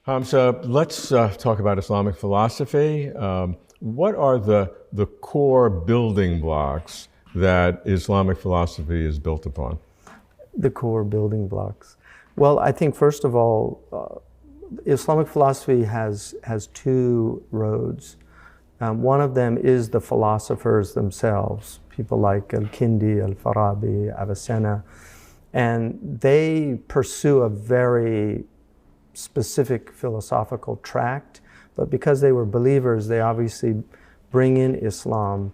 Hamza, let's talk about Islamic philosophy. What are the core building blocks that Islamic philosophy is built upon? The core building blocks. Well, I think first of all, Islamic philosophy has two roads. One of them is the philosophers themselves, people like Al-Kindi, Al-Farabi, Avicenna, and they pursue a very specific philosophical tract, but because they were believers, they obviously bring in Islam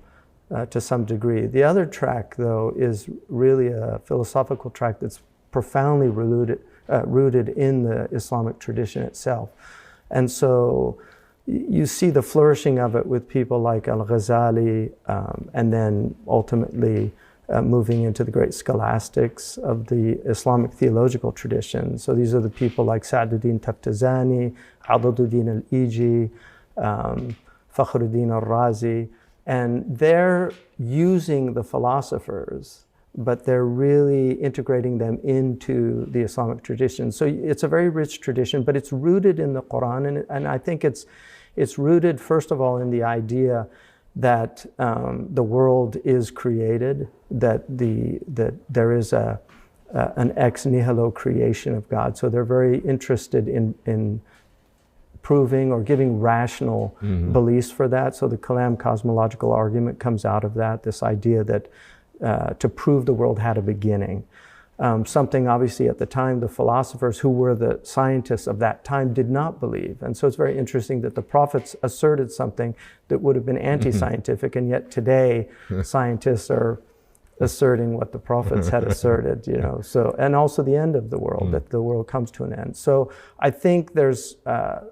to some degree. The other track, though, is really a philosophical track that's profoundly rooted in the Islamic tradition itself. And so you see the flourishing of it with people like Al-Ghazali, and then ultimately moving into the great scholastics of the Islamic theological tradition. So these are the people like Sa'duddin Taftazani, Adaduddin al-Iji, Fakhruddin al-Razi, and they're using the philosophers, but they're really integrating them into the Islamic tradition. So it's a very rich tradition, but it's rooted in the Quran, and I think it's rooted, first of all, in the idea that the world is created, that there is an ex nihilo creation of God. So they're very interested in proving or giving rational beliefs for that. So the Kalam cosmological argument comes out of that, this idea that to prove the world had a beginning. Something obviously at the time the philosophers who were the scientists of that time did not believe. And so it's very interesting that the prophets asserted something that would have been anti-scientific, and yet today scientists are asserting what the prophets had asserted, you know. So, and also the end of the world, that the world comes to an end. So I think there's a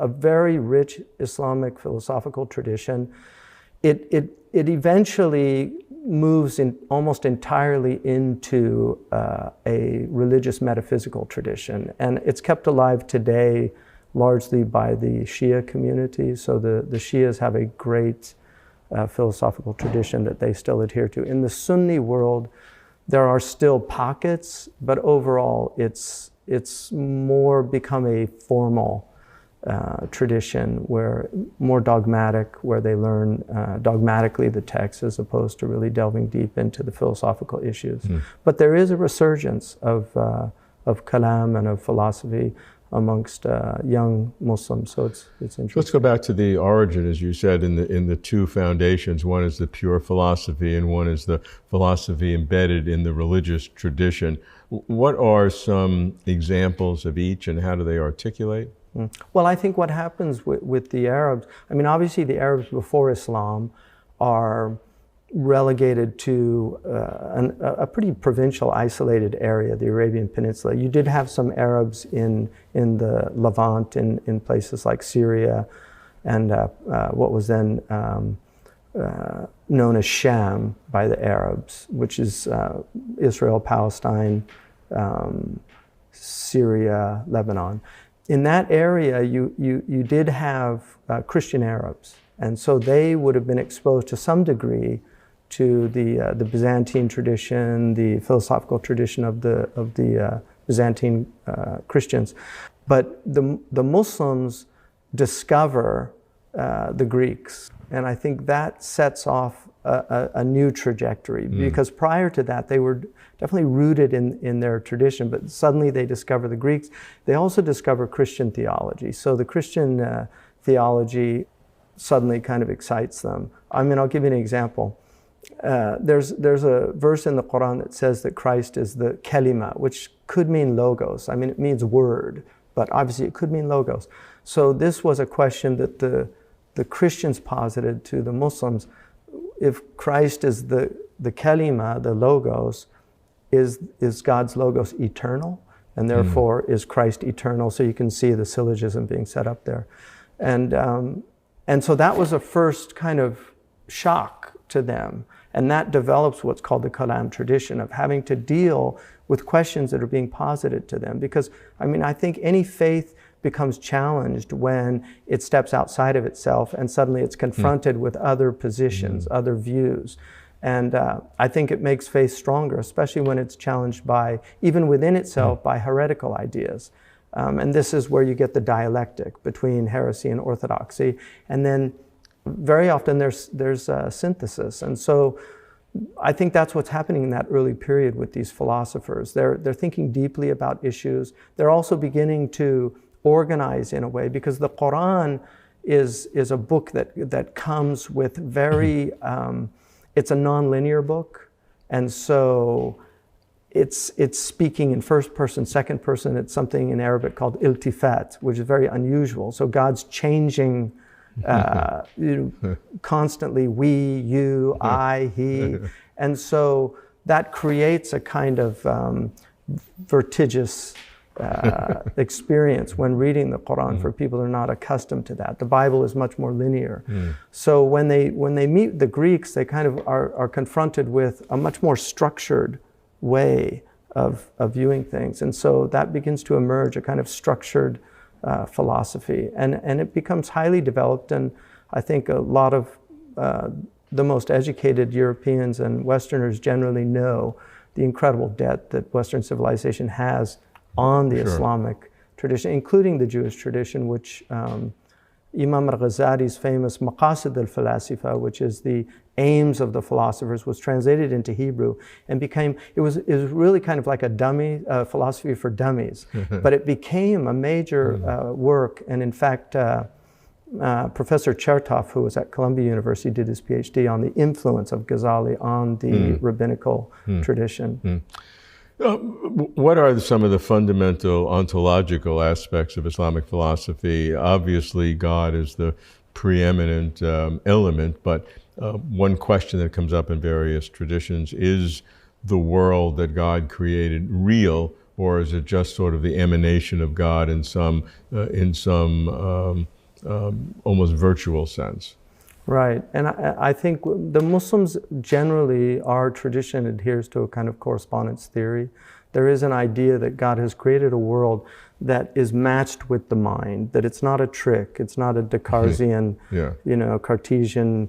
very rich Islamic philosophical tradition. It eventually moves in almost entirely into a religious metaphysical tradition, and it's kept alive today largely by the Shia community. So the Shias have a great philosophical tradition that they still adhere to. In the Sunni world, there are still pockets, but overall it's more become a formal tradition, where more dogmatic, where they learn dogmatically the text as opposed to really delving deep into the philosophical issues. But there is a resurgence of kalam and of philosophy amongst young Muslims, so it's interesting. Let's go back to the origin, as you said, in the two foundations. One is the pure philosophy, and one is the philosophy embedded in the religious tradition. What are some examples of each, and how do they articulate? Well, I think what happens with the Arabs, I mean, obviously the Arabs before Islam are relegated to a pretty provincial, isolated area, the Arabian Peninsula. You did have some Arabs in the Levant, in places like Syria, and what was then known as Sham by the Arabs, which is Israel, Palestine, Syria, Lebanon. In that area, you did have Christian Arabs, and so they would have been exposed to some degree to the Byzantine tradition, the philosophical tradition of the Byzantine Christians. But the Muslims discover the Greeks, and I think that sets off a new trajectory, because prior to that they were definitely rooted in their tradition, but suddenly they discover the Greeks. They also discover Christian theology. So the Christian theology suddenly kind of excites them. I mean, I'll give you an example. There's a verse in the Quran that says that Christ is the kalima, which could mean logos. I mean, it means word, but obviously it could mean logos. So this was a question that the Christians posited to the Muslims. If Christ is the kalima, the logos, is God's logos eternal? And therefore, is Christ eternal? So you can see the syllogism being set up there. And so that was a first kind of shock to them. And that develops what's called the Kalam tradition of having to deal with questions that are being posited to them. Because, I mean, I think any faith becomes challenged when it steps outside of itself and suddenly it's confronted with other positions, other views. And I think it makes faith stronger, especially when it's challenged by, even within itself, by heretical ideas. And this is where you get the dialectic between heresy and orthodoxy. And then very often there's a synthesis. And so I think that's what's happening in that early period with these philosophers. They're thinking deeply about issues. They're also beginning to organize in a way, because the Quran is a book that comes with very, it's a non-linear book. And so it's speaking in first person, second person. It's something in Arabic called iltifat, which is very unusual. So God's changing constantly, we, you, I, he. And so that creates a kind of vertiginous experience when reading the Quran for people who are not accustomed to that. The Bible is much more linear. So when they meet the Greeks, they kind of are confronted with a much more structured way of viewing things. And so that begins to emerge, a kind of structured philosophy. And it becomes highly developed, and I think a lot of the most educated Europeans and Westerners generally know the incredible debt that Western civilization has on the Islamic tradition, including the Jewish tradition, which Imam al-Ghazali's famous Maqasid al-Falasifa, which is the aims of the philosophers, was translated into Hebrew and became, it was really kind of like a dummy philosophy for dummies, but it became a major work. And in fact, Professor Chertoff, who was at Columbia University, did his PhD on the influence of Ghazali on the rabbinical tradition. What are some of the fundamental ontological aspects of Islamic philosophy? Obviously, God is the preeminent element, but one question that comes up in various traditions, is the world that God created real, or is it just sort of the emanation of God in some almost virtual sense? Right, and I think the Muslims generally, our tradition adheres to a kind of correspondence theory. There is an idea that God has created a world that is matched with the mind, that it's not a trick, it's not a Descartesian, Cartesian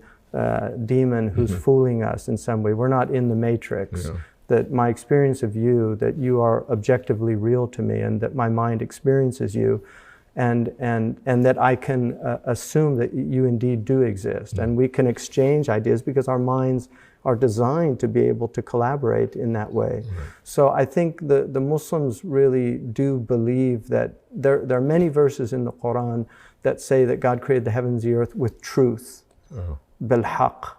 demon who's fooling us in some way. We're not in the matrix. That my experience of you, that you are objectively real to me, and that my mind experiences you, and that I can assume that you indeed do exist. And we can exchange ideas because our minds are designed to be able to collaborate in that way. So I think the Muslims really do believe that there are many verses in the Quran that say that God created the heavens and the earth with truth, bil-haq.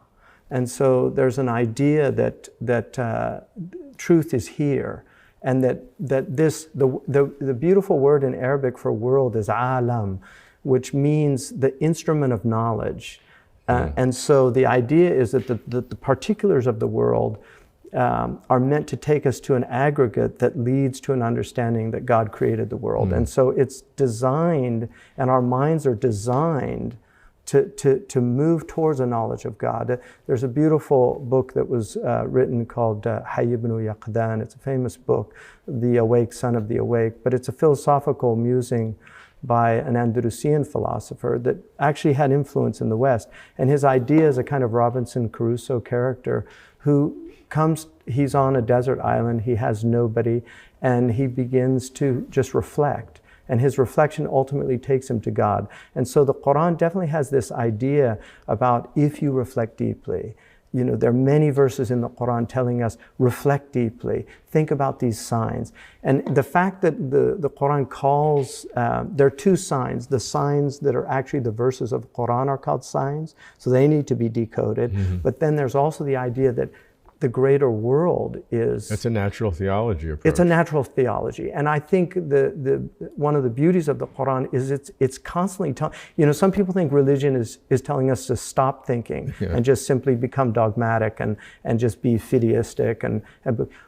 And so there's an idea that truth is here. And that the beautiful word in Arabic for world is alam, which means the instrument of knowledge. And so the idea is that the particulars of the world are meant to take us to an aggregate that leads to an understanding that God created the world. And so it's designed, and our minds are designed to move towards a knowledge of God. There's a beautiful book that was written called Hayy ibn Yaqdan. It's a famous book, The Awake, Son of the Awake, but it's a philosophical musing by an Andalusian philosopher that actually had influence in the West. And his idea is a kind of Robinson Crusoe character who comes, he's on a desert island, he has nobody, and he begins to just reflect. And his reflection ultimately takes him to God. And so the Quran definitely has this idea about if you reflect deeply. There are many verses in the Quran telling us, reflect deeply, think about these signs. And the fact that the Quran calls, there are two signs. The signs that are actually the verses of the Quran are called signs, so they need to be decoded. But then there's also the idea that the greater world is... It's a natural theology approach. It's a natural theology. And I think one of the beauties of the Quran is it's constantly telling... some people think religion is telling us to stop thinking and just simply become dogmatic and just be fideistic. And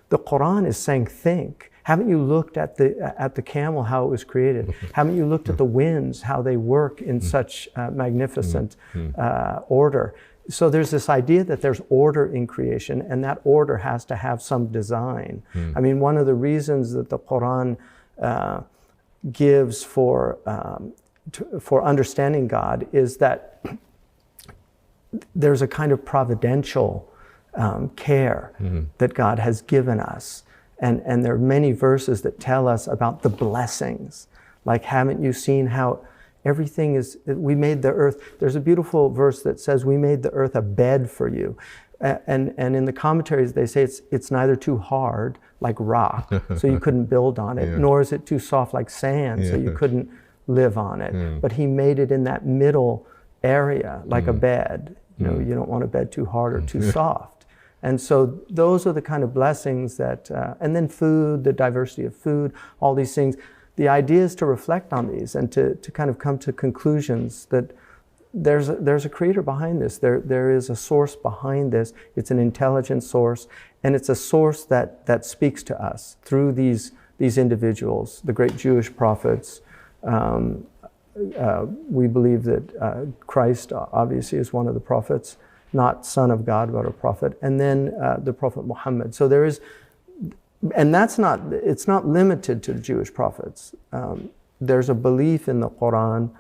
the Quran is saying, think. Haven't you looked at the camel, how it was created? Haven't you looked at the winds, how they work in such magnificent order? So there's this idea that there's order in creation, and that order has to have some design. I mean, one of the reasons that the Quran gives for understanding God is that there's a kind of providential care that God has given us. And there are many verses that tell us about the blessings Like, haven't you seen how everything is, we made the earth, there's a beautiful verse that says we made the earth a bed for you. And in the commentaries they say it's neither too hard like rock, so you couldn't build on it, nor is it too soft like sand, so you couldn't live on it. But he made it in that middle area, like a bed. You know, you don't want a bed too hard or too soft. And so those are the kind of blessings that, and then food, the diversity of food, all these things. The idea is to reflect on these and to kind of come to conclusions that there's a creator behind this. There is a source behind this. It's an intelligent source, and it's a source that speaks to us through these individuals, the great Jewish prophets. We believe that Christ obviously is one of the prophets, not Son of God, but a prophet, and then the Prophet Muhammad. So there is, and it's not limited to the Jewish prophets. There's a belief in the Quran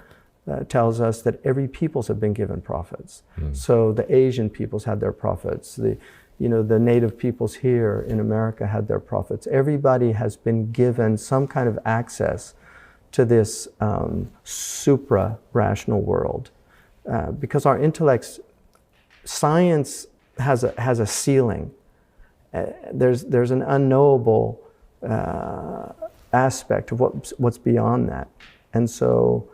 that tells us that every peoples have been given prophets. So the Asian peoples had their prophets. The native peoples here in America had their prophets. Everybody has been given some kind of access to this supra-rational world, because our intellects, science has a ceiling. There's an unknowable aspect of what's beyond that, and so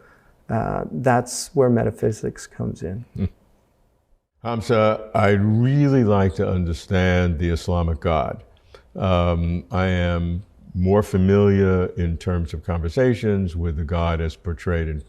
that's where metaphysics comes in. Hamza, I'd really like to understand the Islamic God. I am more familiar in terms of conversations with the God as portrayed in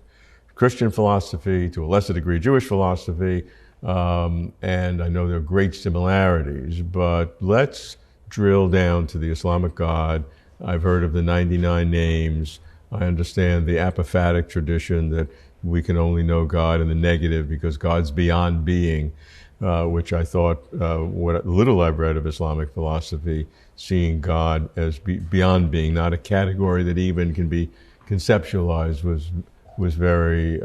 Christian philosophy, to a lesser degree Jewish philosophy, and I know there are great similarities, but let's drill down to the Islamic God. I've heard of the 99 names. I understand the apophatic tradition that we can only know God in the negative because God's beyond being, which I thought, what little I've read of Islamic philosophy, seeing God as beyond being, not a category that even can be conceptualized, was very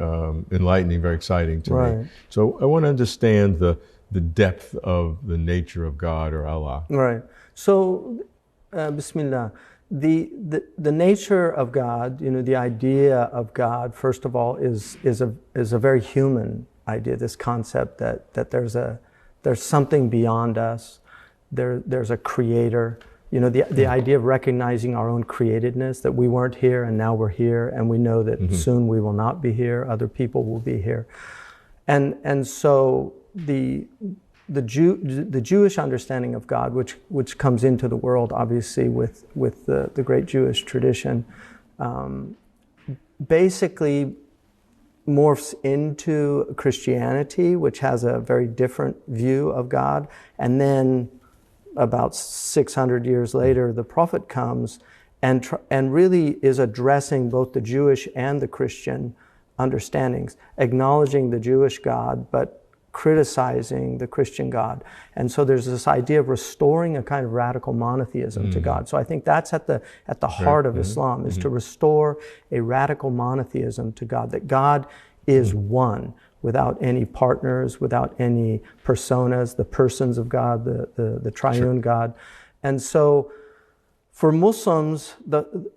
enlightening, very exciting to me. So I want to understand the depth of the nature of God or Allah. Right. So, Bismillah. The nature of God, the idea of God, first of all, is a very human idea. This concept that there's something beyond us. There's a creator. The idea of recognizing our own createdness, that we weren't here and now we're here, and we know that soon we will not be here. Other people will be here, and so the Jewish understanding of God, which comes into the world obviously with the great Jewish tradition, basically morphs into Christianity, which has a very different view of God. And then about 600 years later, the Prophet comes and really is addressing both the Jewish and the Christian understandings, acknowledging the Jewish God, but criticizing the Christian God. And so there's this idea of restoring a kind of radical monotheism to God. So I think that's at the heart of Islam, is to restore a radical monotheism to God, that God is one, without any partners, without any personas, the persons of God, the triune God. And so for Muslims,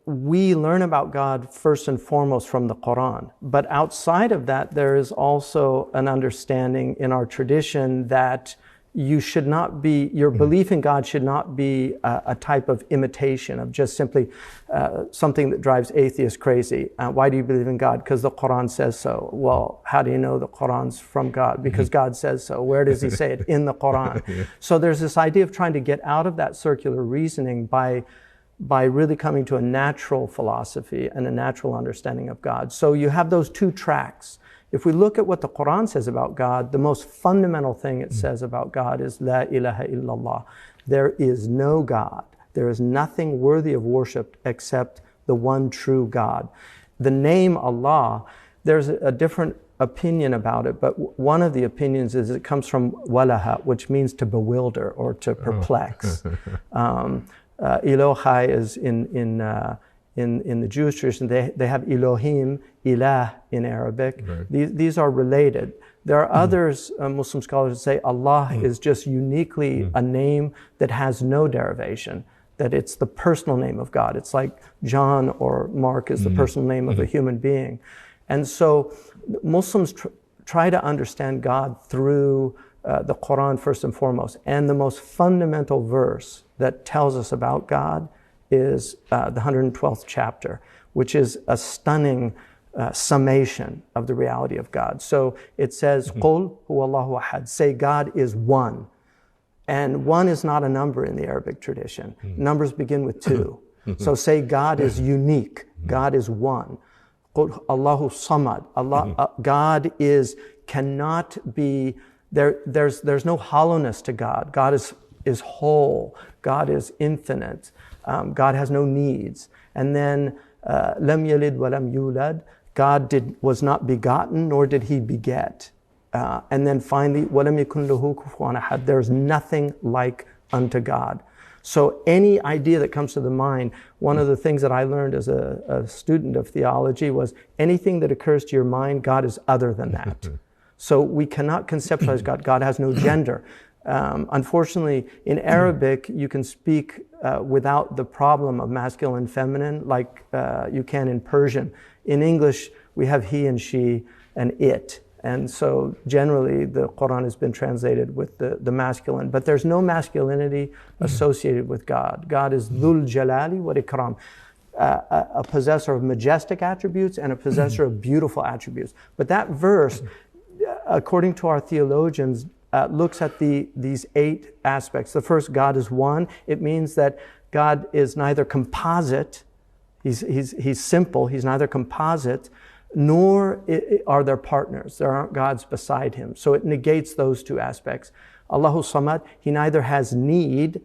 we learn about God first and foremost from the Quran. But outside of that, there is also an understanding in our tradition that you should not be, your belief in God should not be a type of imitation of just simply something that drives atheists crazy. Why do you believe in God? Because the Quran says so. Well, how do you know the Quran's from God? Because God says so. Where does he say it? In the Quran. So there's this idea of trying to get out of that circular reasoning by really coming to a natural philosophy and a natural understanding of God. So you have those two tracks. If we look at what the Quran says about God, the most fundamental thing it says about God is La ilaha illallah. There is no God. There is nothing worthy of worship except the one true God. The name Allah, there's a different opinion about it, but one of the opinions is it comes from walaha, which means to bewilder or to perplex. Elohai is in the Jewish tradition, they have Elohim, Ilah in Arabic. Right. These are related. There are others, Muslim scholars, that say Allah is just uniquely a name that has no derivation. that it's the personal name of God. It's like John or Mark is the personal name of a human being. And so Muslims try to understand God through the Quran first and foremost. And the most fundamental verse that tells us about God is the 112th chapter, which is a stunning summation of the reality of God. So it says, قُلْ هُوَ اللَّهُ أَحَدٌ. Say God is one. And one is not a number in the Arabic tradition. Numbers begin with two. So say God is unique. God is one. قُلْ Allahu Samad. God cannot be, there's no hollowness to God. God is whole. God is infinite. God has no needs. And then, lam yalid wa lam yulad. God was not begotten, nor did he beget. And then finally, وَلَمْ يَكُنْ لَهُ كُفُوًا أَحَدٌ. There's nothing like unto God. So any idea that comes to the mind, one of the things that I learned as a student of theology was anything that occurs to your mind, God is other than that. So we cannot conceptualize God. God has no gender. Unfortunately, in Arabic, you can speak without the problem of masculine and feminine like you can in Persian. In English, we have he and she and it. And so generally the Quran has been translated with the masculine, but there's no masculinity associated with God. God is Dhul Jalali wa Ikram, a possessor of majestic attributes and a possessor of beautiful attributes. But that verse, according to our theologians, looks at these 8 aspects. The first, God is one. It means that God is neither composite, he's simple, he's neither composite, nor are there partners. There aren't gods beside him. So it negates those 2 aspects. Allahu Samad, he neither has need,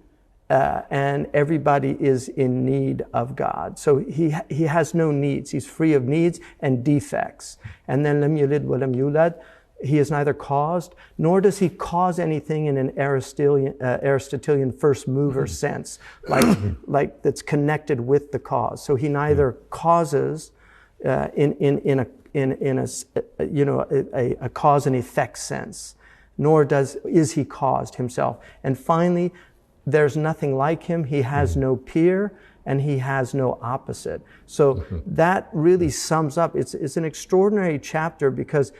and everybody is in need of God. So he has no needs. He's free of needs and defects. And then lam yalid wa lam yulad, he is neither caused, nor does he cause anything in an Aristotelian first mover sense, like that's connected with the cause. So he neither causes in a cause and effect sense, nor is he caused himself. And finally, there's nothing like him. He has no peer and he has no opposite. So that really sums up. It's an extraordinary chapter because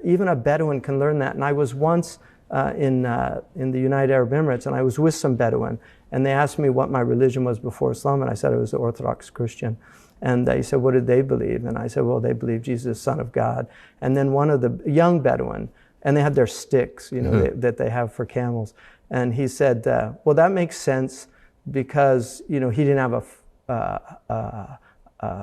even a Bedouin can learn that. And I was once in the United Arab Emirates, and I was with some Bedouin, and they asked me what my religion was before Islam, and I said I was an Orthodox Christian. And they said, what did they believe? And I said, well, they believe Jesus is Son of God. And then one of the young Bedouin, and they had their sticks, that they have for camels. And he said, well, that makes sense because, he didn't have a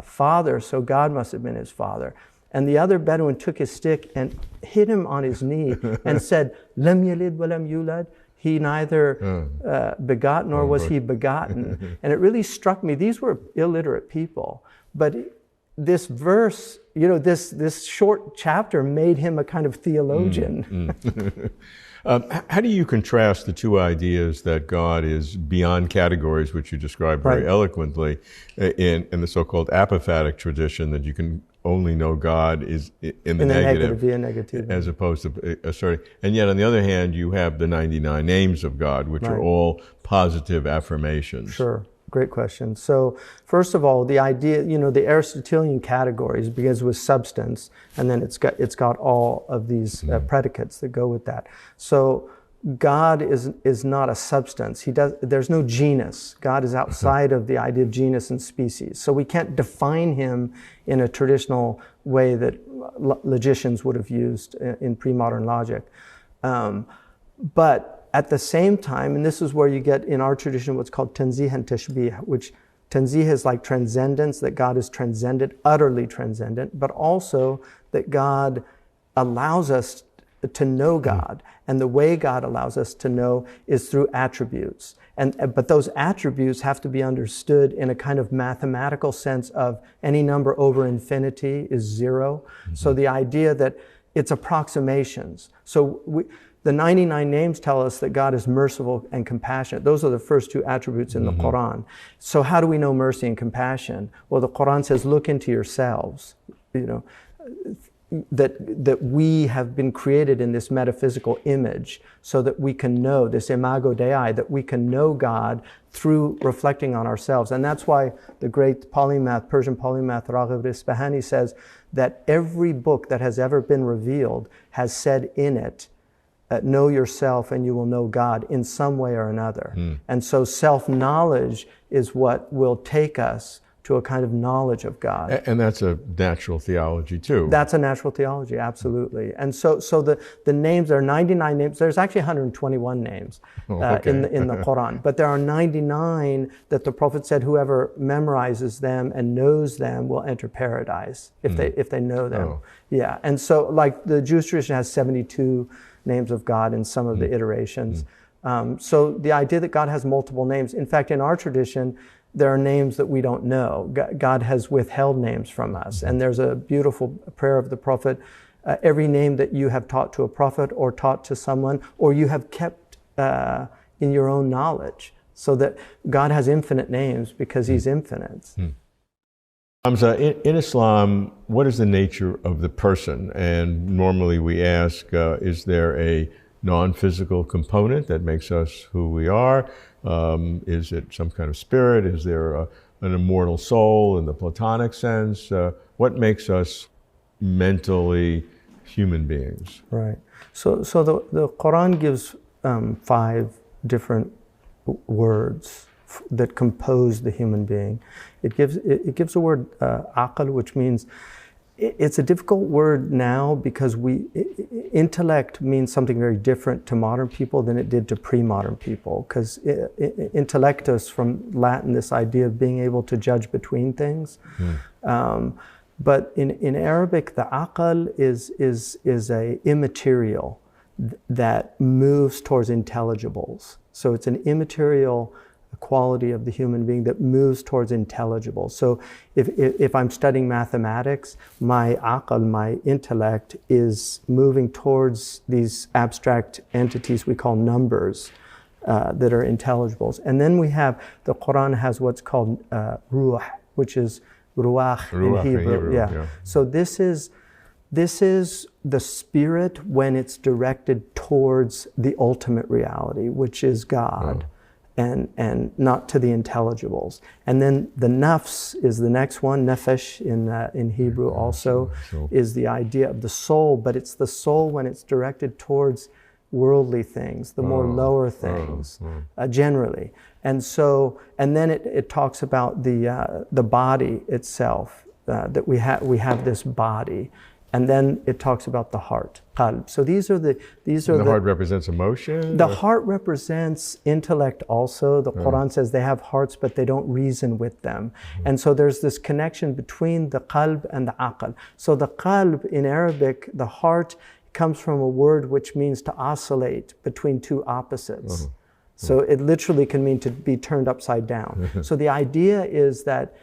father, so God must have been his father. And the other Bedouin took his stick and hit him on his knee and said, lam yalid wa lam yulad. He neither begot nor was he begotten. And it really struck me. These were illiterate people. But this verse, this short chapter made him a kind of theologian. How do you contrast the 2 ideas that God is beyond categories, which you described very eloquently, in the so-called apophatic tradition, that you can only know God is in the negative, via negative, as opposed to asserting. And yet, on the other hand, you have the 99 names of God, which are all positive affirmations. Sure. Great question. So, first of all, the idea, the Aristotelian categories begins with substance, and then it's got all of these predicates that go with that. So, God is not a substance. There's no genus. God is outside of the idea of genus and species. So we can't define him in a traditional way that logicians would have used in pre-modern logic. But at the same time, and this is where you get in our tradition what's called tanzih and tashbih, which tanzih is like transcendence, that God is transcendent, utterly transcendent, but also that God allows us to know God. And the way God allows us to know is through attributes. But those attributes have to be understood in a kind of mathematical sense of any number over infinity is 0. So the idea that it's approximations. So the 99 names tell us that God is merciful and compassionate. Those are the first 2 attributes in the Quran. So how do we know mercy and compassion? Well, the Quran says, look into yourselves. that we have been created in this metaphysical image so that we can know, this imago Dei, that we can know God through reflecting on ourselves. And that's why the great polymath, Persian polymath Raghib Isfahani says that every book that has ever been revealed has said in it, know yourself and you will know God in some way or another. And so self-knowledge is what will take us to a kind of knowledge of God. And that's a natural theology too. That's a natural theology, absolutely. And so the names, there are 99 names. There's actually 121 names in the Quran, but there are 99 that the Prophet said whoever memorizes them and knows them will enter paradise if they know them. Oh. Yeah, and so like the Jewish tradition has 72 names of God in some of the iterations. So the idea that God has multiple names, in fact, in our tradition, there are names that we don't know. God has withheld names from us. And there's a beautiful prayer of the Prophet, every name that you have taught to a prophet or taught to someone, or you have kept in your own knowledge, so that God has infinite names because He's infinite. Hamza, in Islam, what is the nature of the person? And normally we ask, is there a non-physical component that makes us who we are? Is it some kind of spirit? Is there an immortal soul in the Platonic sense? What makes us mentally human beings? Right. So the Quran gives 5 different words that compose the human being. It gives the word aql, which means, it's a difficult word now because intellect means something very different to modern people than it did to pre-modern people. Because intellectus, from Latin, this idea of being able to judge between things. But in Arabic, the aql is a immaterial that moves towards intelligibles. So it's an immaterial quality of the human being that moves towards intelligible. So if I'm studying mathematics, my aql, my intellect, is moving towards these abstract entities we call numbers that are intelligibles. And then the Quran has what's called ruh, which is ruach in Hebrew. Yeah. So this is the spirit when it's directed towards the ultimate reality, which is God. And not to the intelligibles. And then the nafs is the next one. Nefesh in Hebrew also is the idea of the soul, but it's the soul when it's directed towards worldly things, the more lower things, generally. And then it talks about the body itself, that we have this body. And then it talks about the heart, qalb. So these are the heart represents emotion? The heart represents intellect also. The Quran says they have hearts, but they don't reason with them. And so there's this connection between the qalb and the aql. So the qalb in Arabic, the heart, comes from a word which means to oscillate between two opposites. So it literally can mean to be turned upside down. So the idea is that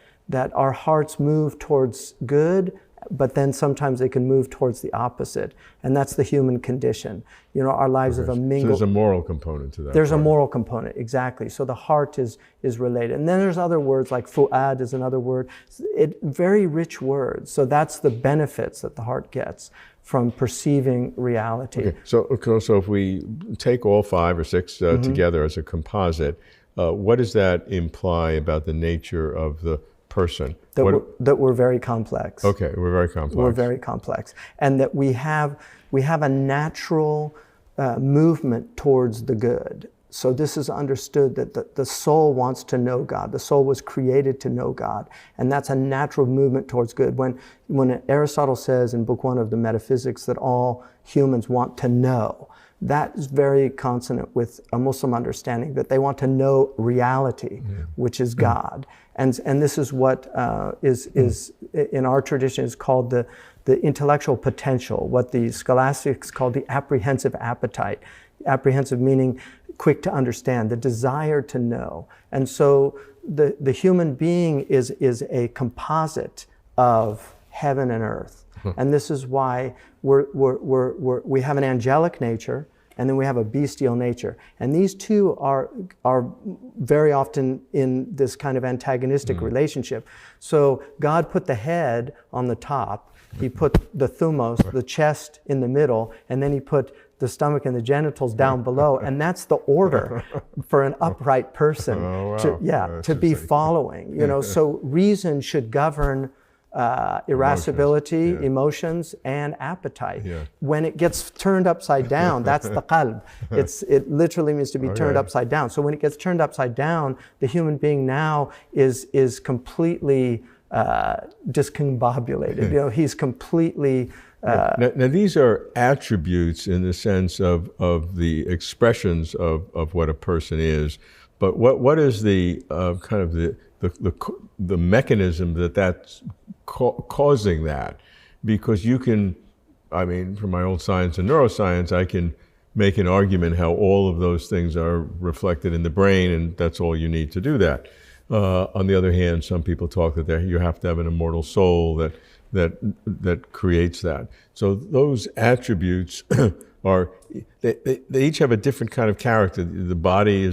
our hearts move towards good, but then sometimes they can move towards the opposite. And that's the human condition. You know, our lives have a mingled... So there's a moral component to that. There's a moral component, exactly. So the heart is related. And then there's other words, like fu'ad is another word. Very rich words. So that's the benefits that the heart gets from perceiving reality. Okay. So if we take all 5 or 6 together as a composite, what does that imply about the nature of the person? That we're very complex. Okay, we're very complex. We're very complex. And that we have a natural movement towards the good. So this is understood that the soul wants to know God. The soul was created to know God. And that's a natural movement towards good. When Aristotle says in Book 1 of the Metaphysics that all humans want to know, that is very consonant with a Muslim understanding that they want to know reality, which is God. And this is what is in our tradition is called the intellectual potential, what the scholastics call the apprehensive appetite. Apprehensive meaning quick to understand, the desire to know. And so the human being is a composite of heaven and earth. And this is why we have an angelic nature, and then we have a bestial nature. And these two are very often in this kind of antagonistic relationship. So God put the head on the top, he put the thumos, the chest, in the middle, and then he put the stomach and the genitals down below, and that's the order for an upright person to be following. So reason should govern irascibility, emotions, and appetite. Yeah. When it gets turned upside down, that's the qalb. It literally means to be turned upside down. So when it gets turned upside down, the human being now is completely discombobulated. He's completely. Now, these are attributes in the sense of the expressions of what a person is, but what is the kind of the mechanism that's causing that? Because you can, from my old science and neuroscience, I can make an argument how all of those things are reflected in the brain, and that's all you need to do that. On the other hand, some people talk that you have to have an immortal soul that creates that. So those attributes they each have a different kind of character. The body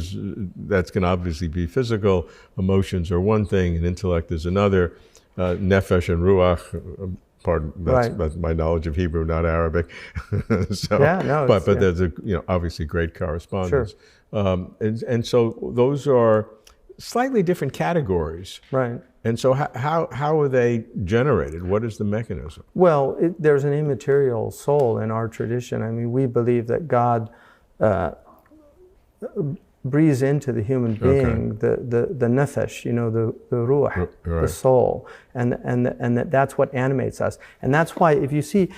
that's going to obviously be physical. Emotions are one thing, and intellect is another. Nefesh and ruach. That's my knowledge of Hebrew, not Arabic. But there's obviously great correspondence. Sure. And so those are slightly different categories. Right. And so how are they generated? What is the mechanism? Well, there's an immaterial soul in our tradition. We believe that God breathes into the human being the nefesh, the ruh, the soul, and that's what animates us. And that's why if you see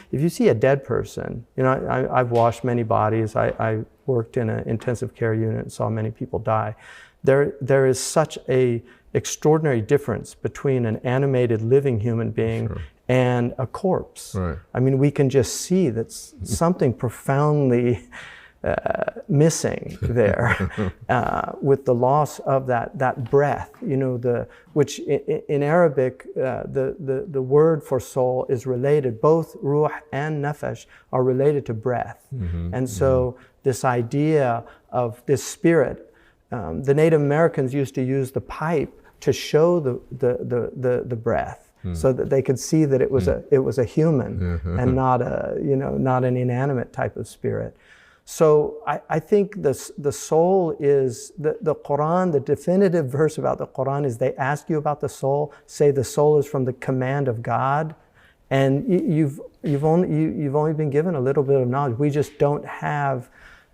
a dead person, I've washed many bodies. I worked in an intensive care unit and saw many people die. There is such a extraordinary difference between an animated living human being and a corpse. Right. We can just see that something profoundly missing there with the loss of that breath. Which in Arabic the word for soul is related. Both ruh and nefesh are related to breath, and so this idea of this spirit. The Native Americans used to use the pipe to show the breath, so that they could see that it was a human and not an inanimate type of spirit. So I think the soul is the Quran. The definitive verse about the Quran is they ask you about the soul, say the soul is from the command of God, and you've only been given a little bit of knowledge. We just don't have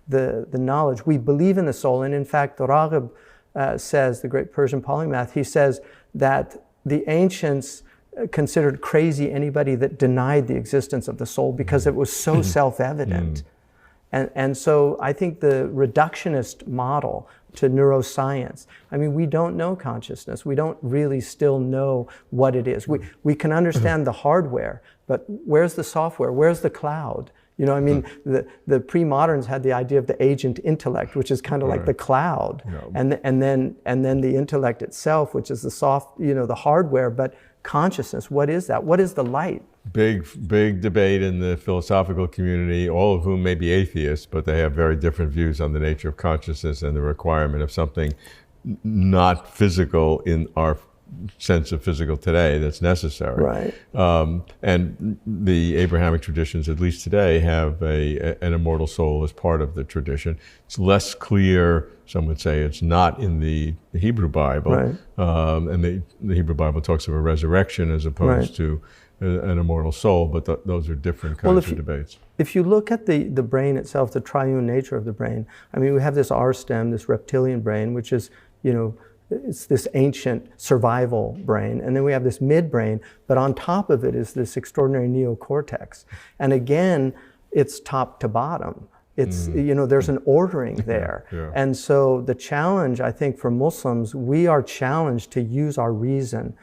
the knowledge. We believe in the soul, and in fact, the Raghib says, the great Persian polymath, he says that the ancients considered crazy anybody that denied the existence of the soul because it was so self-evident. And so I think the reductionist model to neuroscience, we don't know consciousness. We don't really still know what it is. We can understand the hardware, but where's the software? Where's the cloud? The pre-moderns had the idea of the agent intellect, which is kind of like the cloud, and then the intellect itself, which is the soft, the hardware. But consciousness, what is that? What is the light? Big debate in the philosophical community, all of whom may be atheists, but they have very different views on the nature of consciousness and the requirement of something not physical in our sense of physical today that's necessary. Right. And the Abrahamic traditions, at least today, have an immortal soul as part of the tradition. It's less clear, some would say it's not in the Hebrew Bible. Right. And the Hebrew Bible talks of a resurrection as opposed to an immortal soul, but those are different kinds of debates. If you look at the brain itself, the triune nature of the brain, we have this R stem, this reptilian brain, which is, it's this ancient survival brain. And then we have this midbrain, but on top of it is this extraordinary neocortex. And again, it's top to bottom. It's, there's an ordering there. And so the challenge, I think, for Muslims, we are challenged to use our reason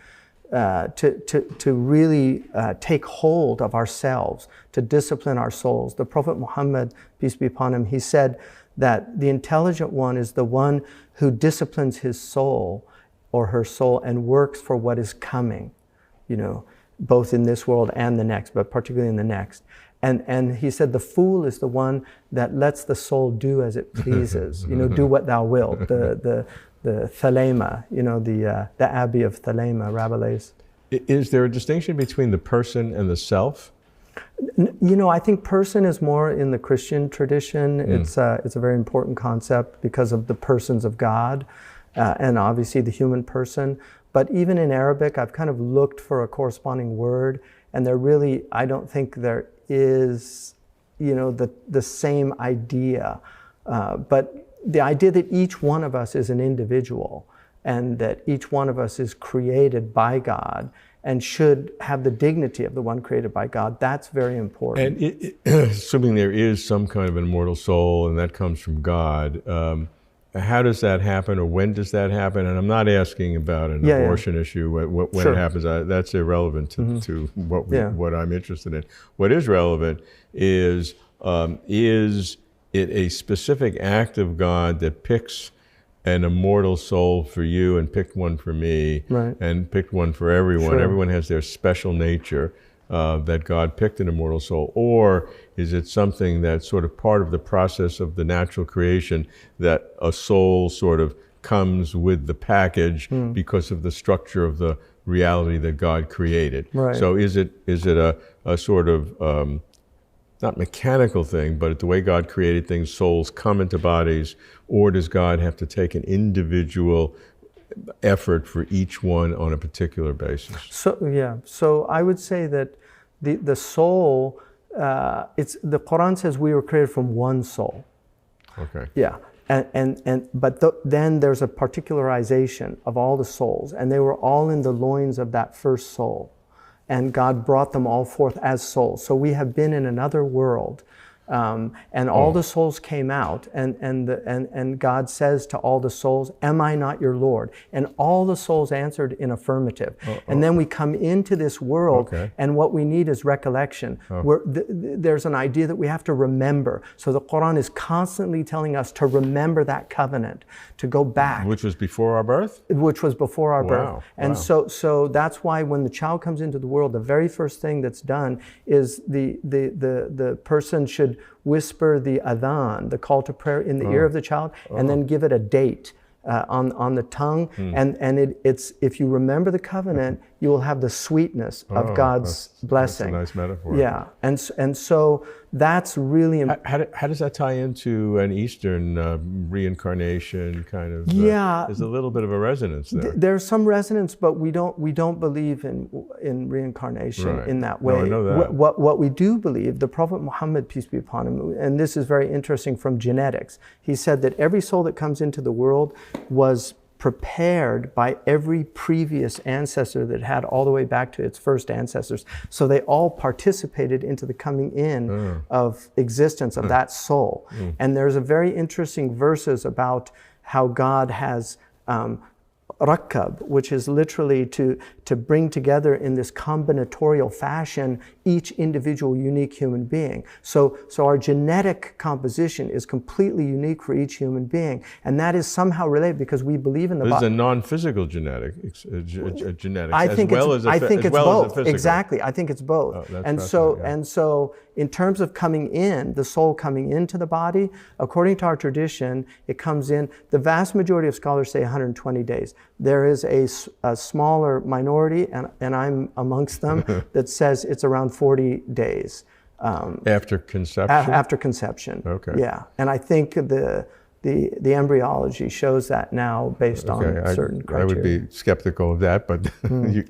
to really take hold of ourselves, to discipline our souls. The Prophet Muhammad, peace be upon him, he said that the intelligent one is the one who disciplines his soul or her soul and works for what is coming, both in this world and the next, but particularly in the next. And he said the fool is the one that lets the soul do as it pleases, do what thou wilt. The Thelema, the Abbey of Thelema, Rabelais. Is there a distinction between the person and the self? You know, I think person is more in the Christian tradition. It's a very important concept because of the persons of God and obviously the human person. But even in Arabic, I've kind of looked for a corresponding word, and there really, I don't think there is, you know, the same idea. But the idea that each one of us is an individual and that each one of us is created by God and should have the dignity of the one created by God, that's very important. And assuming there is some kind of an immortal soul and that comes from God, how does that happen, or when does that happen? And I'm not asking about an abortion issue, when Sure. it happens. That's irrelevant to what I'm interested in. What is relevant is it a specific act of God that picks an immortal soul for you and picked one for me, Right. and picked one for everyone. Sure. Everyone has their special nature that God picked an immortal soul. Or is it something that's sort of part of the process of the natural creation, that a soul sort of comes with the package because of the structure of the reality that God created? Right. So is it a sort of not mechanical thing, but the way God created things, souls come into bodies, or does God have to take an individual effort for each one on a particular basis? So I would say that the soul, the Quran says we were created from one soul. Okay. Yeah. But then there's a particularization of all the souls, and they were all in the loins of that first soul. And God brought them all forth as souls. So we have been in another world, and all the souls came out, and God says to all the souls, "Am I not your Lord?" And all the souls answered in affirmative. And then we come into this world, and what we need is recollection. There's an idea that we have to remember. So the Quran is constantly telling us to remember that covenant, to go back. Which was before our birth? Which was before our birth. Wow. And so that's why when the child comes into the world, the very first thing that's done is the person should whisper the adhan, the call to prayer, in the ear of the child, and then give it a date on the tongue. And it's, if you remember the covenant, you will have the sweetness of God's blessing. That's a nice metaphor. Yeah, and so that's really important. How does that tie into an Eastern reincarnation kind of? Yeah, there's a little bit of a resonance there. There's some resonance, but we don't believe in reincarnation in that way. No, I know that. What we do believe, the Prophet Muhammad, peace be upon him, and this is very interesting from genetics. He said that every soul that comes into the world was prepared by every previous ancestor that had all the way back to its first ancestors. So they all participated into the coming in of existence of that soul. And there's a very interesting verses about how God has rakkab, which is literally to bring together in this combinatorial fashion each individual unique human being. So our genetic composition is completely unique for each human being, and that is somehow related because we believe in the body. There's a non-physical genetics I think it's both. Exactly, I think it's both. And so in terms of coming in, the soul coming into the body, according to our tradition, it comes in, the vast majority of scholars say 120 days. There is a smaller minority, and I'm amongst them, that says it's around 40 days. After conception? After conception. Okay. Yeah, and I think the embryology shows that now based on certain criteria. I would be skeptical of that, but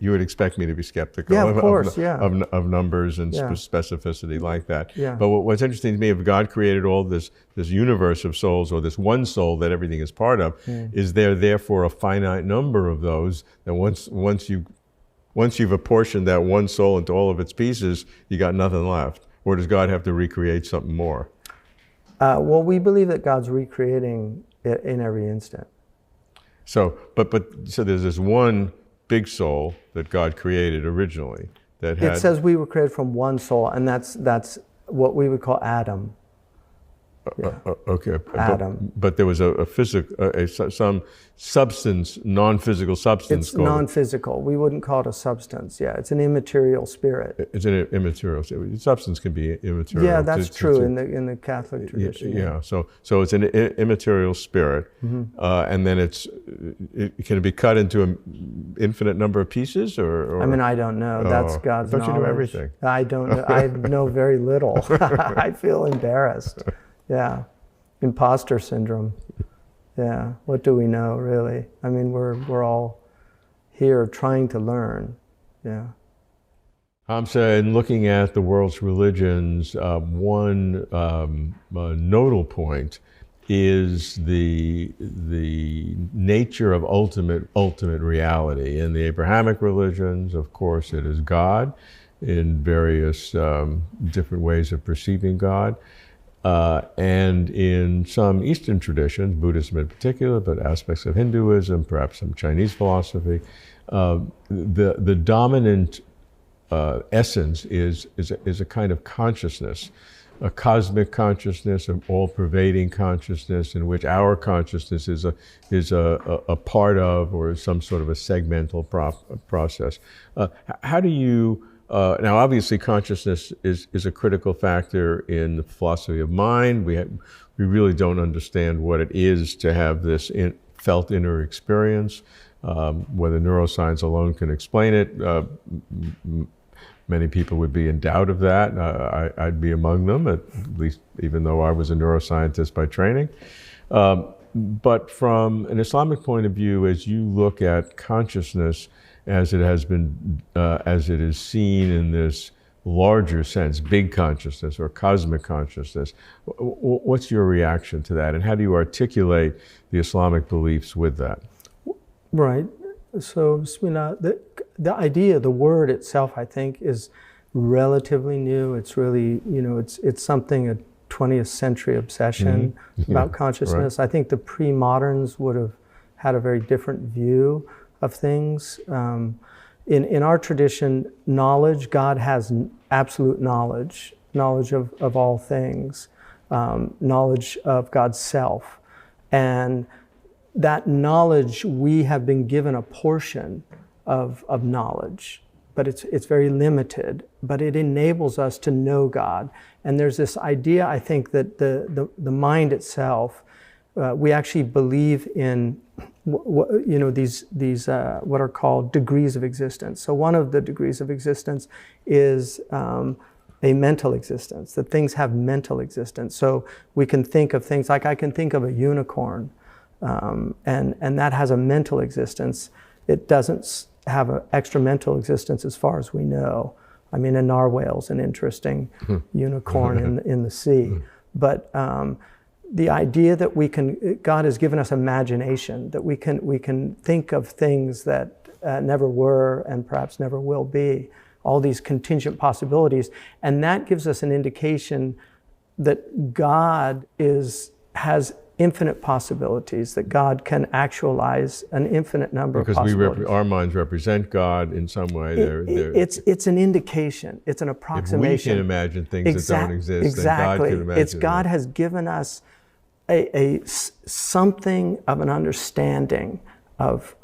you would expect me to be skeptical of numbers and specificity like that. Yeah. But what's interesting to me, if God created all this universe of souls, or this one soul that everything is part of, is there therefore a finite number of those that once you've apportioned that one soul into all of its pieces, you got nothing left? Or does God have to recreate something more? Well, we believe that God's recreating it in every instant. So there's this one big soul that God created originally that had... It says we were created from one soul, and that's what we would call Adam. Yeah. Okay. Atom. But there was a physical, some substance, non-physical substance. It's non-physical. We wouldn't call it a substance. Yeah, it's an immaterial spirit. It's an immaterial. Substance can be immaterial. Yeah, that's true in the Catholic tradition. Yeah. So it's an immaterial spirit, and then it can be cut into an infinite number of pieces, or I mean, I don't know. That's God's knowledge. Don't you know everything? I don't know. I know very little. I feel embarrassed. Yeah, imposter syndrome. Yeah, what do we know, really? I mean, we're all here trying to learn. Yeah. Hamza, in looking at the world's religions, one nodal point is the nature of ultimate reality. In the Abrahamic religions, of course, it is God in various different ways of perceiving God. And in some Eastern traditions, Buddhism in particular, but aspects of Hinduism, perhaps some Chinese philosophy, the dominant essence is a kind of consciousness, a cosmic consciousness, an all-pervading consciousness, in which our consciousness is a part of, or some sort of a segmental process. How do you now, obviously, consciousness is a critical factor in the philosophy of mind. We really don't understand what it is to have this felt inner experience. Whether neuroscience alone can explain it, many people would be in doubt of that. I'd be among them, at least, even though I was a neuroscientist by training. But from an Islamic point of view, as you look at consciousness, as it is seen in this larger sense, big consciousness or cosmic consciousness, what's your reaction to that, and how do you articulate the Islamic beliefs with that? Right. So, Bismillah, the idea, the word itself, I think, is relatively new. It's really, it's something, a 20th century obsession about consciousness. Right. I think the pre-moderns would have had a very different view of things. In our tradition, knowledge, God has absolute knowledge of all things, knowledge of God's self. And that knowledge, we have been given a portion of knowledge, but it's very limited, but it enables us to know God. And there's this idea, I think, that the mind itself, we actually believe in these what are called degrees of existence. So one of the degrees of existence is a mental existence, that things have mental existence. So we can think of things like, I can think of a unicorn, and that has a mental existence. It doesn't have an extra mental existence as far as we know. I mean, a narwhal's an interesting unicorn in the sea. But the idea that God has given us imagination, that we can think of things that never were and perhaps never will be, all these contingent possibilities, and that gives us an indication that God has infinite possibilities, that God can actualize an infinite number of possibilities. Because our minds represent God in some way. It's an indication, it's an approximation. If we can imagine things that don't exist, exactly. Then God can imagine God has given us something of an understanding of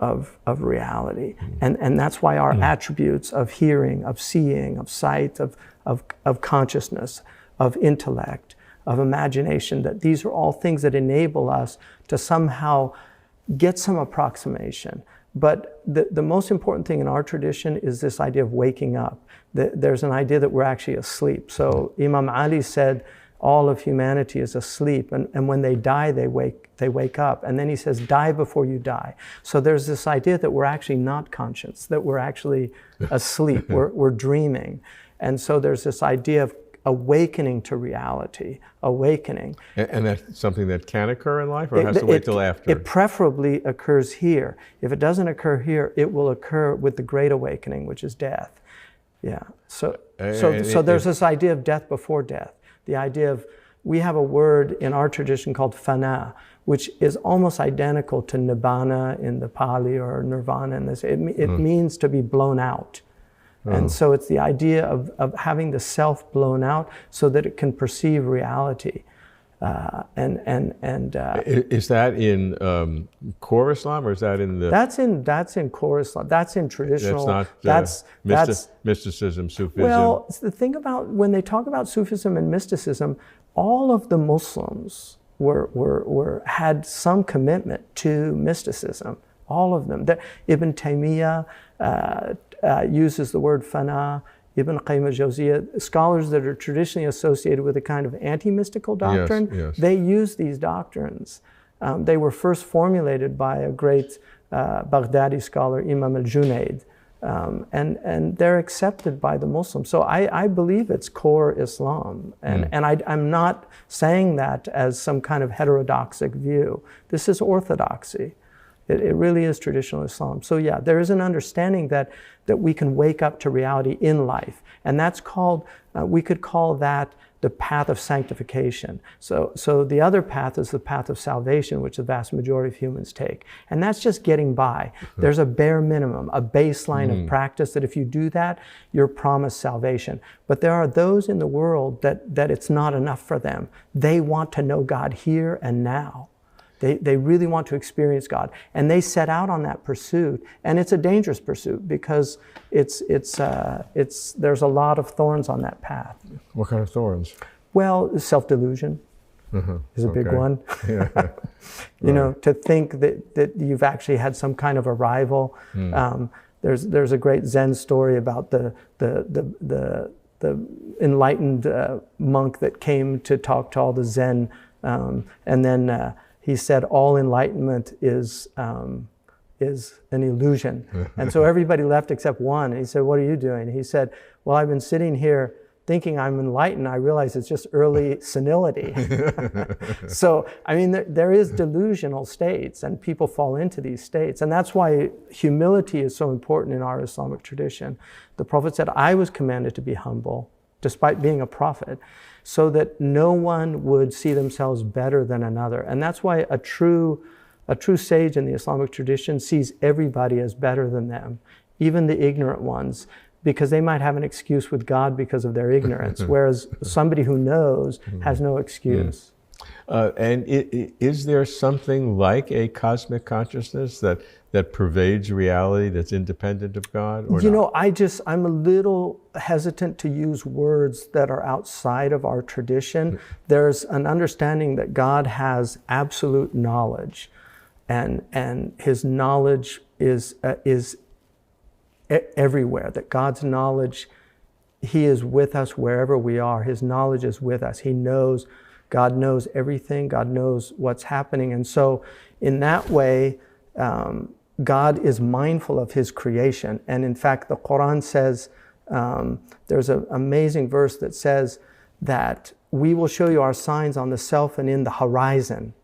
reality. And that's why our attributes of hearing, of seeing, of sight, of consciousness, of intellect, of imagination, that these are all things that enable us to somehow get some approximation. But the most important thing in our tradition is this idea of waking up. There's an idea that we're actually asleep. So Imam Ali said, all of humanity is asleep, and when they die, they wake up. And then he says, die before you die. So there's this idea that we're actually not conscious, that we're actually asleep, we're dreaming. And so there's this idea of awakening to reality, awakening. And that's something that can occur in life, or has to wait till after? It preferably occurs here. If it doesn't occur here, it will occur with the great awakening, which is death. Yeah. So there's this idea of death before death. The idea of, we have a word in our tradition called fana, which is almost identical to nibbana in the Pali, or nirvana in this. It means to be blown out. And so it's the idea of having the self blown out so that it can perceive reality. Is that in core Islam, or is that in the? That's in core Islam. That's in traditional. That's not that's mysticism, Sufism. Well, the thing about when they talk about Sufism and mysticism, all of the Muslims had some commitment to mysticism. All of them. Ibn Taymiyyah uses the word fana. Ibn Qayyim al-Jawziyah, scholars that are traditionally associated with a kind of anti-mystical doctrine, yes. They use these doctrines. They were first formulated by a great Baghdadi scholar, Imam al-Junayd, and they're accepted by the Muslims. So I believe it's core Islam, and I'm not saying that as some kind of heterodoxic view. This is orthodoxy. It really is traditional Islam. So yeah, there is an understanding that we can wake up to reality in life. And that's called, we could call that the path of sanctification. So the other path is the path of salvation, which the vast majority of humans take. And that's just getting by. There's a bare minimum, a baseline of practice that if you do that, you're promised salvation. But there are those in the world that it's not enough for them. They want to know God here and now. They really want to experience God, and they set out on that pursuit, and it's a dangerous pursuit because there's a lot of thorns on that path. What kind of thorns? Well, self-delusion is a big one. Yeah. You know, to think that you've actually had some kind of arrival. There's a great Zen story about the enlightened monk that came to talk to all the Zen, and then. He said, all enlightenment is an illusion. And so everybody left except one. And he said, what are you doing? He said, well, I've been sitting here thinking I'm enlightened. I realize it's just early senility. So, I mean, there is delusional states, and people fall into these states. And that's why humility is so important in our Islamic tradition. The Prophet said, I was commanded to be humble, despite being a prophet, so that no one would see themselves better than another. And that's why a true sage in the Islamic tradition sees everybody as better than them, even the ignorant ones, because they might have an excuse with God because of their ignorance, whereas somebody who knows has no excuse. And is there something like a cosmic consciousness that pervades reality, that's independent of God? Or you not? know, I'm a little hesitant to use words that are outside of our tradition. There's an understanding that God has absolute knowledge, and His knowledge is everywhere. That God's knowledge, He is with us wherever we are. His knowledge is with us. He knows. God knows everything. God knows what's happening. And so in that way, God is mindful of His creation. And in fact, the Quran says, there's an amazing verse that says that we will show you our signs on the self and in the horizon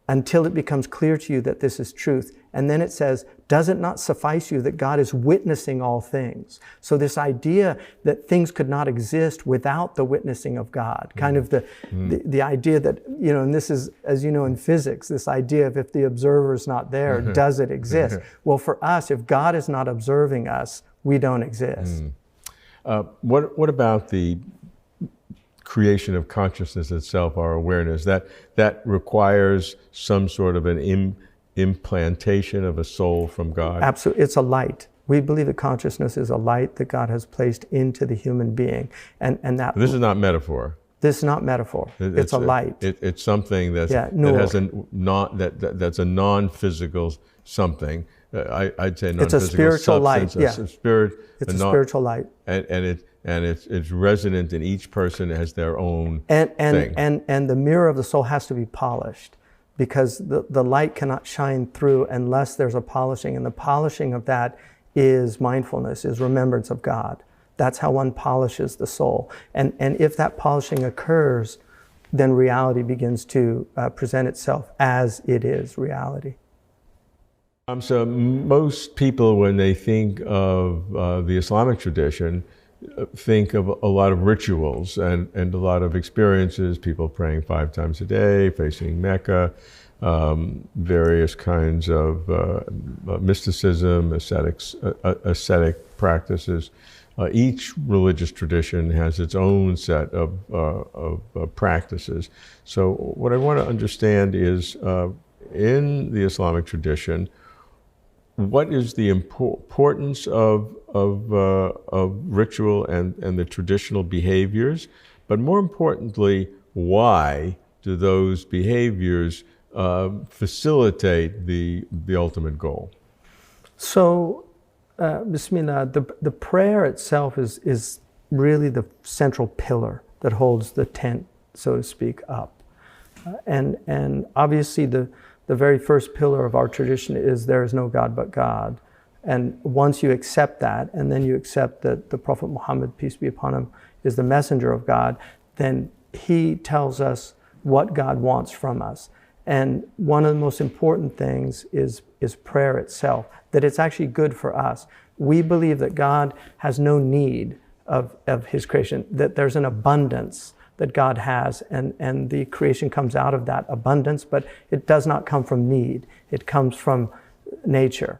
until it becomes clear to you that this is truth. And then it says, does it not suffice you that God is witnessing all things? So this idea that things could not exist without the witnessing of God, kind of the idea that, you know, and this is, as you know, in physics, this idea of if the observer is not there, does it exist? Well, for us, if God is not observing us, we don't exist. What about the creation of consciousness itself, our awareness? That requires some sort of an implantation of a soul from God? Absolutely. It's a light. We believe that consciousness is a light that God has placed into the human being. And that this is not metaphor. This is not metaphor. It's a light. It's something that's, that has that's a non-physical something. I'd say non-physical. It's a spiritual light. It's a spiritual light. And it's resonant in each person as their own thing. And the mirror of the soul has to be polished, because the light cannot shine through unless there's a polishing. And the polishing of that is mindfulness, is remembrance of God. That's how one polishes the soul. And if that polishing occurs, then reality begins to present itself as it is, reality. So most people, when they think of the Islamic tradition, think of a lot of rituals and a lot of experiences, people praying 5 times a day, facing Mecca, various kinds of mysticism, ascetic practices. Each religious tradition has its own set of practices. So what I want to understand is, in the Islamic tradition, what is the importance of ritual and the traditional behaviors? But more importantly, why do those behaviors facilitate the ultimate goal? So, Bismillah, the prayer itself is really the central pillar that holds the tent, so to speak, up. And obviously the very first pillar of our tradition is there is no God but God. And once you accept that, and then you accept that the Prophet Muhammad, peace be upon him, is the messenger of God, then he tells us what God wants from us. And one of the most important things is prayer itself, that it's actually good for us. We believe that God has no need of his creation, that there's an abundance that God has, and the creation comes out of that abundance, but it does not come from need. It comes from nature.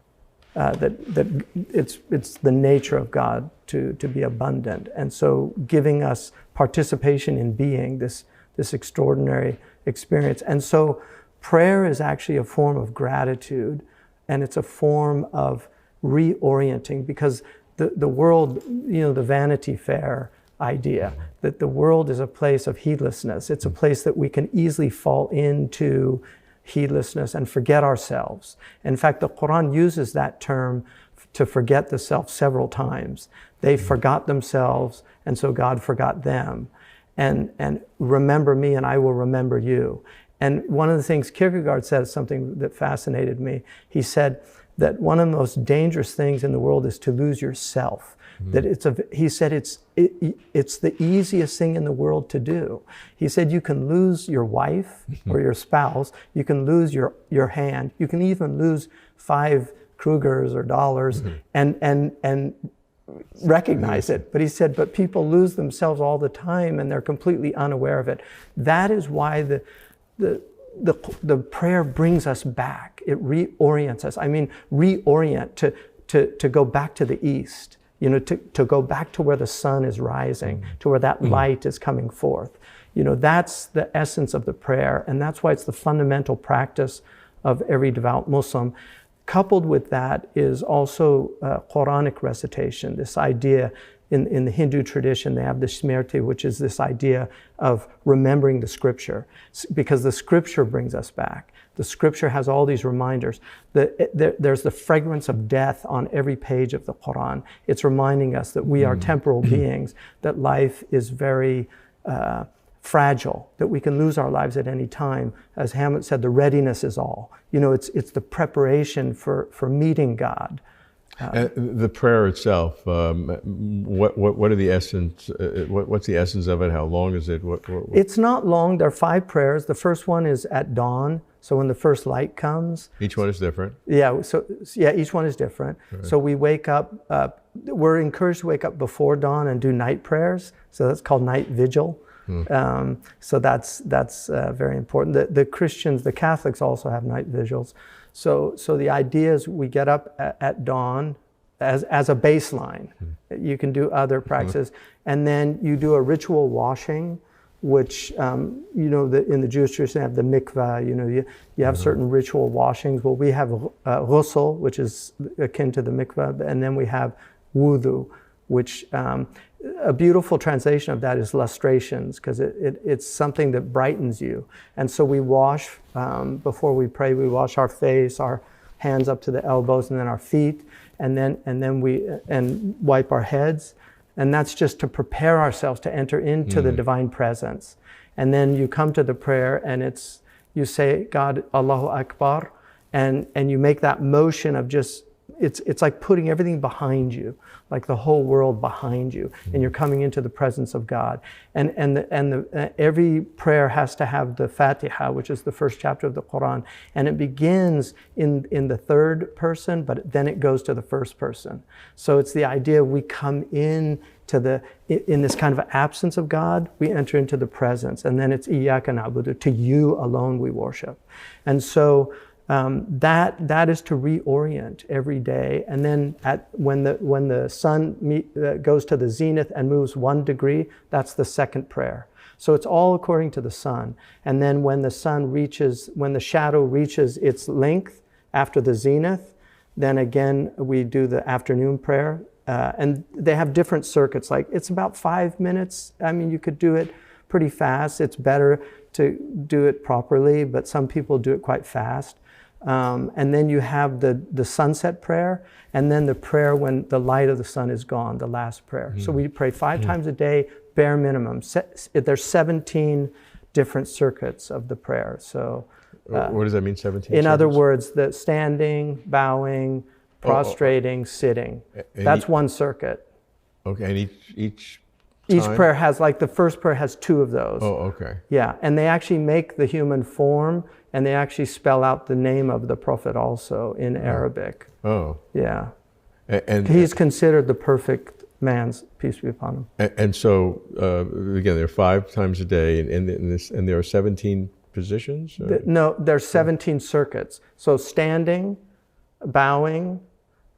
That it's the nature of God to be abundant. And so giving us participation in being this extraordinary experience. And so prayer is actually a form of gratitude, and it's a form of reorienting, because the world, the Vanity Fair idea, that the world is a place of heedlessness. It's a place that we can easily fall into heedlessness and forget ourselves. In fact, the Quran uses that term to forget the self several times. They forgot themselves, and so God forgot them. And remember me and I will remember you. And one of the things Kierkegaard says, something that fascinated me, he said that one of the most dangerous things in the world is to lose yourself. That he said it's the easiest thing in the world to do. He said you can lose your wife or your spouse, you can lose your hand, you can even lose 5 Krugers or dollars and recognize it. But he said, but people lose themselves all the time and they're completely unaware of it. That is why the prayer brings us back. It reorients us. I mean, reorient to go back to the east. To go back to where the sun is rising, to where that light is coming forth. That's the essence of the prayer, and that's why it's the fundamental practice of every devout Muslim. Coupled with that is also Quranic recitation, this idea in the Hindu tradition, they have the Smriti, which is this idea of remembering the scripture, because the scripture brings us back. The scripture has all these reminders. There's the fragrance of death on every page of the Quran. It's reminding us that we are temporal beings, that life is very fragile, that we can lose our lives at any time. As Hamlet said, the readiness is all. It's the preparation for meeting God. The prayer itself, what are the essence? What's the essence of it? How long is it? What? It's not long. There are 5 prayers. The first one is at dawn. So when the first light comes. Each one is different. Yeah. So each one is different. Right. So we wake up. We're encouraged to wake up before dawn and do night prayers. So that's called night vigil. So that's very important. The Christians, the Catholics also have night vigils. So the idea is we get up at dawn as a baseline. You can do other practices, and then you do a ritual washing, which in the Jewish tradition they have the mikvah. You have certain ritual washings. Well, we have ghusl, which is akin to the mikvah, and then we have wudu, which a beautiful translation of that is lustrations, because it's something that brightens you. And so we wash, before we pray, we wash our face, our hands up to the elbows, and then our feet, and then we wipe our heads. And that's just to prepare ourselves to enter into the divine presence. And then you come to the prayer, and you say, God, Allahu Akbar, and you make that motion of just, it's like putting everything behind you, like the whole world behind you, and you're coming into the presence of God. And every prayer has to have the Fatiha, which is the first chapter of the Quran, and it begins in the third person, but then it goes to the first person. So it's the idea we come in this kind of absence of God, we enter into the presence, and then it's Iyyaka na'budu, to you alone we worship. And so That is to reorient every day. And then when the sun goes to the zenith and moves 1 degree, that's the second prayer. So it's all according to the sun. And then when the shadow reaches its length after the zenith, then again we do the afternoon prayer. And they have different circuits. Like it's about 5 minutes. I mean, you could do it pretty fast. It's better to do it properly, but some people do it quite fast. And then you have the sunset prayer, and then the prayer when the light of the sun is gone, the last prayer. So we pray 5 times a day, bare minimum. There's 17 different circuits of the prayer. So, what does that mean, 17? In other words, the standing, bowing, prostrating, sitting. That's one circuit. Okay, and each prayer has, like the first prayer has 2 of those. Oh, okay. Yeah, and they actually make the human form, and they actually spell out the name of the Prophet also in Arabic. Oh. Yeah. And he's considered the perfect man's, peace be upon him. And so, again, there are 5 times a day, and there are 17 positions? No, there's 17 circuits. So standing, bowing,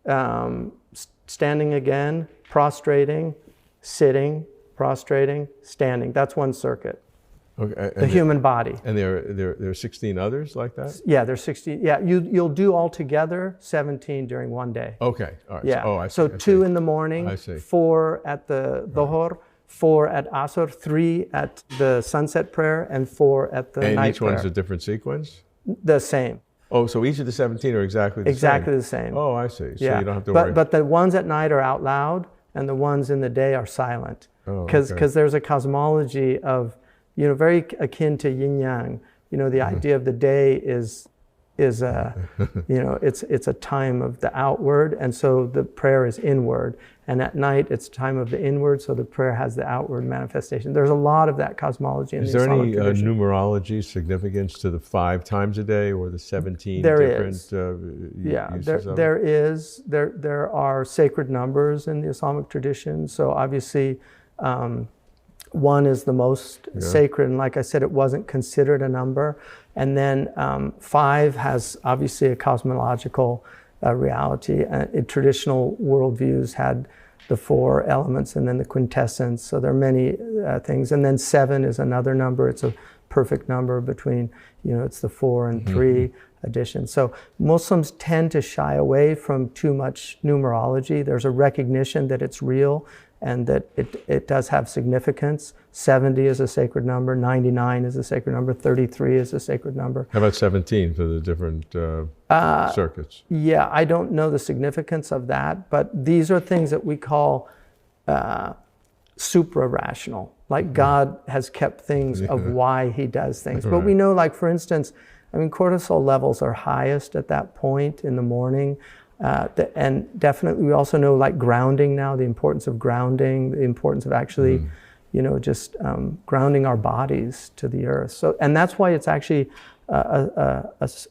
standing again, prostrating, sitting, prostrating, standing. That's one circuit. Okay. The human body. And there are 16 others like that? Yeah, there's 16. Yeah, you'll do altogether 17 during one day. Okay. All right. Yeah. I see, so 2 in the morning, I see. 4 at the Dhuhr, 4 at Asr, 3 at the sunset prayer, and 4 at the night prayer. And each one's a different sequence? The same. Oh, so each of the 17 are exactly the same? Exactly the same. Oh, I see. So yeah. you don't have to worry. But the ones at night are out loud, and the ones in the day are silent. Because there's a cosmology of, very akin to yin yang. The idea of the day is it's a time of the outward, and so the prayer is inward. And at night, it's time of the inward, so the prayer has the outward manifestation. There's a lot of that cosmology in the Islamic tradition. Is there any numerology significance to the 5 times a day or the 17 different uses there is. There are sacred numbers in the Islamic tradition. So obviously, 1 is the most sacred, and like I said, it wasn't considered a number. And then 5 has obviously a cosmological reality. Traditional worldviews had the 4 elements and then the quintessence. So there are many things. And then 7 is another number. It's a perfect number between, it's the 4 and 3 addition. So Muslims tend to shy away from too much numerology. There's a recognition that it's real and that it does have significance. 70 is a sacred number, 99 is a sacred number, 33 is a sacred number. How about 17 for the different circuits? Yeah, I don't know the significance of that, but these are things that we call supra-rational. Like God has kept things of why he does things. But we know, like for instance, cortisol levels are highest at that point in the morning. And definitely we also know, like grounding now, the importance of grounding, the importance of actually, just grounding our bodies to the earth. So, and that's why it's actually a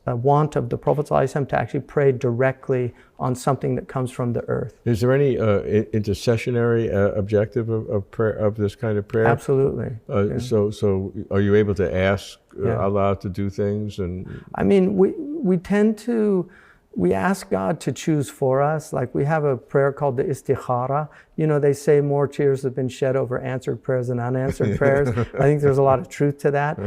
want of the Prophet ﷺ to actually pray directly on something that comes from the earth. Is there any intercessionary objective of prayer, of this kind of prayer? Absolutely. So are you able to ask Allah to do things? And we tend to. We ask God to choose for us. Like we have a prayer called the istikhara. They say more tears have been shed over answered prayers than unanswered prayers. I think there's a lot of truth to that.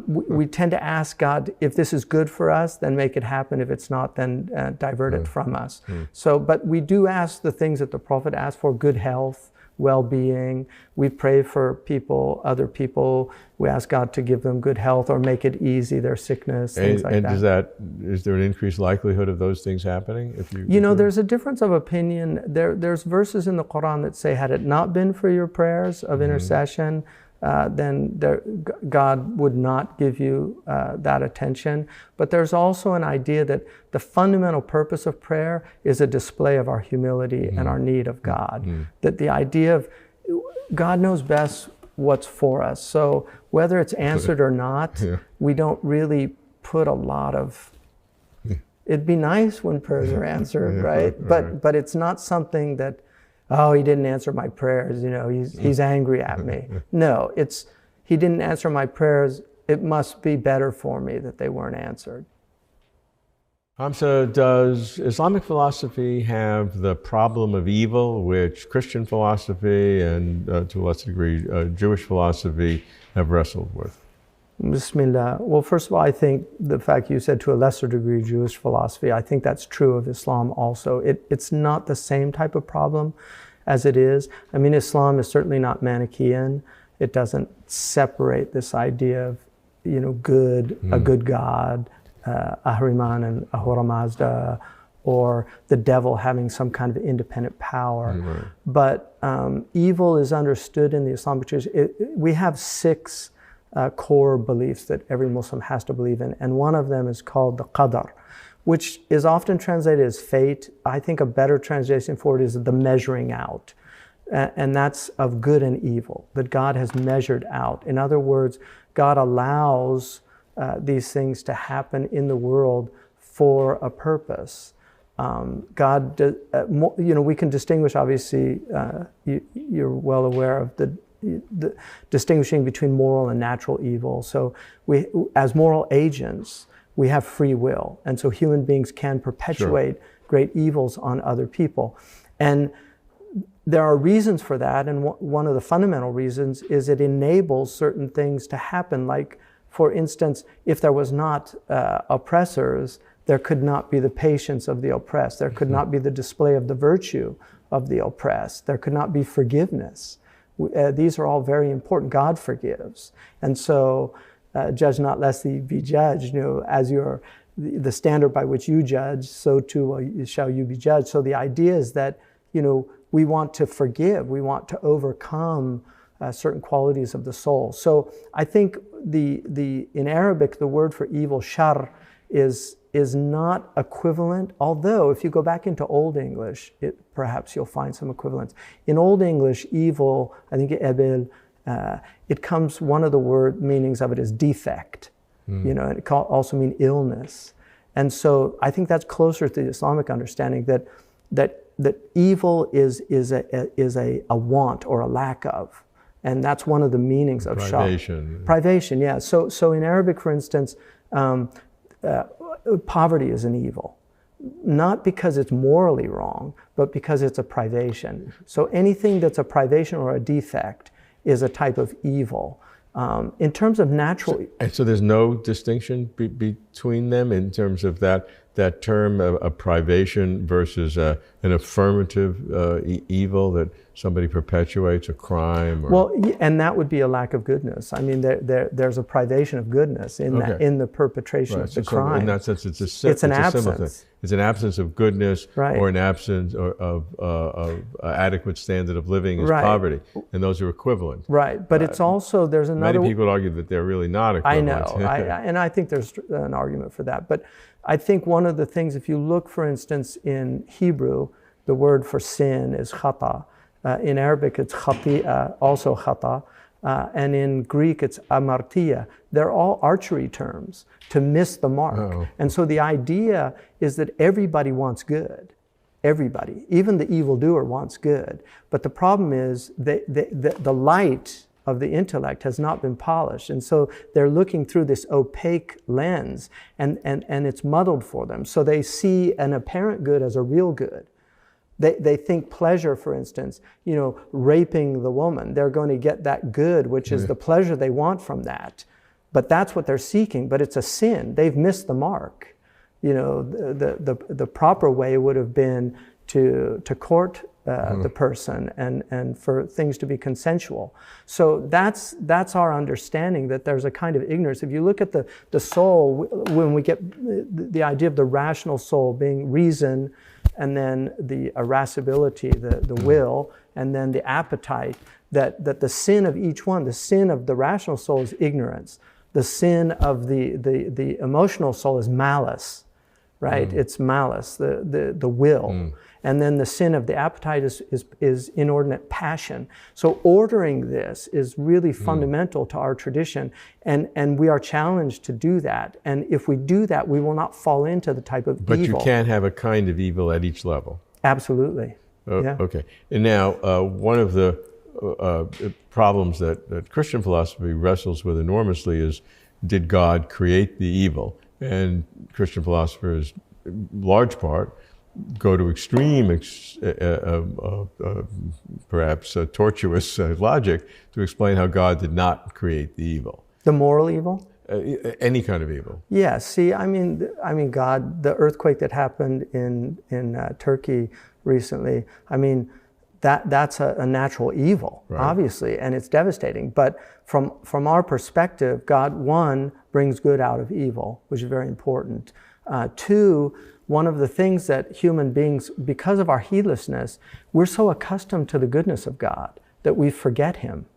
We tend to ask God, if this is good for us, then make it happen. If it's not, then divert it from us. So, but we do ask the things that the Prophet asked for: good health, well-being. We pray for other people. We ask God to give them good health or make it easy, their sickness, things like that. Is there an increased likelihood of those things happening? There's a difference of opinion. There's verses in the Quran that say, had it not been for your prayers of intercession, then God would not give you that attention. But there's also an idea that the fundamental purpose of prayer is a display of our humility and our need of God. That the idea of God knows best what's for us. So whether it's answered or not, we don't really put a lot of... It'd be nice when prayers are answered, right? But it's not something that, oh, he didn't answer my prayers, he's angry at me. No, it's, he didn't answer my prayers, it must be better for me that they weren't answered. Hamza, does Islamic philosophy have the problem of evil, which Christian philosophy and to a lesser degree Jewish philosophy have wrestled with? Bismillah. Well, first of all, I think the fact you said to a lesser degree Jewish philosophy, I think that's true of Islam also. It's not the same type of problem as it is. I mean, Islam is certainly not Manichaean. It doesn't separate this idea of, good, a good God, Ahriman and Ahura Mazda, or the devil having some kind of independent power. Right. But evil is understood in the Islamic Church. We have 6 core beliefs that every Muslim has to believe in, and one of them is called the qadar, which is often translated as fate. I think a better translation for it is the measuring out, and that's of good and evil, that God has measured out. In other words, God allows these things to happen in the world for a purpose. We can distinguish, obviously, you're well aware of the distinguishing between moral and natural evil. So we, as moral agents, we have free will. And so human beings can perpetuate great evils on other people. And there are reasons for that. And one of the fundamental reasons is it enables certain things to happen. Like, for instance, if there was not oppressors, there could not be the patience of the oppressed. There could not be the display of the virtue of the oppressed. There could not be forgiveness. These are all very important. God forgives. And so, judge not lest ye be judged. As the standard by which you judge, so too shall you be judged. So the idea is that, we want to forgive. We want to overcome certain qualities of the soul. So I think in Arabic, the word for evil, shar, is not equivalent, although if you go back into Old English, perhaps you'll find some equivalents. In Old English, evil, I think ebil, it comes, one of the word meanings of it is defect, and it can also mean illness. And so I think that's closer to the Islamic understanding that evil is a want or a lack of. And that's one of the meanings of privation. Privation, yeah. So in Arabic, for instance, poverty is an evil, not because it's morally wrong, but because it's a privation. So anything that's a privation or a defect is a type of evil. In terms of natural... So there's no distinction between them in terms of that term of privation versus an affirmative evil that somebody perpetuates, a crime? Or... Well, and that would be a lack of goodness. I mean, there's a privation of goodness in in the perpetration of the crime. So in that sense, it's an absence. It's an absence of goodness, right, or an absence of adequate standard of living is poverty, and those are equivalent. Right, but it's also, there's another... Many people argue that they're really not equivalent. I know, and I think there's an argument for that. But I think one of the things, if you look, for instance, in Hebrew, the word for sin is khata. In Arabic, it's khati'a, also khata. And in Greek, it's amartia. They're all archery terms, to miss the mark. Oh. And so the idea is that everybody wants good. Everybody, even the evildoer wants good. But the problem is the light of the intellect has not been polished. And so they're looking through this opaque lens, and it's muddled for them. So they see an apparent good as a real good. They think pleasure, for instance, raping the woman, they're going to get that good, which is the pleasure they want from that. But that's what they're seeking, but it's a sin. They've missed the mark. The proper way would have been to court the person and for things to be consensual. So that's our understanding, that there's a kind of ignorance. If you look at the soul, when we get the idea of the rational soul being reason, and then the irascibility, the will, and then the appetite, that the sin of each one, the sin of the rational soul is ignorance. The sin of the emotional soul is malice, right? It's malice, the will. And then the sin of the appetite is inordinate passion. So ordering this is really fundamental to our tradition, and we are challenged to do that. And if we do that, we will not fall into the type of evil. But you can't have a kind of evil at each level. Absolutely. Yeah. Okay. And now, one of the problems that Christian philosophy wrestles with enormously is, did God create the evil? And Christian philosophers large part, go to extreme, perhaps tortuous logic to explain how God did not create the evil. The moral evil? Any kind of evil. Yeah. See, I mean, God, the earthquake that happened in Turkey recently. I mean, that's a natural evil, right, obviously, and it's devastating. But from our perspective, God, one, brings good out of evil, which is very important. Two, one of the things that human beings, because of our heedlessness, we're so accustomed to the goodness of God that we forget Him.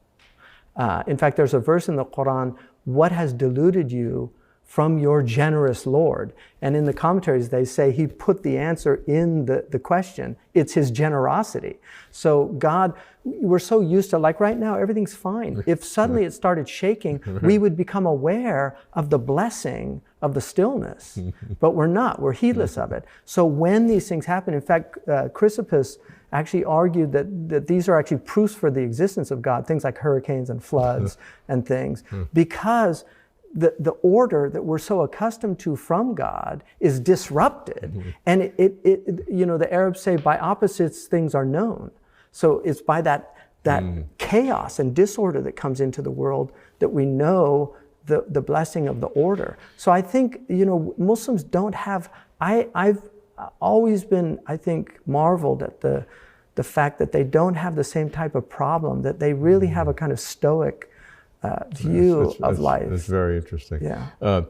In fact, there's a verse in the Quran, what has deluded you from your generous Lord? And in the commentaries, they say He put the answer in the question. It's His generosity. So God, we're so used to, like right now, everything's fine. If suddenly it started shaking, we would become aware of the blessing of the stillness. But we're not. We're heedless of it. So when these things happen, in fact, Chrysippus actually argued that these are actually proofs for the existence of God, things like hurricanes and floods and things, because the order that we're so accustomed to from God is disrupted. And it you know, the Arabs say by opposites things are known. So it's by that chaos and disorder that comes into the world that we know the blessing of the order. So I think, you know, Muslims don't have, I've always been, I think, marveled at the fact that they don't have the same type of problem, that they really have a kind of stoic view of life. That's very interesting. Yeah.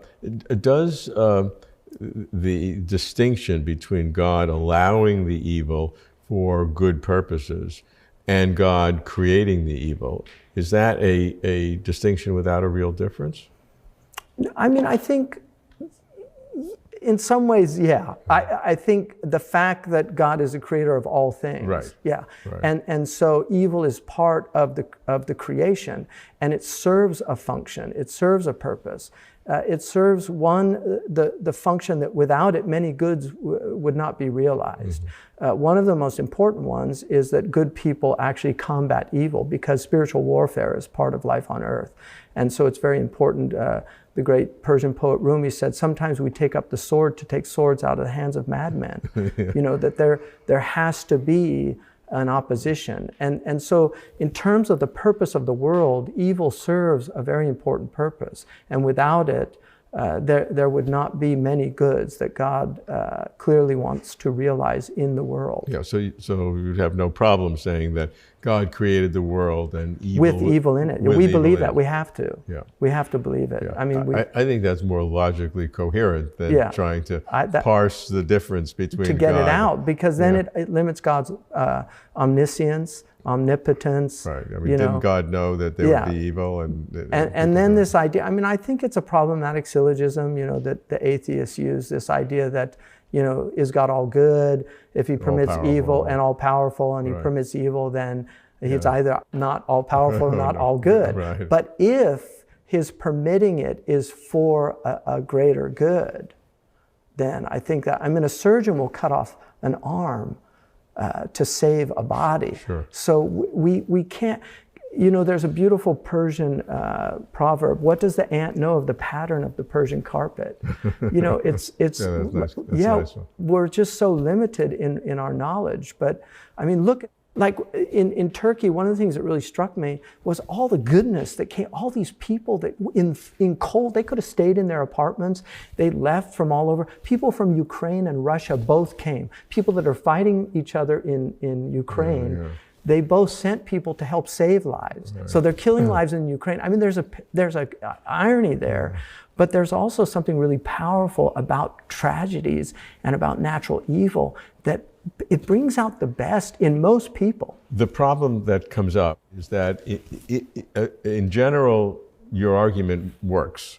Does the distinction between God allowing the evil for good purposes and God creating the evil, is that a distinction without a real difference? I mean, I think in some ways, yeah. I think the fact that God is the creator of all things, right, yeah, right, and so evil is part of the creation, and it serves a function, it serves a purpose, it serves the function that without it many goods would not be realized. One of the most important ones is that good people actually combat evil, because spiritual warfare is part of life on earth, and so it's very important. The great Persian poet Rumi said, sometimes we take up the sword to take swords out of the hands of madmen. You know, that there has to be an opposition. And so in terms of the purpose of the world, evil serves a very important purpose. And without it, there would not be many goods that God clearly wants to realize in the world. Yeah, so you'd have no problem saying that God created the world and evil with evil in it. We believe that. We have to. Yeah. We have to believe it. Yeah. I mean, I think that's more logically coherent than trying to parse the difference between to get God it out, because then it limits God's omniscience, omnipotence. Right. I mean, didn't God know that there would be evil? And then this idea, I mean, I think it's a problematic syllogism, you know, that the atheists use, this idea that, you know, is God all good? If He permits evil and all powerful, and He permits evil, then He's either not all powerful or not all good. Right. But if His permitting it is for a greater good, then I think that, I mean, a surgeon will cut off an arm to save a body. Sure. So we can't, you know, there's a beautiful Persian proverb, what does the ant know of the pattern of the Persian carpet? You know, it's that's nice. We're just so limited in our knowledge. But I mean, look, like in Turkey, one of the things that really struck me was all the goodness that came, all these people that in cold, they could have stayed in their apartments. They left from all over. People from Ukraine and Russia both came. People that are fighting each other in Ukraine, they both sent people to help save lives. Right. So they're killing lives in Ukraine. I mean, there's a irony there, but there's also something really powerful about tragedies and about natural evil, that it brings out the best in most people. The problem that comes up is that in general, your argument works,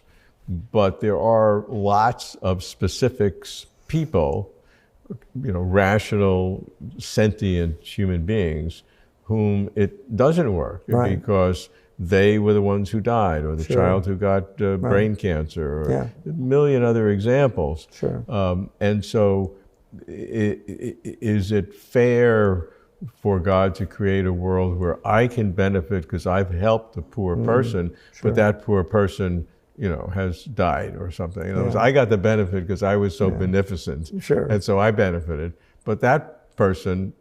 but there are lots of specific people, you know, rational, sentient human beings, whom it doesn't work because they were the ones who died, or the child who got brain cancer, or a million other examples. And so is it fair for God to create a world where I can benefit because I've helped a poor person, but that poor person has died or something. In other words, Yeah. I got the benefit because I was so beneficent. Sure. And so I benefited. But that person,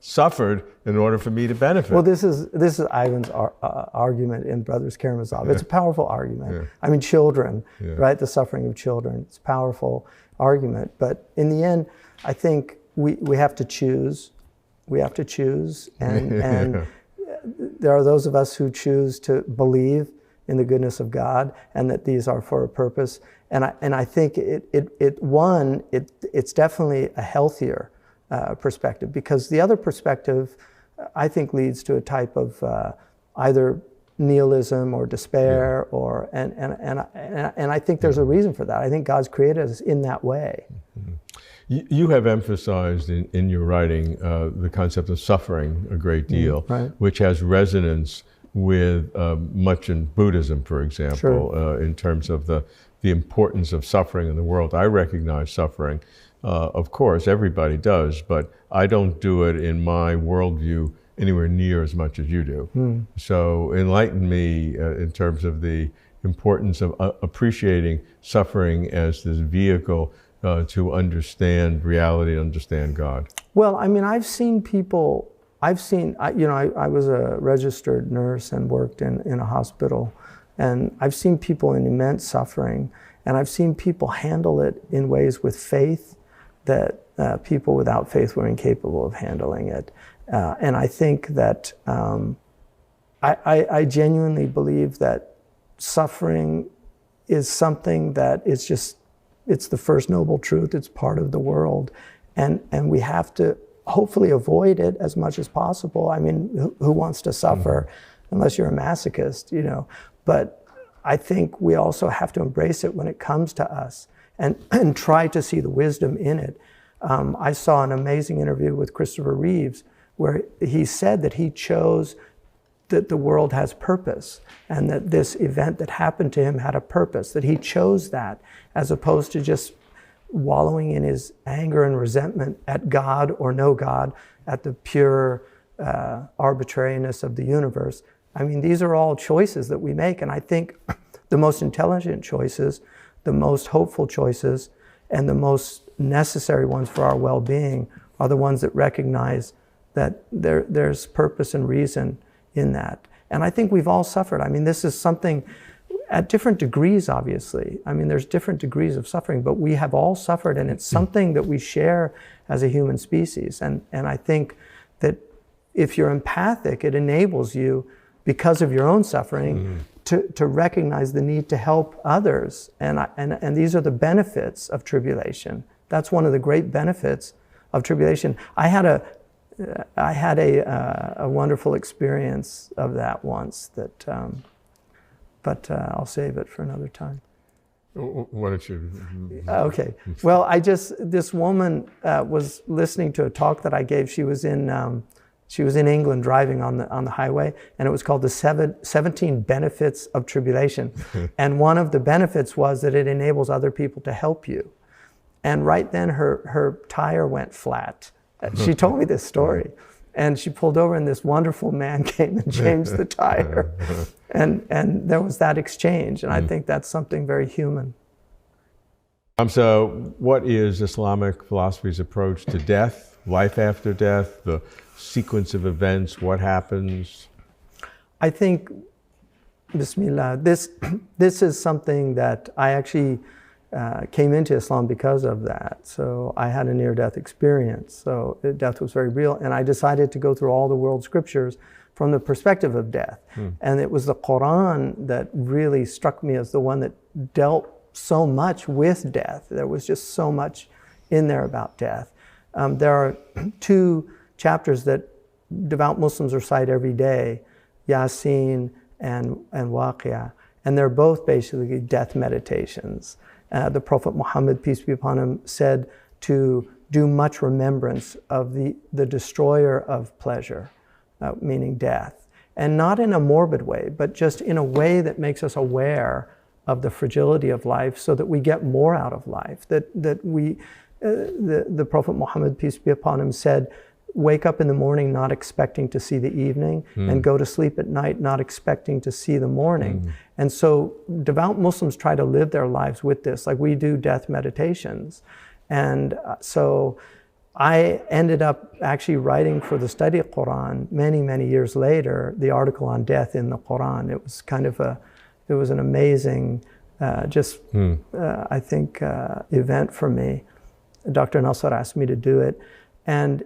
suffered in order for me to benefit. Well, this is Ivan's argument in Brothers Karamazov. It's a powerful argument. Yeah. I mean, children, Yeah. right? The suffering of children. It's a powerful argument. But in the end, I think we have to choose. We have to choose. And there are those of us who choose to believe in the goodness of God and that these are for a purpose. And I think it's definitely a healthier perspective, because the other perspective, I think, leads to a type of either nihilism or despair, or and I think there's a reason for that. I think God's created us in that way. Mm-hmm. You have emphasized in your writing the concept of suffering a great deal, right. which has resonance with much in Buddhism, for example, Sure. In terms of the importance of suffering in the world. I recognize suffering. Of course, everybody does, but I don't do it in my worldview anywhere near as much as you do. So enlighten me in terms of the importance of appreciating suffering as this vehicle to understand reality, understand God. Well, I mean, I was a registered nurse and worked in a hospital, and I've seen people in immense suffering, and I've seen people handle it in ways with faith that people without faith were incapable of handling it. And I think that I genuinely believe that suffering is something that it's the first noble truth. It's part of the world. And we have to hopefully avoid it as much as possible. I mean, who wants to suffer unless you're a masochist, But I think we also have to embrace it when it comes to us and try to see the wisdom in it. I saw an amazing interview with Christopher Reeves where he said that he chose that the world has purpose and that this event that happened to him had a purpose, that he chose that as opposed to just wallowing in his anger and resentment at God or no God, at the pure arbitrariness of the universe. I mean, these are all choices that we make, and I think the most intelligent choices, the most hopeful choices, and the most necessary ones for our well-being are the ones that recognize that there's purpose and reason in that. And I think we've all suffered. I mean, this is something at different degrees, obviously. I mean, there's different degrees of suffering, but we have all suffered, and it's something that we share as a human species. And I think that if you're empathic, it enables you, because of your own suffering, to recognize the need to help others. And these are the benefits of tribulation. That's one of the great benefits of tribulation. I had a wonderful experience of that once, but I'll save it for another time. Why don't you? Okay. Well, this woman was listening to a talk that I gave. She was in England driving on the highway, and it was called the 17 Benefits of Tribulation. And one of the benefits was that it enables other people to help you. And right then her tire went flat. She told me this story. And she pulled over, and this wonderful man came and changed the tire. And there was that exchange. And I think that's something very human. So what is Islamic philosophy's approach to death, life after death, the sequence of events, what happens? I think, Bismillah, this is something that I actually came into Islam because of that. So I had a near-death experience. So death was very real. And I decided to go through all the world scriptures from the perspective of death. And it was the Quran that really struck me as the one that dealt so much with death. There was just so much in there about death. There are two chapters that devout Muslims recite every day, Yasin and Waqia. And they're both basically death meditations. The Prophet Muhammad, peace be upon him, said to do much remembrance of the destroyer of pleasure, meaning death. And not in a morbid way, but just in a way that makes us aware of the fragility of life so that we get more out of life. The Prophet Muhammad, peace be upon him, said, wake up in the morning not expecting to see the evening, and go to sleep at night not expecting to see the morning. And so devout Muslims try to live their lives with this, like we do death meditations. And so I ended up actually writing for the study of Quran many, many years later, the article on death in the Quran. It was kind of it was an amazing, I think, event for me. Dr. Nasser asked me to do it. And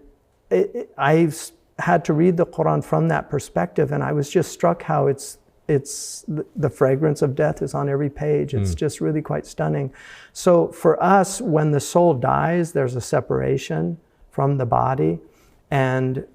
I had to read the Quran from that perspective, and I was just struck how it's the fragrance of death is on every page. It's just really quite stunning. So for us, when the soul dies, there's a separation from the body, and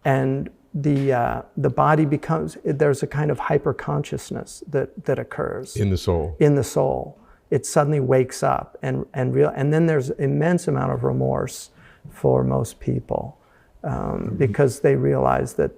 the body becomes, there's a kind of hyper consciousness that occurs in the soul. In the soul, it suddenly wakes up, and then there's immense amount of remorse for most people, because they realize that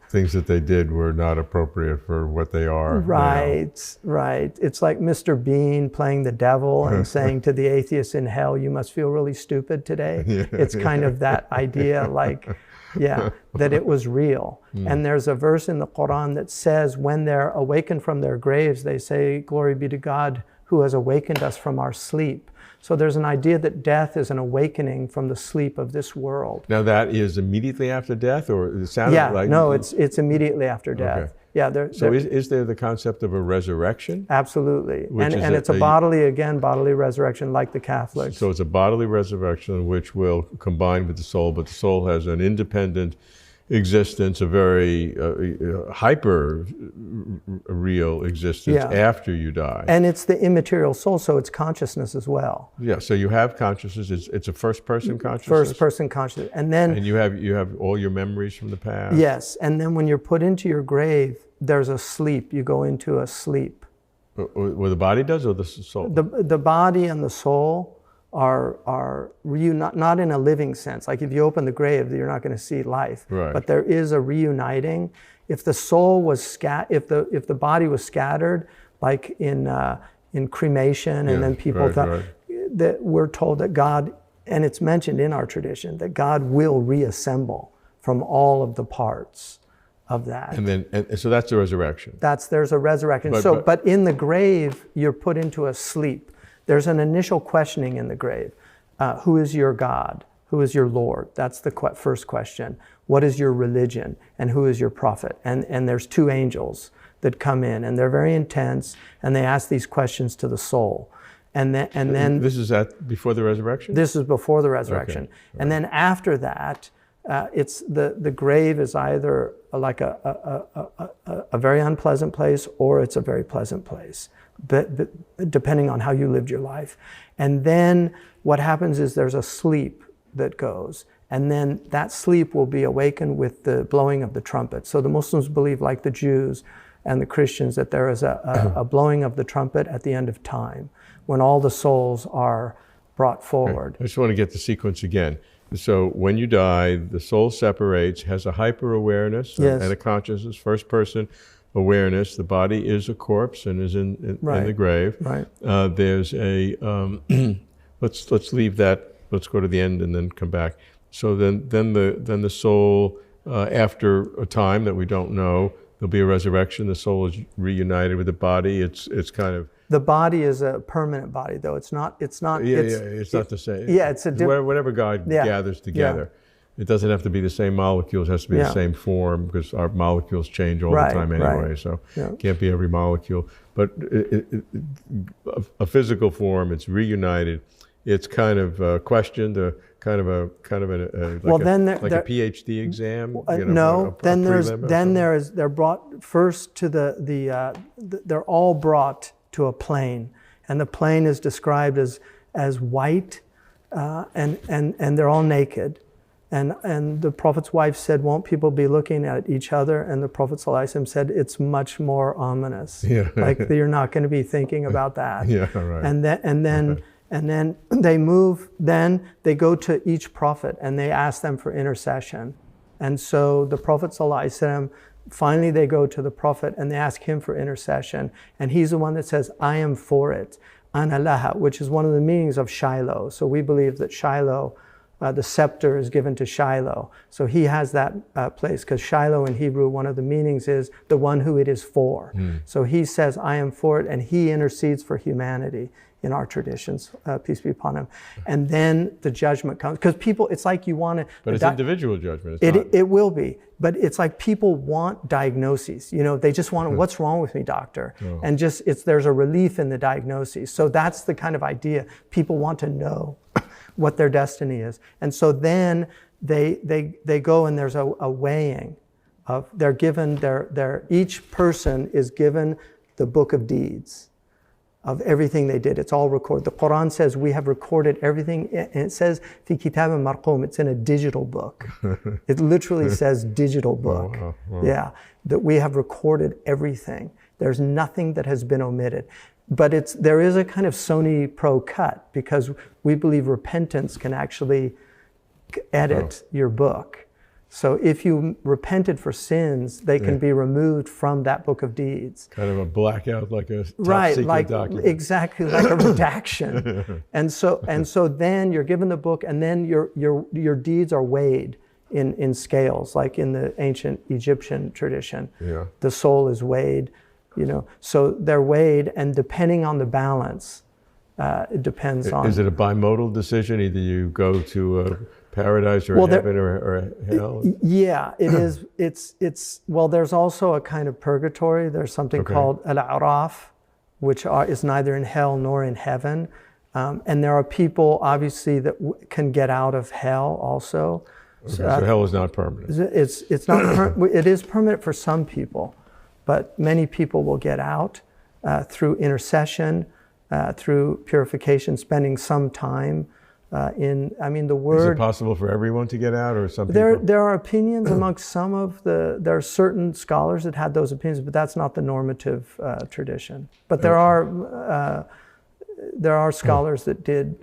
things that they did were not appropriate for what they are. Right, right. It's like Mr. Bean playing the devil and saying to the atheist in hell, you must feel really stupid today. It's kind of that idea, like, that it was real. And there's a verse in the Quran that says when they're awakened from their graves, they say, glory be to God who has awakened us from our sleep. So there's an idea that death is an awakening from the sleep of this world. Now that is immediately after death, or it sounded like... No, it's immediately after death. Okay. So is there the concept of a resurrection? Absolutely. And it's a bodily resurrection like the Catholics. So it's a bodily resurrection which will combine with the soul, but the soul has an independent existence, a very hyper real existence after you die. And it's the immaterial soul, so it's consciousness as well. Yeah, so you have consciousness. It's a first-person consciousness. First-person consciousness, and then you have all your memories from the past. Yes, and then when you're put into your grave, there's a sleep. You go into a sleep. Or the body does, or the soul? The body and the soul are not in a living sense. Like if you open the grave, you're not going to see life. Right. But there is a reuniting. If the soul was if the body was scattered, like in cremation, and then people that we're told that God, and it's mentioned in our tradition, that God will reassemble from all of the parts of that. And so that's the resurrection. There's a resurrection. But in the grave, you're put into a sleep. There's an initial questioning in the grave. Who is your God? Who is your Lord? That's the first question. What is your religion? And who is your prophet? And there's two angels that come in, and they're very intense, and they ask these questions to the soul. And then this is before the resurrection? This is before the resurrection. Okay. And then after that, it's the grave is either like a very unpleasant place, or it's a very pleasant place, but depending on how you lived your life. And then what happens is there's a sleep that goes, and then that sleep will be awakened with the blowing of the trumpet. So the Muslims believe, like the Jews and the Christians, that there is a blowing of the trumpet at the end of time, when all the souls are brought forward. Okay. I just want to get the sequence again. So when you die, the soul separates, has a hyper-awareness and a consciousness, first-person awareness. The body is a corpse and is in the grave. Right. There's a, let's leave that, let's go to the end and then come back. So then the soul, after a time that we don't know, there'll be a resurrection. The soul is reunited with the body. It's kind of... The body is a permanent body, though. It's not. It's not the same. Yeah, it's a different... Whatever God gathers together. It doesn't have to be the same molecules. It has to be the same form, because our molecules change all the time anyway. So it can't be every molecule. But a physical form, it's reunited. It's kind of questioned, kind of a PhD exam. They're brought first to they're all brought to a plane, and the plane is described as white, and they're all naked, and the Prophet's wife said, "Won't people be looking at each other?" And the Prophet ﷺ said, "It's much more ominous. Like you're not going to be thinking about that." And then they move. Then they go to each prophet and they ask them for intercession, and so the Prophet ﷺ. Finally, they go to the Prophet and they ask him for intercession. And he's the one that says, "I am for it." Ana laha, which is one of the meanings of Shiloh. So we believe that Shiloh the scepter is given to Shiloh. So he has that place, because Shiloh in Hebrew, one of the meanings is the one who it is for. So he says, I am for it, and he intercedes for humanity in our traditions, peace be upon him. And then the judgment comes, because people, it's like you want to... But it's individual judgment. It's not... It will be, but it's like people want diagnoses. You know, they just want, what's wrong with me, doctor? And just, there's a relief in the diagnosis. So that's the kind of idea. People want to know what their destiny is. And so then they go, and there's a weighing of, they're given, each person is given the book of deeds of everything they did. It's all recorded. The Quran says we have recorded everything, and it says fi kitabin marqum, it's in a digital book. It literally says digital book. Wow. Yeah, that we have recorded everything. There's nothing that has been omitted. But there is a kind of Sony Pro cut, because we believe repentance can actually edit your book. So if you repented for sins, they can be removed from that book of deeds. Kind of a blackout, like a top secret document. Exactly, like a redaction. And so then you're given the book, and then your deeds are weighed in scales, like in the ancient Egyptian tradition. Yeah. The soul is weighed, you know. So they're weighed, and depending on the balance, it depends on... Is it a bimodal decision? Either you go to paradise or heaven or hell? Yeah, it is. It's well, there's also a kind of purgatory. There's something called al-Araf, which is neither in hell nor in heaven. And there are people, obviously, that can get out of hell also. Okay, so hell is not permanent. It's not. It is permanent for some people, but many people will get out through intercession, through purification, spending some time the word... Is it possible for everyone to get out, or some people? There are opinions amongst some of there are certain scholars that had those opinions, but that's not the normative tradition. But there are scholars that did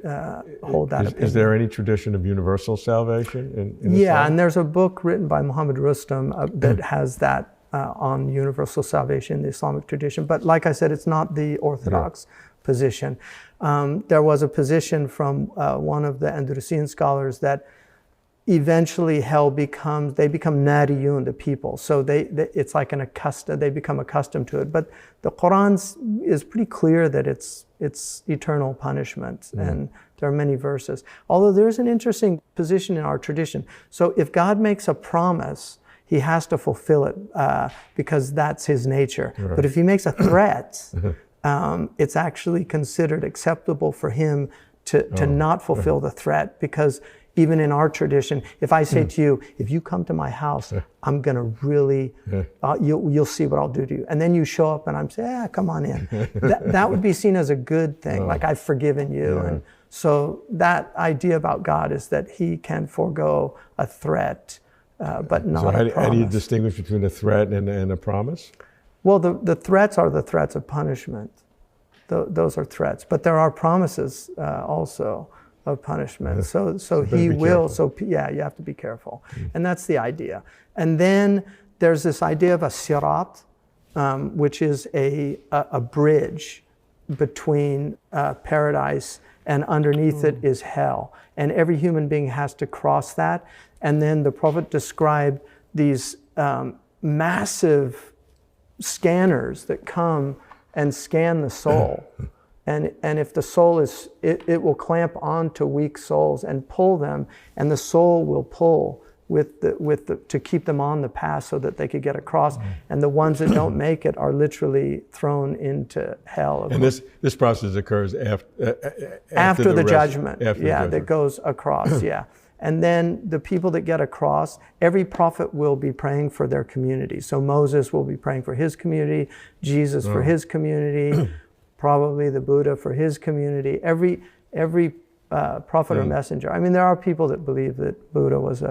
hold that opinion. Is there any tradition of universal salvation in Yeah, Islam? and there's a book written by Muhammad Rustam that has that on universal salvation in the Islamic tradition. But like I said, it's not the orthodox position. There was a position from one of the Andalusian scholars that eventually hell they become nariyun, the people. So it's like they become accustomed to it. But the Quran is pretty clear that it's eternal punishment, and there are many verses. Although there's an interesting position in our tradition. So if God makes a promise, he has to fulfill it because that's his nature. Right. But if he makes a threat, it's actually considered acceptable for him to not fulfill the threat, because even in our tradition, if I say to you, if you come to my house, I'm going to really, you'll see what I'll do to you. And then you show up and I'm saying, come on in. That would be seen as a good thing, like I've forgiven you. And so that idea about God is that he can forego a threat, but not a promise. How do you distinguish between a threat and a promise? Well, the threats are the threats of punishment. Those are threats. But there are promises also of punishment. So he will, you have to be careful. And that's the idea. And then there's this idea of a sirat, which is a bridge between paradise, and underneath it is hell. And every human being has to cross that. And then the Prophet described these massive scanners that come and scan the soul. And if the soul is, it will clamp onto weak souls and pull them, and the soul will pull to keep them on the path so that they could get across. And the ones that don't make it are literally thrown into hell. And this process occurs after the judgment. That goes across. And then the people that get across, every prophet will be praying for their community. So Moses will be praying for his community, Jesus for his community, probably the Buddha for his community. Every prophet or messenger. I mean, there are people that believe that Buddha was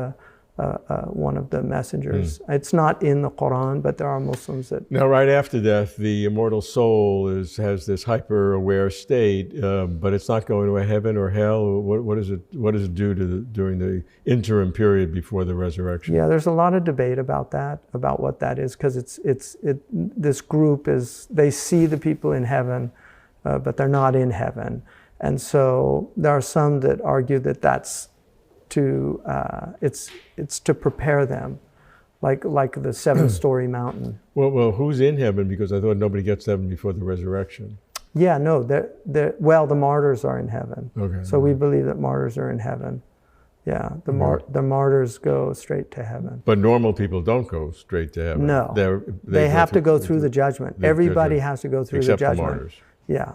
one of the messengers. It's not in the Quran, but there are Muslims that... Now, right after death, the immortal soul has this hyper-aware state, but it's not going to a heaven or hell. What does it do during the interim period before the resurrection? Yeah, there's a lot of debate about that, about what that is, because this group they see the people in heaven, but they're not in heaven. And so there are some that argue that that's it's to prepare them, like the 7-story mountain. Well, who's in heaven? Because I thought nobody gets to heaven before the resurrection. Yeah, no, the martyrs are in heaven. Okay. So we believe that martyrs are in heaven. Yeah, the martyrs go straight to heaven. But normal people don't go straight to heaven. No, they have to go through the judgment. Everybody has to go through the judgment. Except the martyrs. Yeah.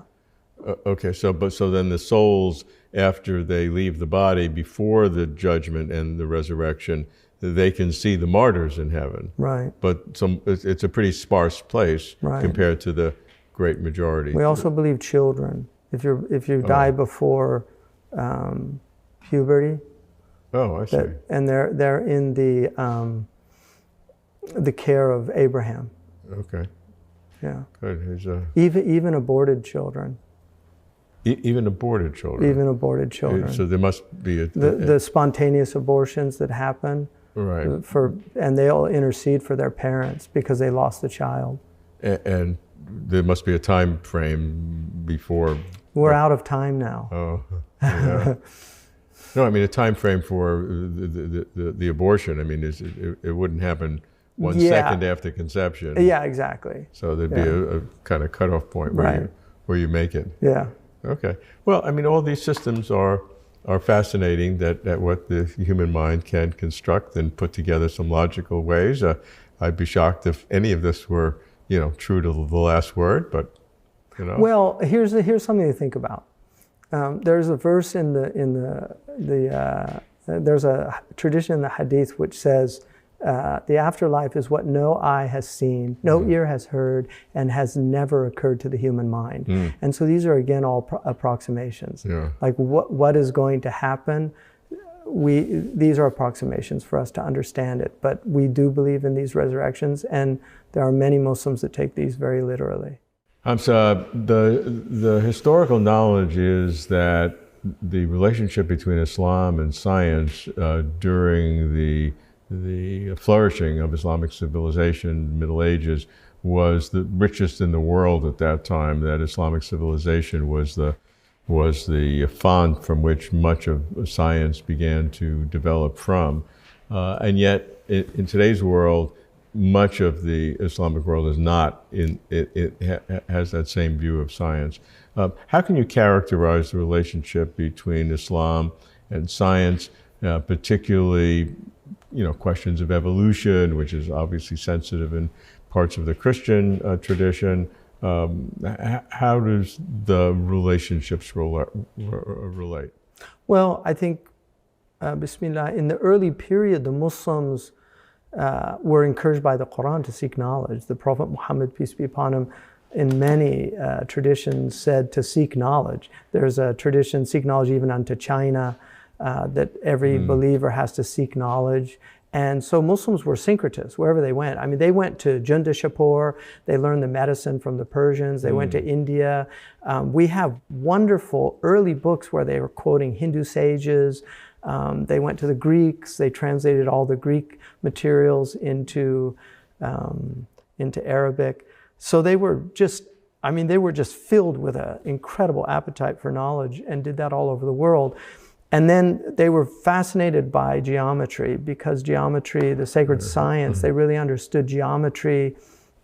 Okay, so then the souls, after they leave the body, before the judgment and the resurrection, they can see the martyrs in heaven. Right. But it's a pretty sparse place compared to the great majority. We also believe children. If you die before puberty. Oh, I see. And they're in the care of Abraham. Okay. Yeah. Good. Even aborted children. Even aborted children. Even aborted children. So there must be the spontaneous abortions that happen. Right. And they all intercede for their parents because they lost the child. And there must be a time frame before. We're out of time now. Oh. Yeah. No, I mean a time frame for the abortion. I mean, it wouldn't happen 1 second after conception. Yeah, exactly. So there'd be a kind of cutoff point where you make it. Yeah. Okay. Well, I mean, all these systems are fascinating. That what the human mind can construct and put together some logical ways. I'd be shocked if any of this were, true to the last word. But, Well, here's something to think about. There's a verse there's a tradition in the hadith which says the afterlife is what no eye has seen, no ear has heard, and has never occurred to the human mind. And so these are again all approximations. Like what is going to happen. These are approximations for us to understand it, but we do believe in these resurrections, and there are many Muslims that take these very literally. Hamza, the historical knowledge is that the relationship between Islam and science during the flourishing of Islamic civilization, Middle Ages, was the richest in the world at that time. That Islamic civilization was the font from which much of science began to develop from. And yet, in today's world, much of the Islamic world is not has that same view of science. How can you characterize the relationship between Islam and science, particularly, questions of evolution, which is obviously sensitive in parts of the Christian tradition? How does the relationships relate? Well, I think, Bismillah, in the early period, the Muslims were encouraged by the Quran to seek knowledge. The Prophet Muhammad, peace be upon him, in many traditions said to seek knowledge. There's a tradition, seek knowledge even unto China, that every believer has to seek knowledge. And so Muslims were syncretists wherever they went. I mean, they went to Jundashapur, they learned the medicine from the Persians, they went to India. We have wonderful early books where they were quoting Hindu sages. They went to the Greeks, they translated all the Greek materials into Arabic. So they were just filled with an incredible appetite for knowledge and did that all over the world. And then they were fascinated by geometry, because geometry, the sacred science, they really understood geometry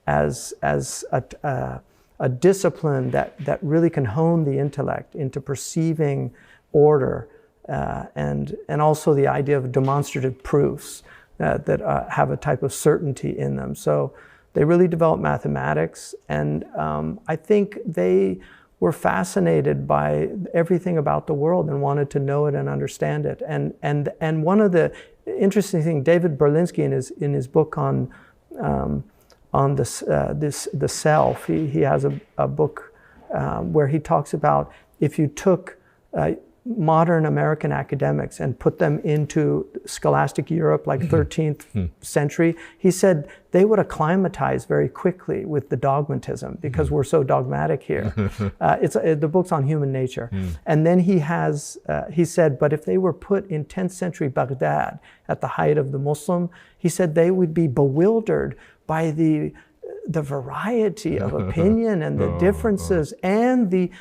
as a discipline that really can hone the intellect into perceiving order, and also the idea of demonstrative proofs that have a type of certainty in them. So they really developed mathematics, and I think they were fascinated by everything about the world and wanted to know it and understand it. And one of the interesting things, David Berlinski in his book on the self, he has a book where he talks about if you took modern American academics and put them into scholastic Europe, like 13th century, he said they would acclimatize very quickly with the dogmatism because we're so dogmatic here. The book's on human nature. And then he said, but if they were put in 10th century Baghdad at the height of the Muslim, he said they would be bewildered by the the variety of opinion and the differences and the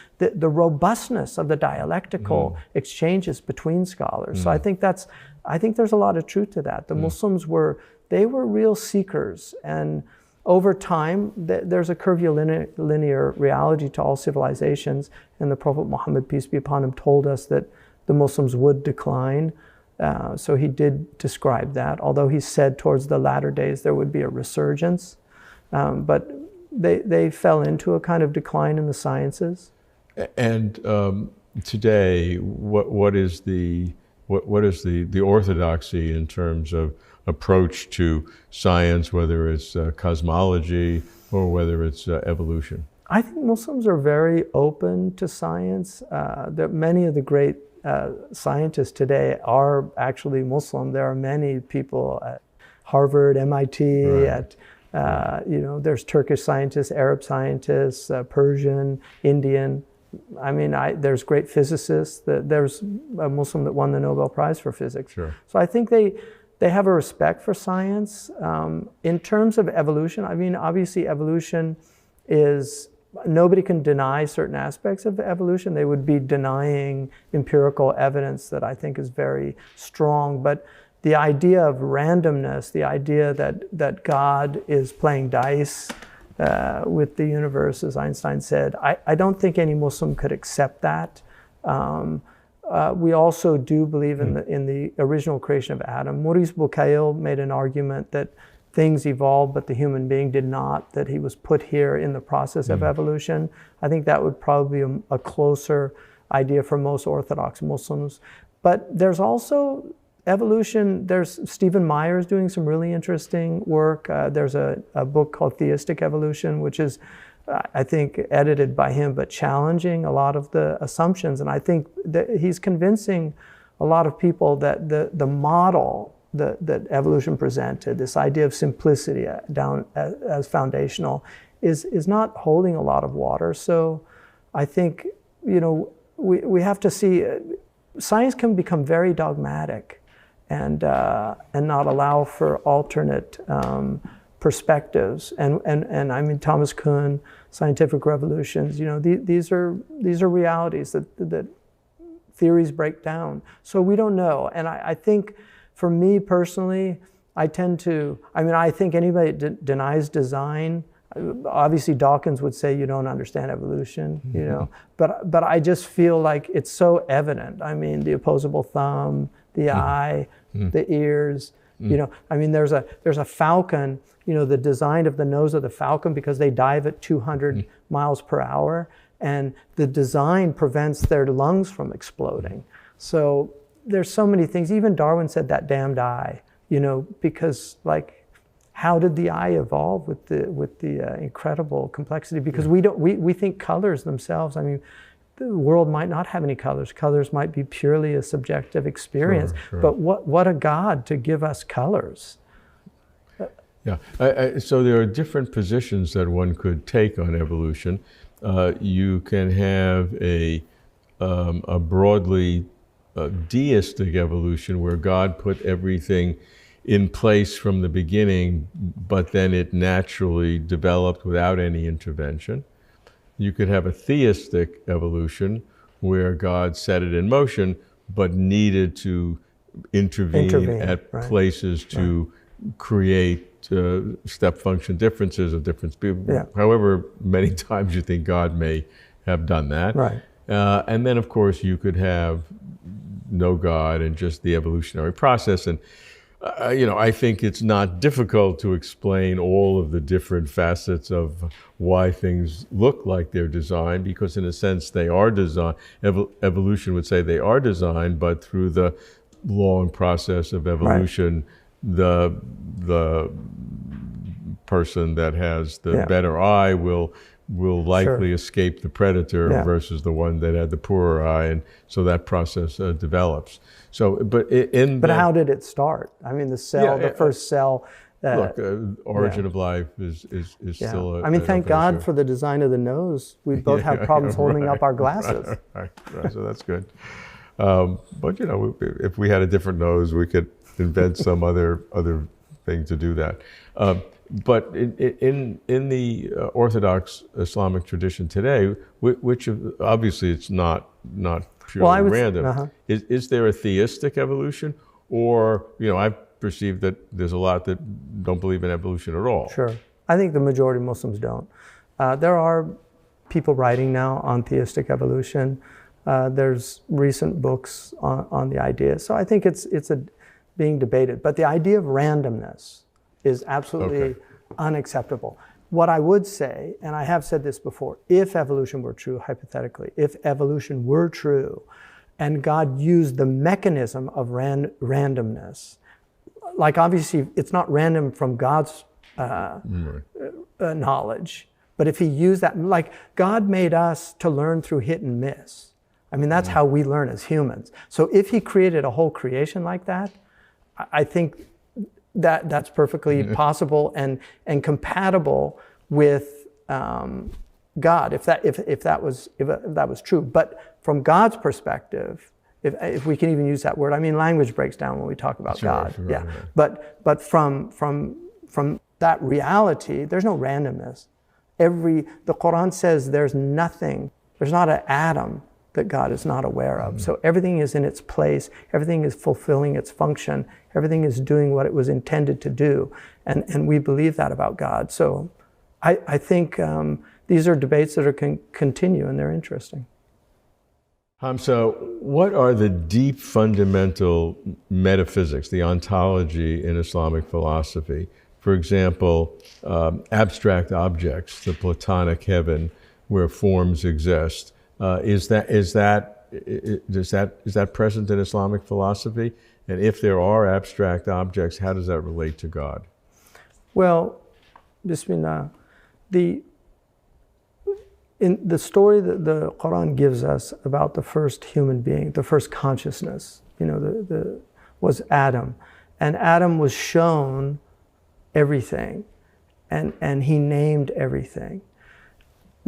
robustness of the dialectical exchanges between scholars. So I think there's a lot of truth to that. The Muslims were real seekers, and over time, there's a curvilinear reality to all civilizations, and the Prophet Muhammad, peace be upon him, told us that the Muslims would decline. So he did describe that, although he said towards the latter days there would be a resurgence. But they fell into a kind of decline in the sciences. And today, what is the orthodoxy in terms of approach to science, whether it's cosmology or whether it's evolution? I think Muslims are very open to science. Many of the great scientists today are actually Muslim. There are many people at Harvard, MIT, right. There's Turkish scientists, Arab scientists, Persian, Indian. I mean, there's great physicists. There's a Muslim that won the Nobel Prize for physics. Sure. So I think they have a respect for science. In terms of evolution, I mean, obviously evolution is, nobody can deny certain aspects of evolution. They would be denying empirical evidence that I think is very strong. But the idea of randomness, the idea that God is playing dice with the universe, as Einstein said, I don't think any Muslim could accept that. We also do believe in the original creation of Adam. Maurice Bucaille made an argument that things evolved, but the human being did not, that he was put here in the process of evolution. I think that would probably be a closer idea for most Orthodox Muslims. But there's also evolution. There's Stephen Myers doing some really interesting work. There's a book called Theistic Evolution, which is, I think, edited by him, but challenging a lot of the assumptions. And I think that he's convincing a lot of people that the model that evolution presented, this idea of simplicity down as foundational, is not holding a lot of water. So I think, we have to see, science can become very dogmatic and not allow for alternate perspectives. And I mean, Thomas Kuhn, Scientific Revolutions, these are realities that theories break down. So we don't know. And I think, for me personally, I think anybody that denies design, obviously Dawkins would say you don't understand evolution, but I just feel like it's so evident. I mean, the opposable thumb, the eye, the ears, I mean, there's a falcon, the design of the nose of the falcon, because they dive at 200 miles per hour, and the design prevents their lungs from exploding. So there's so many things. Even Darwin said that damned eye, because how did the eye evolve with the incredible complexity? Because we think colors themselves. I mean, the world might not have any colors. Colors might be purely a subjective experience. Sure. But what a God to give us colors. Yeah. So there are different positions that one could take on evolution. You can have a broadly deistic evolution, where God put everything in place from the beginning, but then it naturally developed without any intervention. You could have a theistic evolution, where God set it in motion, but needed to intervene at places to create step function differences of different people. Yeah. However many times you think God may have done that. Right. And then, of course, you could have no God and just the evolutionary process. And, I think it's not difficult to explain all of the different facets of why things look like they're designed, because in a sense they are designed. Evolution would say they are designed, but through the long process of evolution, the person that has the better eye will likely escape the predator versus the one that had the poorer eye, and so that process develops. So, but how did it start? I mean, the cell, the first cell. Origin of life is still. I mean, thank God for the design of the nose. We both have problems holding up our glasses. Right. So that's good. But if we had a different nose, we could invent some other thing to do that. But in the Orthodox Islamic tradition today, which obviously it's not purely random. Is there a theistic evolution, or I perceive that there's a lot that don't believe in evolution at all? Sure, I think the majority of Muslims don't. There are people writing now on theistic evolution. There's recent books on the idea, so I think it's being debated. But the idea of randomness is absolutely unacceptable. What I would say, and I have said this before, if evolution were true, hypothetically, if evolution were true, and God used the mechanism of randomness, like obviously it's not random from God's knowledge, but if he used that, like God made us to learn through hit and miss. I mean, that's how we learn as humans. So if he created a whole creation like that, I think that's perfectly possible and compatible with God, if that was true. But from God's perspective, if we can even use that word, I mean, language breaks down when we talk about God. Right. But from that reality, there's no randomness. The Quran says there's not an atom that God is not aware of. So everything is in its place, everything is fulfilling its function, everything is doing what it was intended to do. And we believe that about God. So I think these are debates that are continue, and they're interesting. Hamza, what are the deep fundamental metaphysics, the ontology in Islamic philosophy? For example, abstract objects, the Platonic heaven where forms exist. Is that present in Islamic philosophy? And if there are abstract objects, how does that relate to God? Well, Bismillah, in the story that the Quran gives us about the first human being, the first consciousness, was Adam, and Adam was shown everything, and he named everything.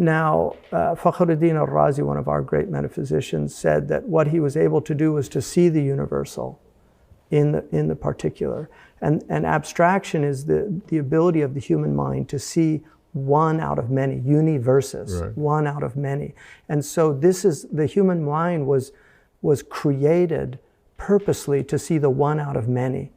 Now, Fakhruddin al-Razi, one of our great metaphysicians, said that what he was able to do was to see the universal in the particular. And abstraction is the ability of the human mind to see one out of many, universes, right. One out of many. And so the human mind was created purposely to see the one out of many,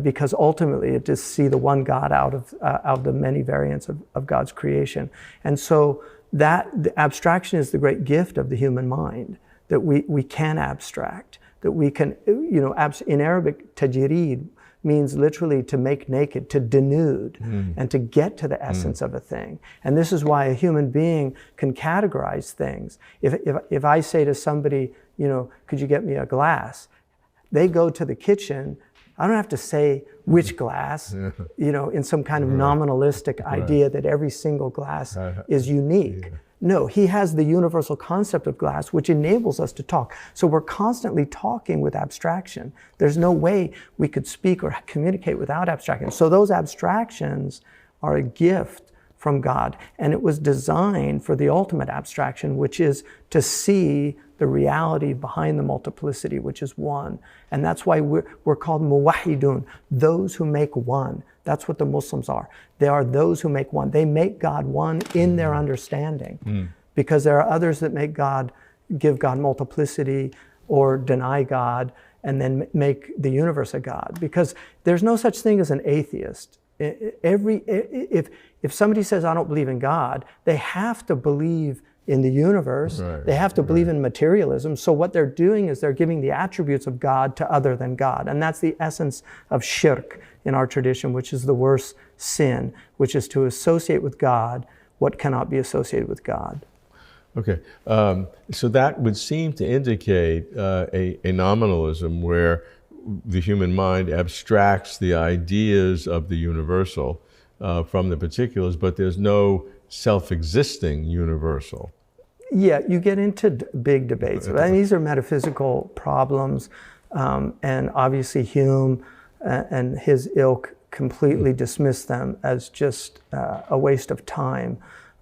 because ultimately it just see the one God out of the many variants of God's creation. And so the abstraction is the great gift of the human mind, that we can abstract, that we can, in Arabic, tajrid means literally to make naked, to denude, and to get to the essence of a thing. And this is why a human being can categorize things. If I say to somebody, could you get me a glass? They go to the kitchen. I don't have to say which glass, in some kind of nominalistic idea that every single glass is unique. Yeah. No, he has the universal concept of glass, which enables us to talk. So we're constantly talking with abstraction. There's no way we could speak or communicate without abstraction. So those abstractions are a gift from God. And it was designed for the ultimate abstraction, which is to see the reality behind the multiplicity, which is one. And that's why we're called muwahhidun, those who make one. That's what the Muslims are. They are those who make one. They make God one in their understanding. Because there are others that give God multiplicity or deny God and then make the universe a God. Because there's no such thing as an atheist. If somebody says, I don't believe in God, they have to believe in the universe. Right, they have to believe in materialism. So what they're doing is they're giving the attributes of God to other than God. And that's the essence of shirk in our tradition, which is the worst sin, which is to associate with God what cannot be associated with God. Okay, so that would seem to indicate a nominalism where the human mind abstracts the ideas of the universal from the particulars, but there's no self-existing universal. Yeah, you get into big debates. And these are metaphysical problems, and obviously Hume and his ilk completely dismiss them as just a waste of time.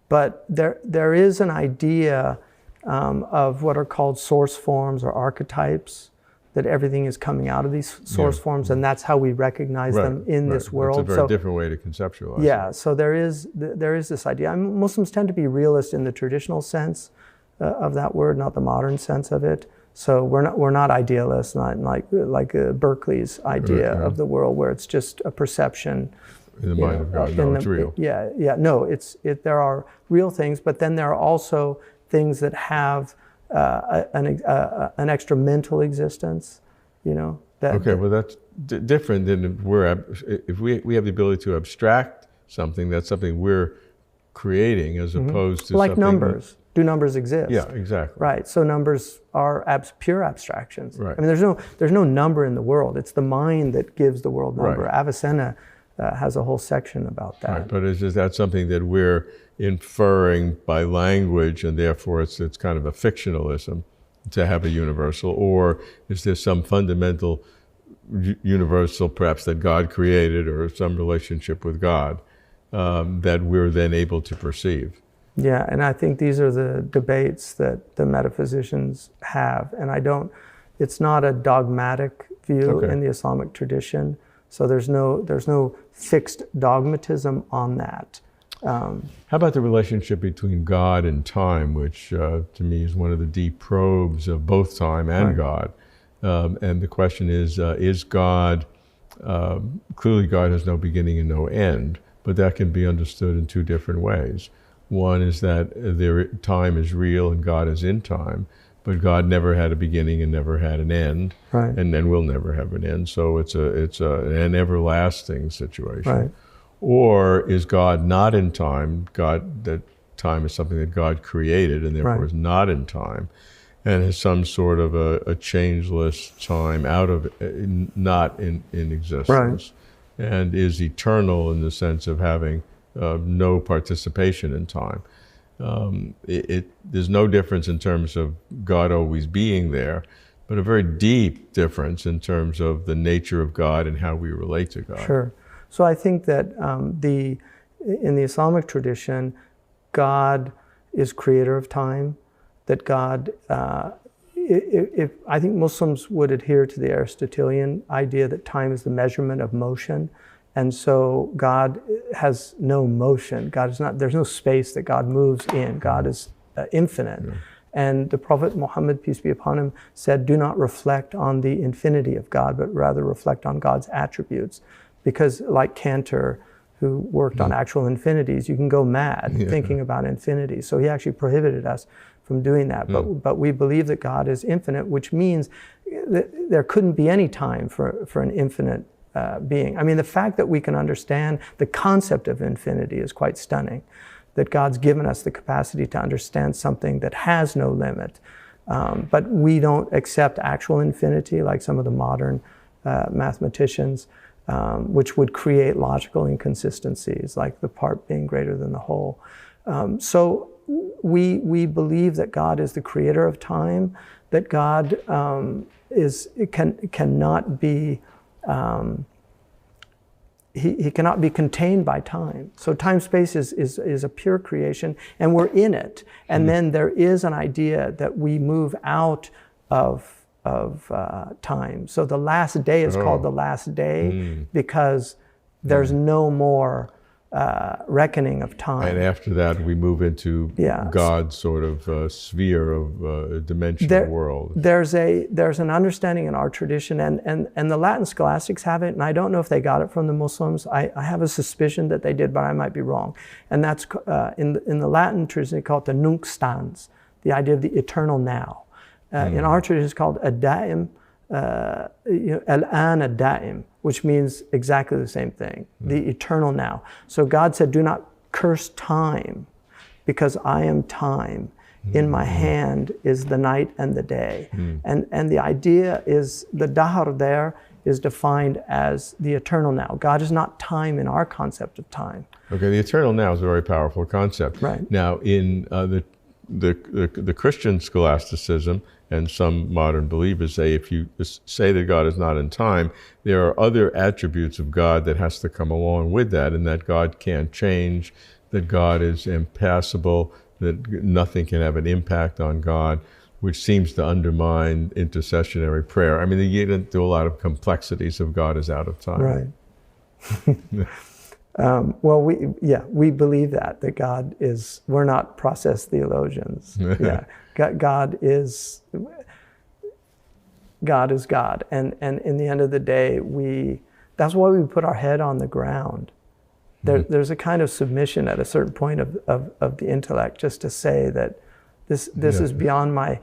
But there is an idea of what are called source forms or archetypes that everything is coming out of these source forms, and that's how we recognize them in this world. It's a very different way to conceptualize it. So there is this idea. Muslims tend to be realist in the traditional sense of that word, not the modern sense of it. So we're not idealists, not like Berkeley's idea of the world, where it's just a perception. In the mind of God, no, it's real. No, there are real things, but then there are also things that have an extra mental existence, Well, that's different than if we have the ability to abstract something, that's something we're creating as opposed to like something... numbers. Do numbers exist? Yeah, exactly. Right. So numbers are pure abstractions. Right. I mean, there's no number in the world. It's the mind that gives the world number. Right. Avicenna has a whole section about that. Right. But is that something that we're inferring by language, and therefore it's kind of a fictionalism to have a universal, or is there some fundamental universal, perhaps that God created, or some relationship with God that we're then able to perceive? Yeah, and I think these are the debates that the metaphysicians have, and it's not a dogmatic view in the Islamic tradition, so there's no fixed dogmatism on that. How about the relationship between God and time, which to me is one of the deep probes of both time and God? And the question is God, clearly God has no beginning and no end, but that can be understood in two different ways. One is that time is real and God is in time, but God never had a beginning and never had an end, and then will never have an end. So it's an everlasting situation. Right. Or is God not in time? That time is something that God created and therefore is not in time, and has some sort of a changeless time out of not in existence, and is eternal in the sense of having no participation in time. There's no difference in terms of God always being there, but a very deep difference in terms of the nature of God and how we relate to God. Sure. So I think that in the Islamic tradition, God is creator of time, that God, I think Muslims would adhere to the Aristotelian idea that time is the measurement of motion. And so God has no motion. There's no space that God moves in. God is infinite. Yeah. And the Prophet Muhammad, peace be upon him, said, do not reflect on the infinity of God, but rather reflect on God's attributes. Because like Cantor, who worked on actual infinities, you can go mad thinking about infinity. So he actually prohibited us from doing that. But we believe that God is infinite, which means that there couldn't be any time for an infinite being. I mean, the fact that we can understand the concept of infinity is quite stunning, that God's given us the capacity to understand something that has no limit. But we don't accept actual infinity like some of the modern mathematicians, which would create logical inconsistencies, like the part being greater than the whole. So we believe that God is the creator of time, that God cannot be he cannot be contained by time. So time-space is a pure creation, and we're in it. And then there is an idea that we move out of time. So the last day is called the last day because there's no more reckoning of time. And after that, we move into God's sort of sphere of dimensional world. There's an understanding in our tradition, and the Latin scholastics have it, and I don't know if they got it from the Muslims. I have a suspicion that they did, but I might be wrong. And that's in the Latin tradition, they call it the nunc stans, the idea of the eternal now. In our tradition, it's called ad-daim, al-an ad-daim, which means exactly the same thing, the eternal now. So God said, do not curse time, because I am time. In my hand is the night and the day. And the idea is, the dahar there is defined as the eternal now. God is not time in our concept of time. Okay, the eternal now is a very powerful concept. Right. Now, in the Christian scholasticism, and some modern believers say, if you say that God is not in time, there are other attributes of God that has to come along with that, and that God can't change, that God is impassible, that nothing can have an impact on God. which seems to undermine intercessionary prayer. I mean, they get into a lot of complexities of God is out of time. Right. Well, we believe that God is, we're not process theologians. Yeah, God is God. And in the end of the day, that's why we put our head on the ground. There's a kind of submission at a certain point of the intellect, just to say that this is beyond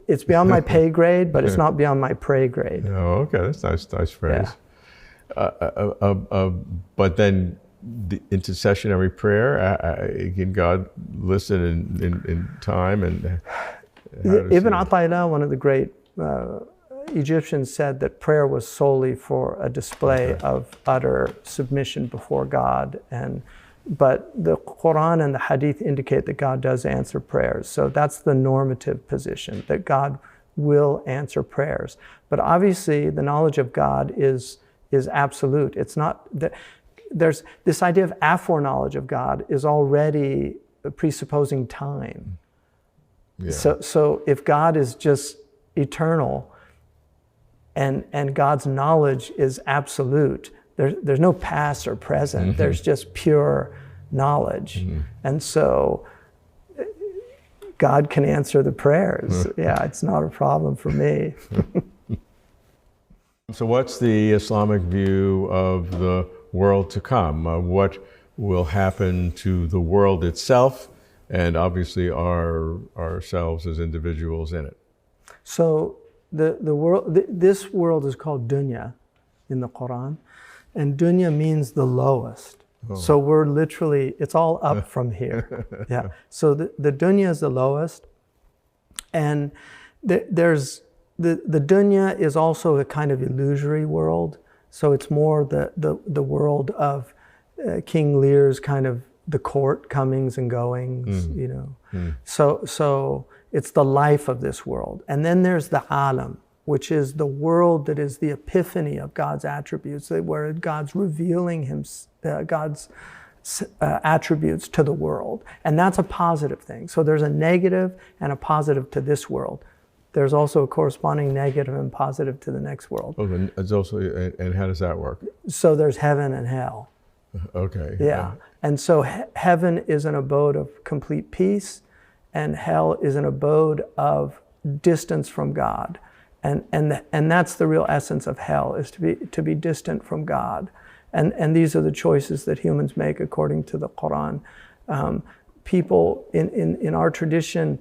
it's beyond my pay grade, but it's not beyond my pray grade. Oh, okay, that's nice phrase. Yeah. But then the intercessionary prayer, can God listen in time? And Ibn Ata'illah, one of the great Egyptians, said that prayer was solely for a display of utter submission before God, but the Quran and the hadith indicate that God does answer prayers. So that's the normative position, that God will answer prayers. But obviously the knowledge of God is absolute. It's not that there's this idea of aforeknowledge of God is already presupposing time. Yeah. So if God is just eternal, and God's knowledge is absolute, there's no past or present. Mm-hmm. There's just pure knowledge. Mm-hmm. And so God can answer the prayers. Yeah, it's not a problem for me. So what's the Islamic view of the world to come? What will happen to the world itself, and obviously ourselves as individuals in it? So the world, this world is called dunya in the Quran, and dunya means the lowest. Oh. So we're literally, it's all up from here. Yeah. So the dunya is the lowest, and there's the dunya is also a kind of illusory world. So it's more the world of King Lear's kind of the court comings and goings, you know. Mm. So it's the life of this world. And then there's the alam, which is the world that is the epiphany of God's attributes, where God's revealing God's attributes to the world. And that's a positive thing. So there's a negative and a positive to this world. There's also a corresponding negative and positive to the next world. Oh, and it's also, and how does that work? So there's heaven and hell. Okay. Yeah. And so heaven is an abode of complete peace, and hell is an abode of distance from God. And that's the real essence of hell, is to be distant from God. And these are the choices that humans make according to the Quran. People in our tradition,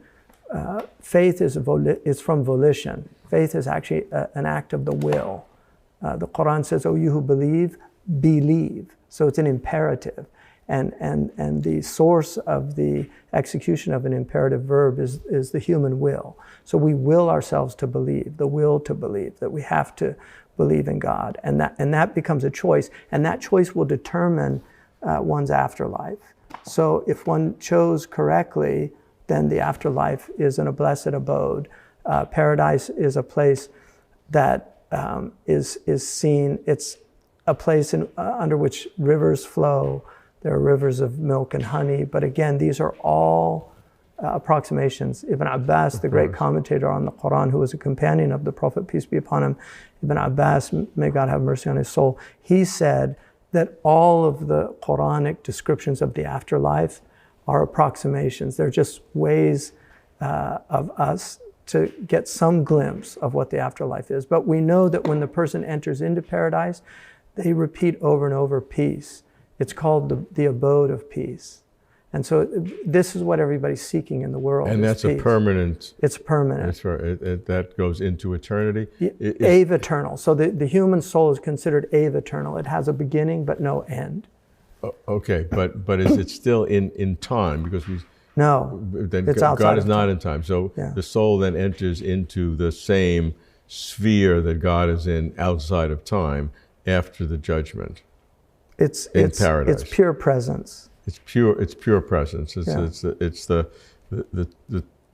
faith is from volition. Faith is actually an act of the will. The Quran says, "Oh, you who believe, believe." So it's an imperative. And the source of the execution of an imperative verb is the human will. So we will ourselves to believe, the will to believe, that we have to believe in God. And that becomes a choice. And that choice will determine one's afterlife. So if one chose correctly, then the afterlife is in a blessed abode. Paradise is a place that is seen. It's a place under which rivers flow. There are rivers of milk and honey. But again, these are all approximations. Ibn Abbas, the great commentator on the Quran, who was a companion of the Prophet, peace be upon him, Ibn Abbas, may God have mercy on his soul, he said that all of the Quranic descriptions of the afterlife are approximations. They're just ways of us to get some glimpse of what the afterlife is. But we know that when the person enters into paradise, they repeat over and over peace. It's called the abode of peace. And so this is what everybody's seeking in the world. And that's peace. A permanent. It's permanent. That's right. That goes into eternity. Eternal. So the human soul is considered eternal. It has a beginning but no end. Okay, but is it still in time? Because no, then it's God is not time. In time. So the soul then enters into the same sphere that God is in outside of time after the judgment. It's paradise. It's pure presence. It's pure presence. It's the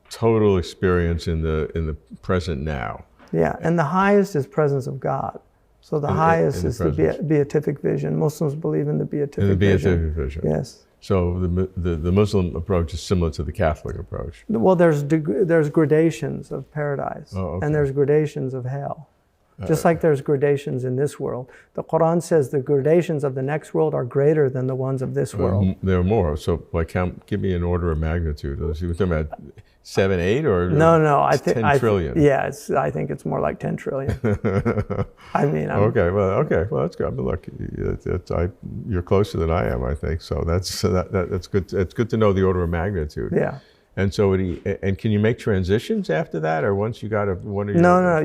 total experience in the present now. Yeah, and the highest is presence of God. So the highest is the beatific vision. Muslims believe in the beatific vision. Vision. Yes. So the Muslim approach is similar to the Catholic approach. Well, there's gradations of paradise, and there's gradations of hell. Just like there's gradations in this world. The Quran says the gradations of the next world are greater than the ones of this world. There are more. So, like, give me an order of magnitude. We're talking about 7, 8, or no. I think 10 trillion. Yeah, I think it's more like 10 trillion. I mean, okay. Well, that's good. But look, you're closer than I am, I think. So that's good. It's good to know the order of magnitude. Yeah. And so, and can you make transitions after that, or once you got one of your... No.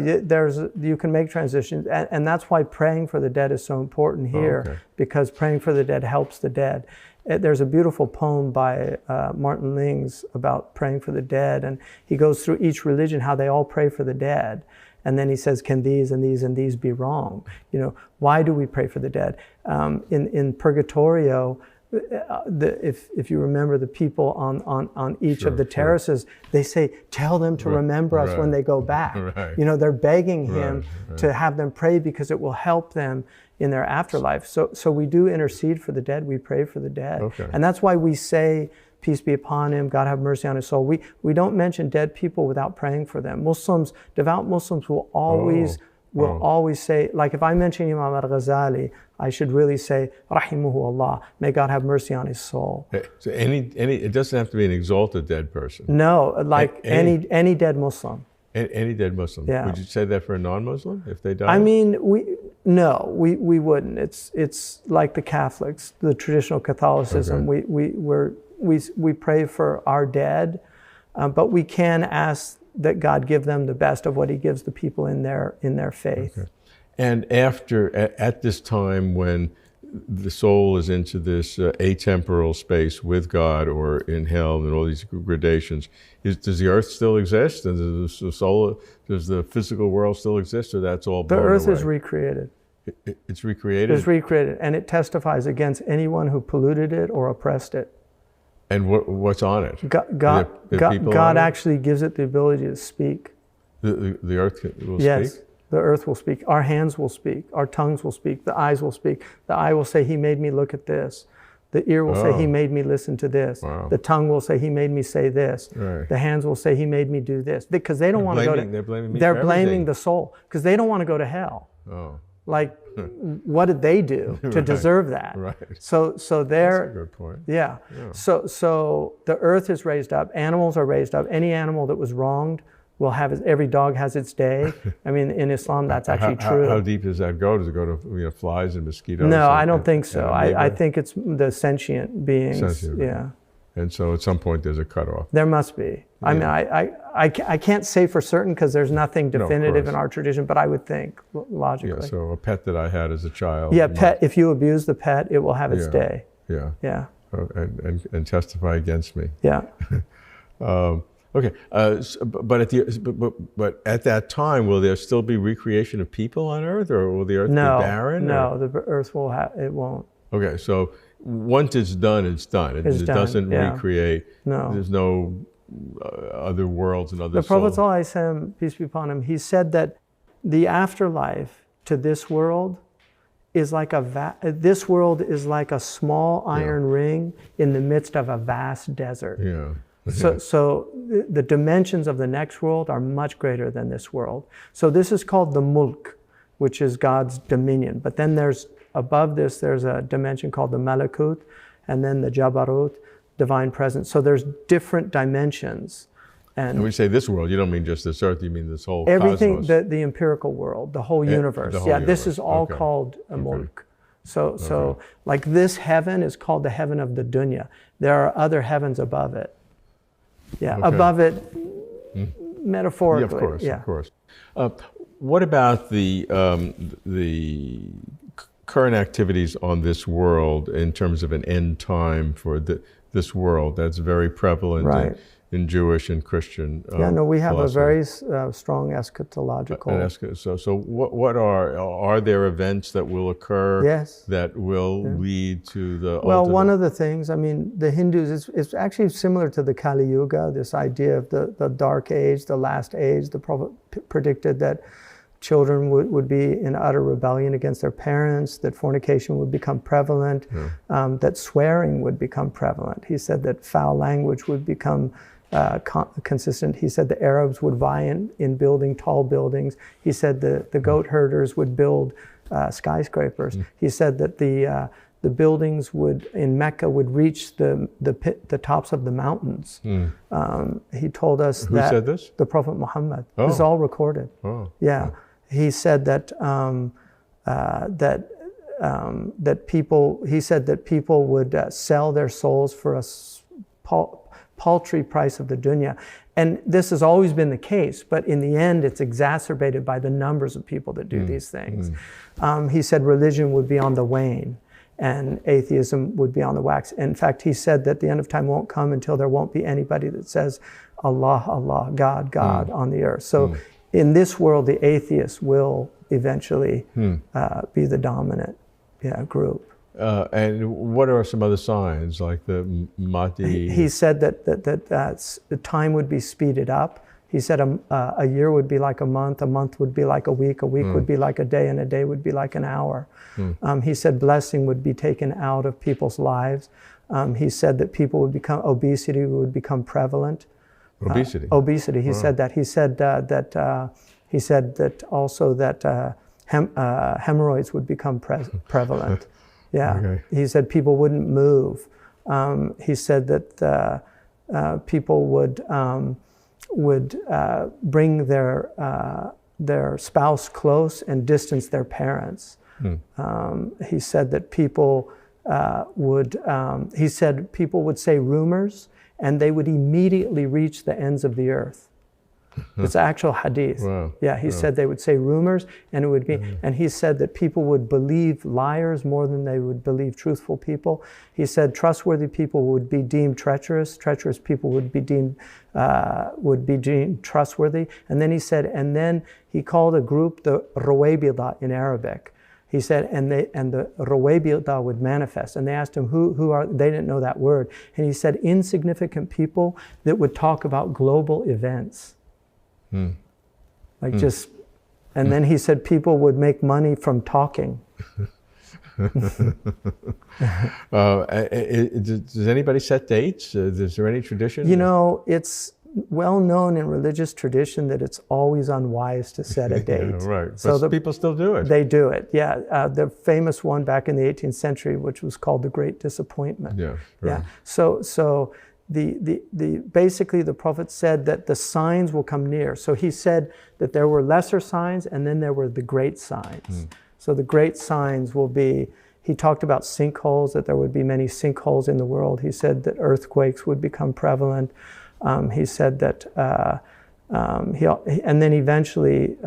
You can make transitions, and that's why praying for the dead is so important here, because praying for the dead helps the dead. There's a beautiful poem by Martin Lings about praying for the dead, and he goes through each religion, how they all pray for the dead. And then he says, can these and these and these be wrong? You know, why do we pray for the dead? In Purgatorio, if you remember the people on each of the terraces, they say, tell them to remember us when they go back. You know, they're begging him to have them pray because it will help them in their afterlife. So we do intercede for the dead, we pray for the dead. And that's why we say, peace be upon him, God have mercy on his soul. We don't mention dead people without praying for them. Devout Muslims will always say, like if I mention Imam al-Ghazali, I should really say, Rahimuhu Allah, may God have mercy on his soul. So it doesn't have to be an exalted dead person. No, like any dead Muslim. Any dead Muslim. Yeah. Would you say that for a non-Muslim if they died? I mean, we wouldn't. It's like the Catholics, the traditional Catholicism. We pray for our dead, but we can ask that God give them the best of what he gives the people in their faith. And at this time when the soul is into this atemporal space with God or in hell and all these gradations, does the earth still exist? And does the physical world still exist, or that's all blown away? The earth is recreated. It's recreated? It's recreated, and it testifies against anyone who polluted it or oppressed it. And what's on it? God actually gives it the ability to speak. The earth will speak? Yes, the earth will speak. Our hands will speak. Our tongues will speak. The eyes will speak. The eye will say, he made me look at this. The ear will say, he made me listen to this. Wow. The tongue will say, he made me say this. Right. The hands will say, he made me do this. Because they don't want to go to... They're blaming me They're for blaming everything. the soul. Because they don't want to go to hell. Oh. Like, what did they do to deserve that? Right. So they're... That's a good point. Yeah. So the earth is raised up. Animals are raised up. Any animal that was wronged will have every dog has its day. I mean, in Islam, that's actually true. How deep does that go? Does it go to flies and mosquitoes? No, I don't think so. I think it's the sentient beings. Yeah. And so at some point there's a cutoff. There must be. I mean, I can't say for certain because there's nothing definitive in our tradition, but I would think logically. Yeah, so a pet that I had as a child. Yeah, if you abuse the pet, it will have its day. Yeah. Yeah. And testify against me. Yeah. Okay, but at that time, will there still be recreation of people on Earth, or will the Earth be barren? No, the Earth it won't. Okay, so once it's done, it's done. It doesn't recreate. No. There's no other worlds and other souls. The Prophet ﷺ, peace be upon him, he said that the afterlife to this world is like this world is like a small iron ring in the midst of a vast desert. Yeah. So the dimensions of the next world are much greater than this world. So this is called the mulk, which is God's dominion. But then above this, there's a dimension called the malakut, and then the jabarut, divine presence. So there's different dimensions. And when you say this world, you don't mean just this earth, you mean this whole everything, cosmos. The empirical world, the whole universe. This is all called a mulk. So like this heaven is called the heaven of the dunya. There are other heavens above it. Yeah, above it, metaphorically. Of course. What about the current activities on this world in terms of an end time for this world? That's very prevalent in Jewish and Christian we have philosophy. A very strong eschatological. So what are there events that will occur that will lead to the ultimate? One of the things, I mean, the Hindus, it's actually similar to the Kali Yuga, this idea of the dark age, the last age. The Prophet predicted that children would be in utter rebellion against their parents, that fornication would become prevalent, that swearing would become prevalent. He said that foul language would become consistent. He said the Arabs would vie in building tall buildings. He said the goat herders would build skyscrapers. He said that the buildings in Mecca would reach the tops of the mountains. He told us Who said this? The Prophet Muhammad. Oh. This is all recorded. Oh. Yeah. He said that people would sell their souls for a paltry price of the dunya. And this has always been the case, but in the end, it's exacerbated by the numbers of people that do these things. He said religion would be on the wane and atheism would be on the wax. In fact, he said that the end of time won't come until there won't be anybody that says Allah, Allah, God, God on the earth. So in this world, the atheists will eventually be the dominant group. And what are some other signs, like the Mahdi? He said that the time would be speeded up. He said a year would be like a month would be like a week would be like a day, and a day would be like an hour. He said blessing would be taken out of people's lives. He said that obesity would become prevalent. Obesity? Obesity, he said that. He said that also that hemorrhoids would become prevalent. Yeah. Okay. He said people wouldn't move. He said that people would bring their spouse close and distance their parents. He said that people would say rumors and they would immediately reach the ends of the earth. It's actual hadith. Wow. Yeah, he said they would say rumors and it would be, and he said that people would believe liars more than they would believe truthful people. He said trustworthy people would be deemed treacherous. Treacherous people would be deemed trustworthy. And then he said, and then he called a group the Rawabida in Arabic. He said, and the Rawabida would manifest. And they asked him, who are, they didn't know that word. And he said, insignificant people that would talk about global events. Like just, and then he said people would make money from talking. Does anybody set dates? Is there any tradition? You know, it's well known in religious tradition that it's always unwise to set a date. Yeah, right. So but people still do it. They do it, yeah. The famous one back in the 18th century, which was called the Great Disappointment. Yeah, right. Yeah. So basically the Prophet said that the signs will come near. So he said that there were lesser signs and then there were the great signs. So the great signs will be, he talked about sinkholes, that there would be many sinkholes in the world. He said that earthquakes would become prevalent. He said that, and then eventually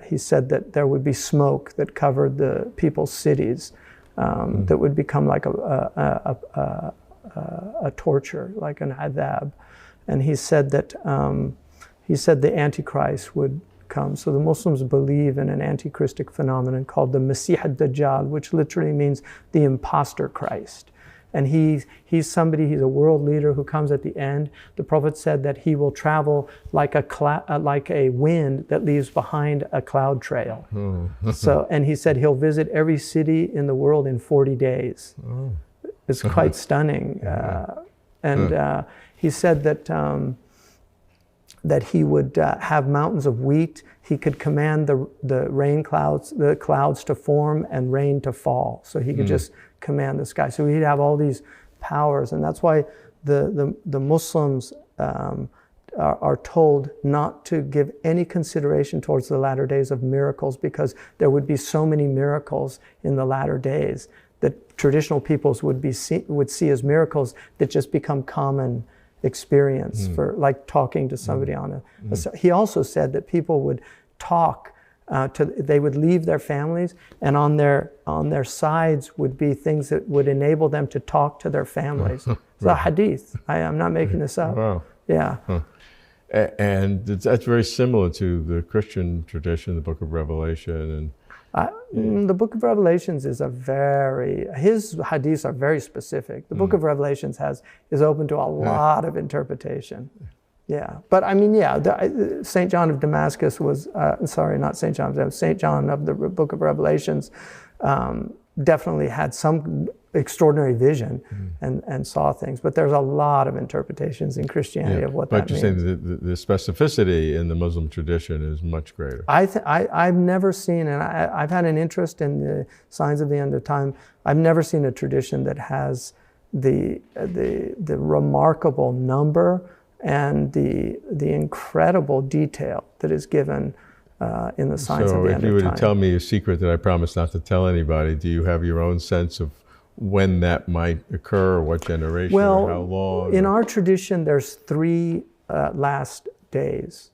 he said that there would be smoke that covered the people's cities that would become like a torture, like an adab. And he said that the Antichrist would come. So the Muslims believe in an antichristic phenomenon called the Masih ad-Dajjal, which literally means the imposter Christ. And he's a world leader who comes at the end. The Prophet said that he will travel like a wind that leaves behind a cloud trail. So, and he said he'll visit every city in the world in 40 days. It's quite stunning. He said that he would have mountains of wheat. He could command the clouds to form and rain to fall. So he could just command the sky. So he'd have all these powers. And that's why the Muslims are told not to give any consideration towards the latter days of miracles, because there would be so many miracles in the latter days that traditional peoples would see as miracles that just become common experience for like talking to somebody on a. He also said that people would talk they would leave their families, and on their sides would be things that would enable them to talk to their families. It's a hadith. I'm not making this up. Wow. Yeah. And that's very similar to the Christian tradition, the Book of Revelation, and the Book of Revelations is his hadiths are very specific. The Book of Revelations is open to a lot of interpretation. Yeah, but I mean, yeah, St. John of Damascus was, sorry, not St. John, St. John of the Book of Revelations definitely had some extraordinary vision and saw things. But there's a lot of interpretations in Christianity of what that means. But you're saying the specificity in the Muslim tradition is much greater. I've never seen, and I've had an interest in the signs of the end of time. I've never seen a tradition that has the remarkable number and the incredible detail that is given in the signs of the end of time. So if you were to tell me a secret that I promise not to tell anybody, do you have your own sense of when that might occur, or what generation, or how long? In our tradition, there's 3 last days.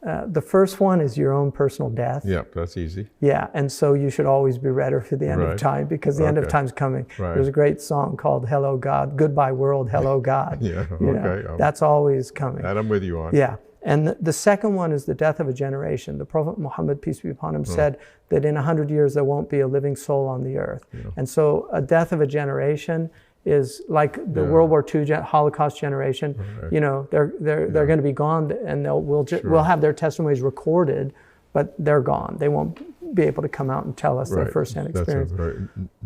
The first one is your own personal death. Yeah, that's easy. Yeah, and so you should always be ready for the end of time, because the end of time's coming. Right. There's a great song called Hello God, Goodbye World, Hello God. Yeah, you know, that's always coming. That I'm with you on. Yeah, and the second one is the death of a generation. The Prophet Muhammad, peace be upon him, said that in 100 years there won't be a living soul on the earth. Yeah. And so a death of a generation is like the World War II Holocaust generation. Right. You know, they're going to be gone, and we'll have their testimonies recorded, but they're gone. They won't be able to come out and tell us their firsthand experience.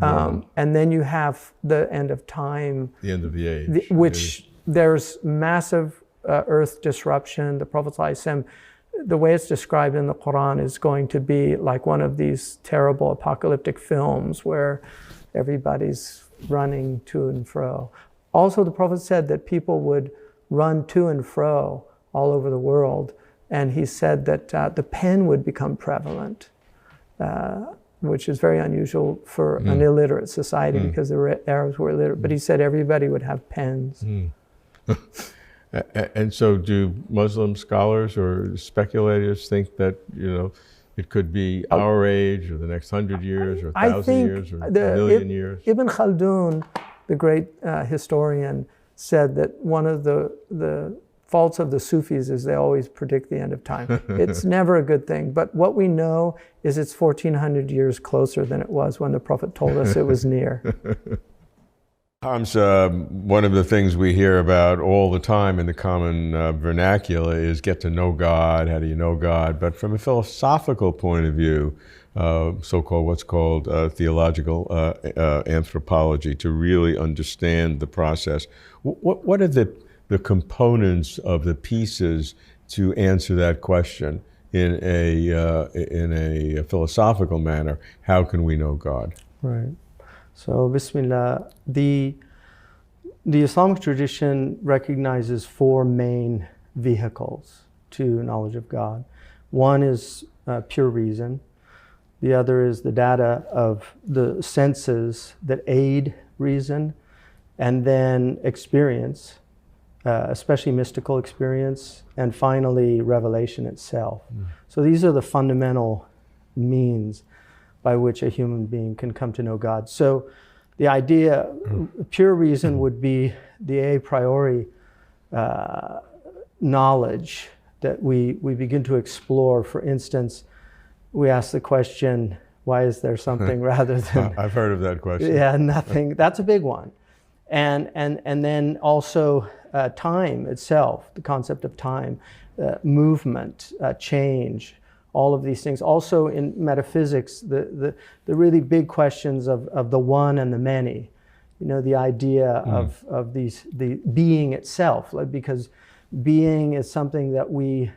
And then you have the end of time, the end of the age, which there's massive earth disruption. The Prophet ﷺ, the way it's described in the Quran, is going to be like one of these terrible apocalyptic films where everybody's running to and fro. Also, the Prophet said that people would run to and fro all over the world, and he said that the pen would become prevalent, which is very unusual for an illiterate society, because the Arabs were illiterate. But he said everybody would have pens. And so do Muslim scholars or speculators think that, you know, it could be our age, or the next 100 years, or 1,000 years, or a million years? Ibn Khaldun, the great historian, said that one of the faults of the Sufis is they always predict the end of time. It's never a good thing. But what we know is it's 1,400 years closer than it was when the Prophet told us it was near. Hamza, one of the things we hear about all the time in the common vernacular is get to know God. How do you know God? But from a philosophical point of view, so-called what's called theological anthropology, to really understand the process, what are the components of the pieces to answer that question in a philosophical manner? How can we know God? Right. So, Bismillah, the Islamic tradition recognizes 4 main vehicles to knowledge of God. One is pure reason. The other is the data of the senses that aid reason, and then experience, especially mystical experience, and finally revelation itself. So these are the fundamental means by which a human being can come to know God. So the idea, pure reason would be the a priori knowledge that we begin to explore. For instance, we ask the question, why is there something, rather than... I've heard of that question. Yeah, nothing. That's a big one. And then also time itself, the concept of time, movement, change, all of these things. Also in metaphysics, the really big questions of the one and the many. You know, the idea of the being itself, because being is something that we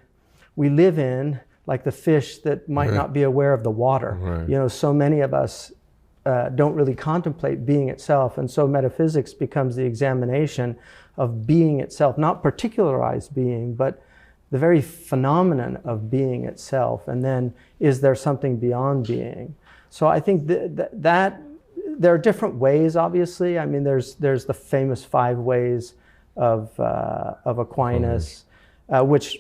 live in, like the fish that might not be aware of the water. Right. You know, so many of us don't really contemplate being itself, and so metaphysics becomes the examination of being itself, not particularized being, but the very phenomenon of being itself. And then, is there something beyond being? So I think that there are different ways, obviously. I mean, there's the famous 5 ways of Aquinas, which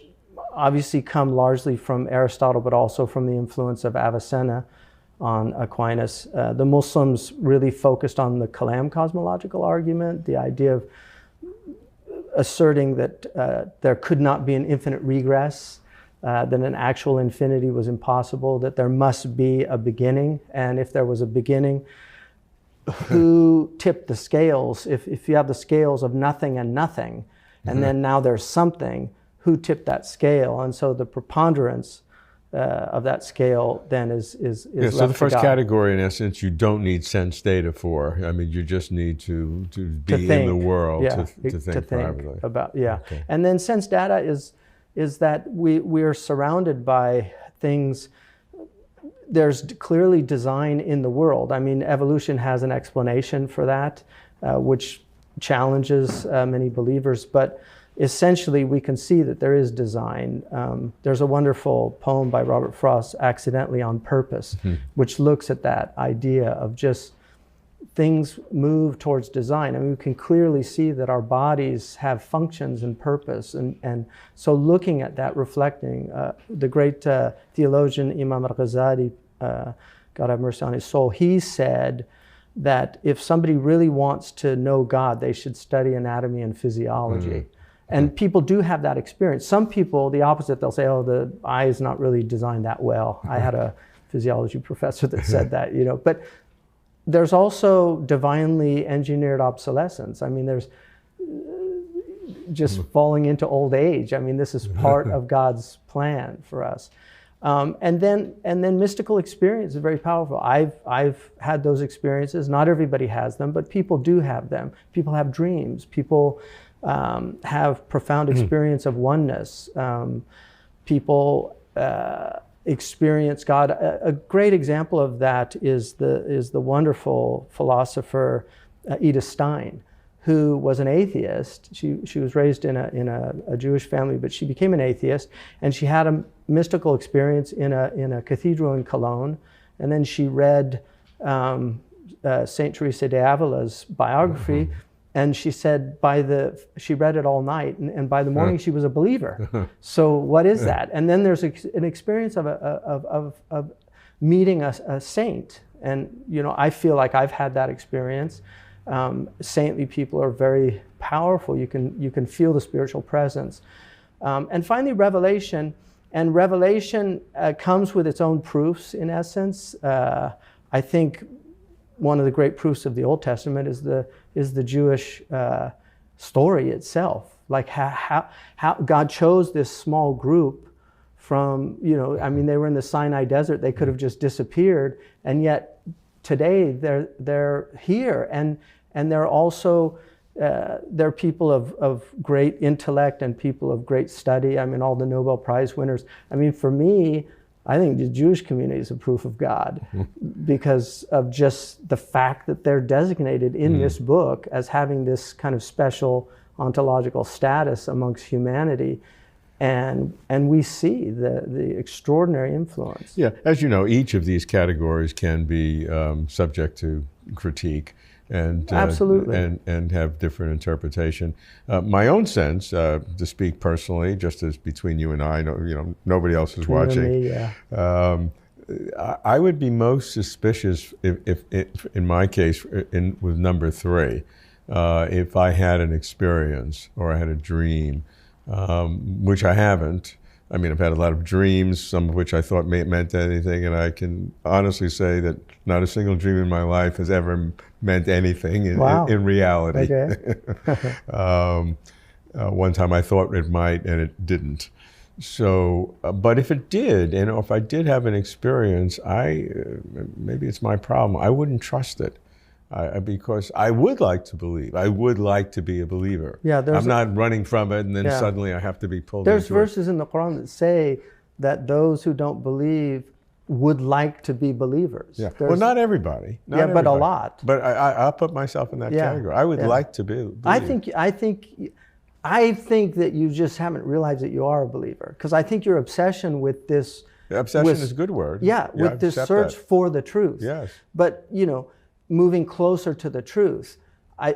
obviously come largely from Aristotle, but also from the influence of Avicenna on Aquinas. The Muslims really focused on the Kalam cosmological argument, the idea of asserting that there could not be an infinite regress, that an actual infinity was impossible, that there must be a beginning, and if there was a beginning, who tipped the scales? If you have the scales of nothing and nothing, and then now there's something, who tipped that scale, and so the preponderance of that scale then is left so the to first God. category, in essence, you don't need sense data for. I mean, you just need to be think, in the world yeah, to think privately. about Okay. And then sense data is that we are surrounded by things. There's clearly design in the world. I mean, evolution has an explanation for that, which challenges many believers, but essentially we can see that there is design. There's a wonderful poem by Robert Frost, Accidentally on Purpose, which looks at that idea of just things move towards design. I mean, we can clearly see that our bodies have functions and purpose. And so looking at that, reflecting, the great theologian Imam al-Ghazali, God have mercy on his soul, he said that if somebody really wants to know God, they should study anatomy and physiology. And people do have that experience. Some people, the opposite, they'll say, oh, the eye is not really designed that well. I had a physiology professor that said that, you know. But there's also divinely engineered obsolescence. I mean, there's just falling into old age. I mean, this is part of God's plan for us. And then mystical experience is very powerful. I've had those experiences. Not everybody has them, but people do have them. People have dreams. People have profound experience of oneness. People experience God. A great example of that is the wonderful philosopher Edith Stein, who was an atheist. She was raised in a Jewish family, but she became an atheist, and she had a mystical experience in a cathedral in Cologne, and then she read Saint Teresa de Avila's biography. And she said she read it all night, and by the morning she was a believer. So what is that? And then there's an experience of meeting a saint. And you know, I feel like I've had that experience. Saintly people are very powerful. You can feel the spiritual presence. And finally, revelation. And revelation comes with its own proofs, in essence. I think one of the great proofs of the Old Testament is the Jewish story itself. Like how God chose this small group from, you know, I mean, they were in the Sinai desert. They could have just disappeared, and yet today they're here, and they're also they're people of great intellect and people of great study. I mean, all the Nobel Prize winners. I mean, for me, I think the Jewish community is a proof of God because of just the fact that they're designated in this book as having this kind of special ontological status amongst humanity. And we see the extraordinary influence. Yeah, as you know, each of these categories can be subject to critique. And absolutely, and have different interpretation. My own sense, to speak personally, just as between you and I, nobody else is watching. Me, yeah. I would be most suspicious if in my case, with number 3, if I had an experience or I had a dream, which I haven't. I mean, I've had a lot of dreams, some of which I thought meant anything, and I can honestly say that not a single dream in my life has ever meant anything in reality. Okay. One time I thought it might, and it didn't. So, but if it did, and if I did have an experience, maybe it's my problem, I wouldn't trust it. Because I would like to believe. I would like to be a believer. Yeah, I'm not running from it, and then suddenly I have to be pulled into it. There's verses in the Quran that say that those who don't believe would like to be believers. Yeah. Well, not everybody. Not everybody. But a lot. But I'll put myself in that category. I would like to be. I think that you just haven't realized that you are a believer, because I think your obsession with this. Obsession is a good word. Yeah, with this search for the truth. Yes. But moving closer to the truth. I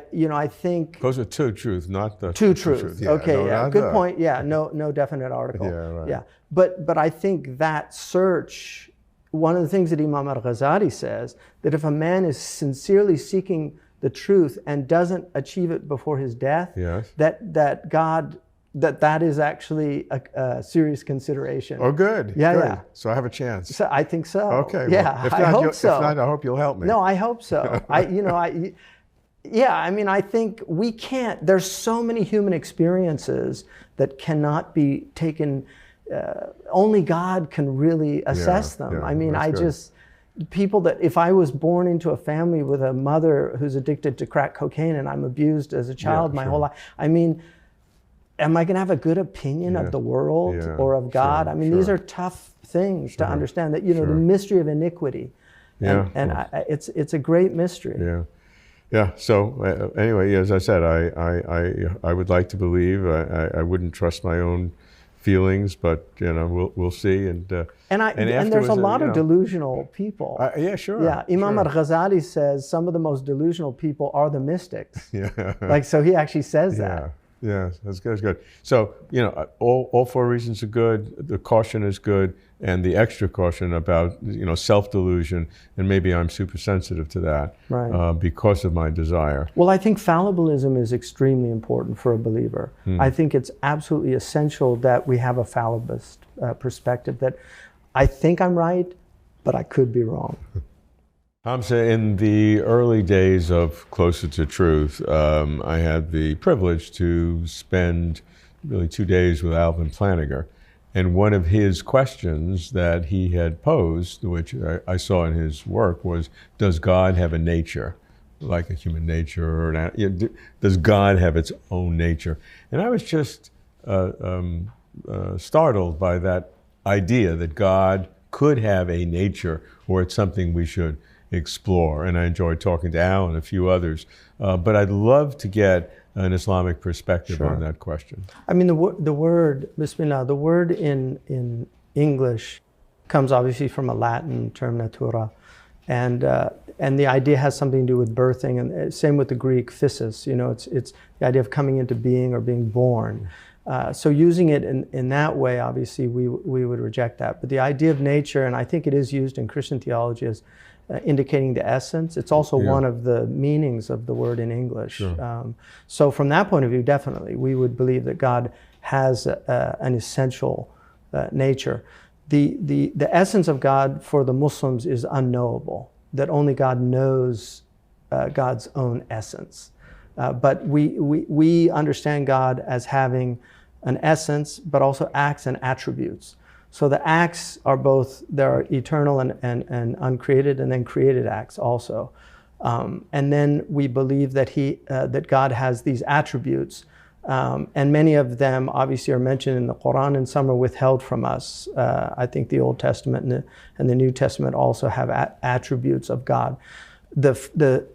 think closer to truth, not the to truth. Yeah, okay, good point. Yeah, no definite article. Yeah, right. Yeah, but I think that search. One of the things that Imam al-Ghazali says, that if a man is sincerely seeking the truth and doesn't achieve it before his death, yes, that is actually a serious consideration. Oh, good. Yeah, good. yeah. So I have a chance. So I think so. Okay. Yeah, well, I hope so. If not, I hope you'll help me. No, I hope so. Yeah, I mean, I think we can't, there's so many human experiences that cannot be taken, only God can really assess them. I mean, people that, if I was born into a family with a mother who's addicted to crack cocaine and I'm abused as a child my whole life, I mean, am I going to have a good opinion of the world or of God? I mean, these are tough things to understand, that, you know, the mystery of iniquity. It's a great mystery. Yeah. So anyway, as I said, I would like to believe. I wouldn't trust my own feelings, but you know, we'll see. And there's a lot of delusional people. Imam al-Ghazali says some of the most delusional people are the mystics. Like, so he actually says that. Yeah, that's good. That's good. So, you know, all four reasons are good. The caution is good, and the extra caution about, you know, self-delusion, and maybe I'm super sensitive to that because of my desire. Well, I think fallibilism is extremely important for a believer. I think it's absolutely essential that we have a fallibilist perspective, that I think I'm right, but I could be wrong. Hamza, in the early days of Closer to Truth, I had the privilege to spend really 2 days with Alvin Flanagan. And one of his questions that he had posed, which I saw in his work, was, does God have a nature, like a human nature? Or does God have its own nature? And I was just startled by that idea that God could have a nature, or it's something we should explore. And I enjoyed talking to Al and a few others, but I'd love to get an Islamic perspective on that question. I mean, the word Bismillah, the word in English comes obviously from a Latin term, natura, and the idea has something to do with birthing, and same with the Greek physis. You know, it's the idea of coming into being or being born. So using it in that way, obviously we would reject that. But the idea of nature, and I think it is used in Christian theology as indicating the essence. It's also one of the meanings of the word in English. So from that point of view, definitely, we would believe that God has an essential nature. The essence of God for the Muslims is unknowable, that only God knows God's own essence. But we understand God as having an essence, but also acts and attributes. So the acts are both, there are eternal and uncreated, and then created acts also. And then we believe that that God has these attributes, and many of them obviously are mentioned in the Quran, and some are withheld from us. I think the Old Testament and the New Testament also have attributes of God. The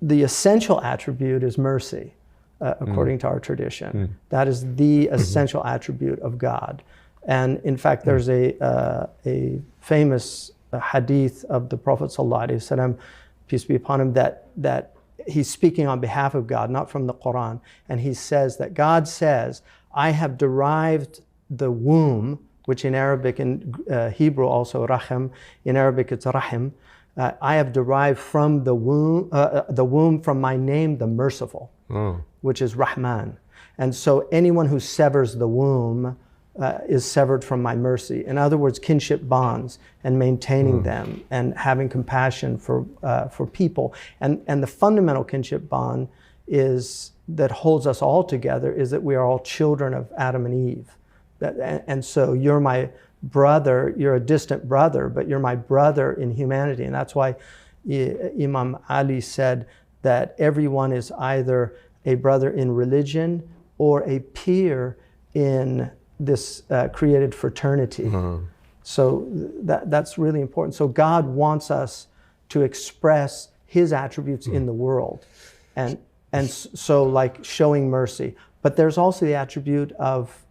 essential attribute is mercy, according to our tradition. That is the essential attribute of God. And in fact, there's a famous hadith of the Prophet ﷺ, peace be upon him, that he's speaking on behalf of God, not from the Quran. And he says that God says, I have derived the womb, which in Arabic and Hebrew also rahim, in Arabic it's rahim. I have derived from the womb from my name, the merciful, which is Rahman. And so anyone who severs the womb is severed from my mercy. In other words, kinship bonds and maintaining them and having compassion for people. And the fundamental kinship bond is that holds us all together is that we are all children of Adam and Eve. And so you're my brother, you're a distant brother, but you're my brother in humanity. And that's why Imam Ali said that everyone is either a brother in religion or a peer in this created fraternity. So that's really important. So God wants us to express his attributes in the world. And so like showing mercy. But there's also the attribute of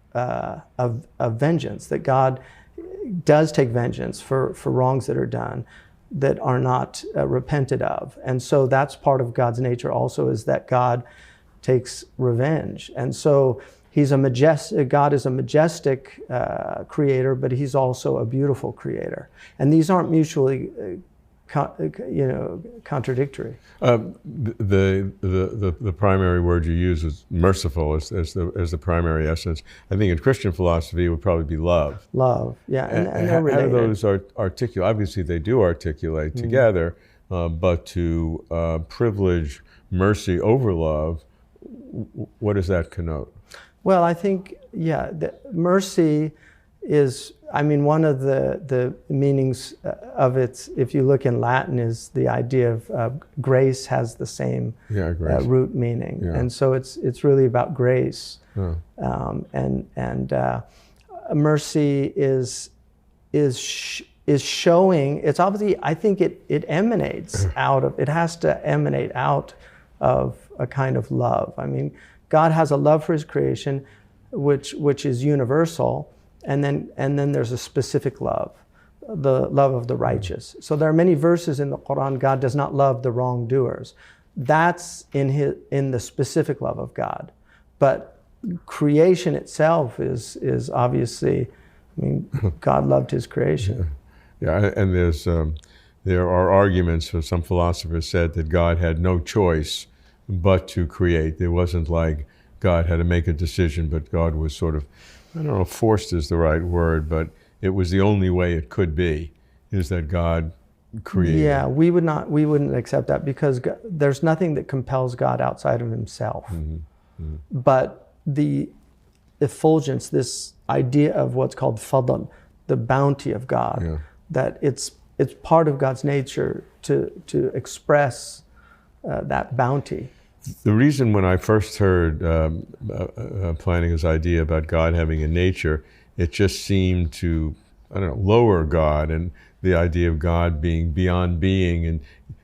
vengeance, that God does take vengeance for wrongs that are done that are not repented of. And so that's part of God's nature also, is that God takes revenge. And so God is a majestic creator, but he's also a beautiful creator. And these aren't mutually contradictory. The primary word you use is merciful as the primary essence. I think in Christian philosophy it would probably be love. Love, yeah, and how do those articulate? Obviously they do articulate together, but to privilege mercy over love, what does that connote? Well, I think, yeah, mercy is, I mean, one of the meanings of it, if you look in Latin, is the idea of grace has the same root meaning. Yeah. And so it's really about grace. Mercy is showing, it's obviously, I think it emanates out of, it has to emanate out of a kind of love. I mean, God has a love for his creation, which is universal, and then there's a specific love, the love of the righteous. So there are many verses in the Quran, God does not love the wrongdoers. That's in the specific love of God. But creation itself is obviously, I mean, God loved his creation. Yeah, and there are arguments, some philosophers said that God had no choice but to create. It wasn't like God had to make a decision, but God was sort of, I don't know if forced is the right word, but it was the only way it could be, is that God created. Yeah, we wouldn't accept that, because there's nothing that compels God outside of himself. But the effulgence, this idea of what's called fadl, the bounty of God, that it's part of God's nature to express that bounty. The reason when I first heard Plantinga's idea about God having a nature, it just seemed to, I don't know, lower God, and the idea of God being beyond being, and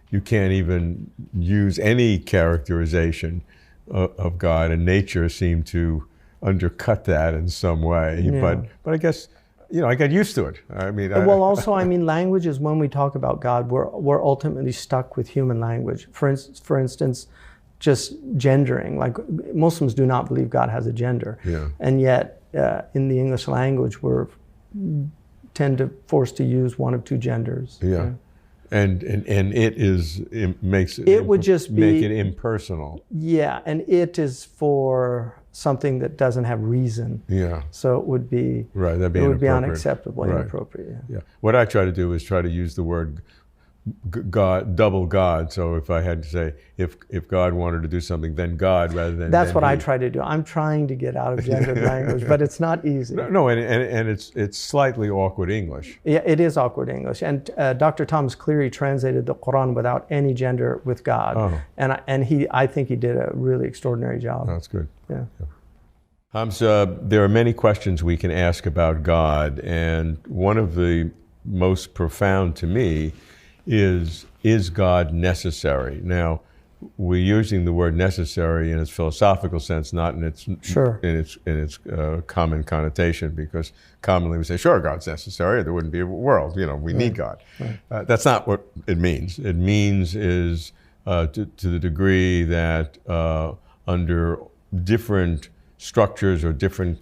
you can't even use any characterization of God, and nature seemed to undercut that in some way. Yeah. But I guess, I got used to it. I mean, well, also, I mean, language is, when we talk about God, we're ultimately stuck with human language. For instance, just gendering. Like, Muslims do not believe God has a gender, and yet in the English language, we're tend to forced to use one of two genders. And it makes it. It would just make it impersonal. Yeah, and it is for something that doesn't have reason. So it would be that'd be it would be unacceptable, inappropriate. What I try to do is try to use the word God, double God. So if I had to say, if God wanted to do something, then God, rather than that's what I try to do. I'm trying to get out of gendered language, but it's not easy. No, and it's slightly awkward English. Yeah, it is awkward English. And Dr. Thomas Cleary translated the Quran without any gender with God, and I think he did a really extraordinary job. That's good. Yeah. Hamza, there are many questions we can ask about God, and one of the most profound to me is God necessary? Now, we're using the word necessary in its philosophical sense, not in its common connotation, because commonly we say, sure, God's necessary, there wouldn't be a world, we need God. That's not what it means. It means is to the degree that under different structures or different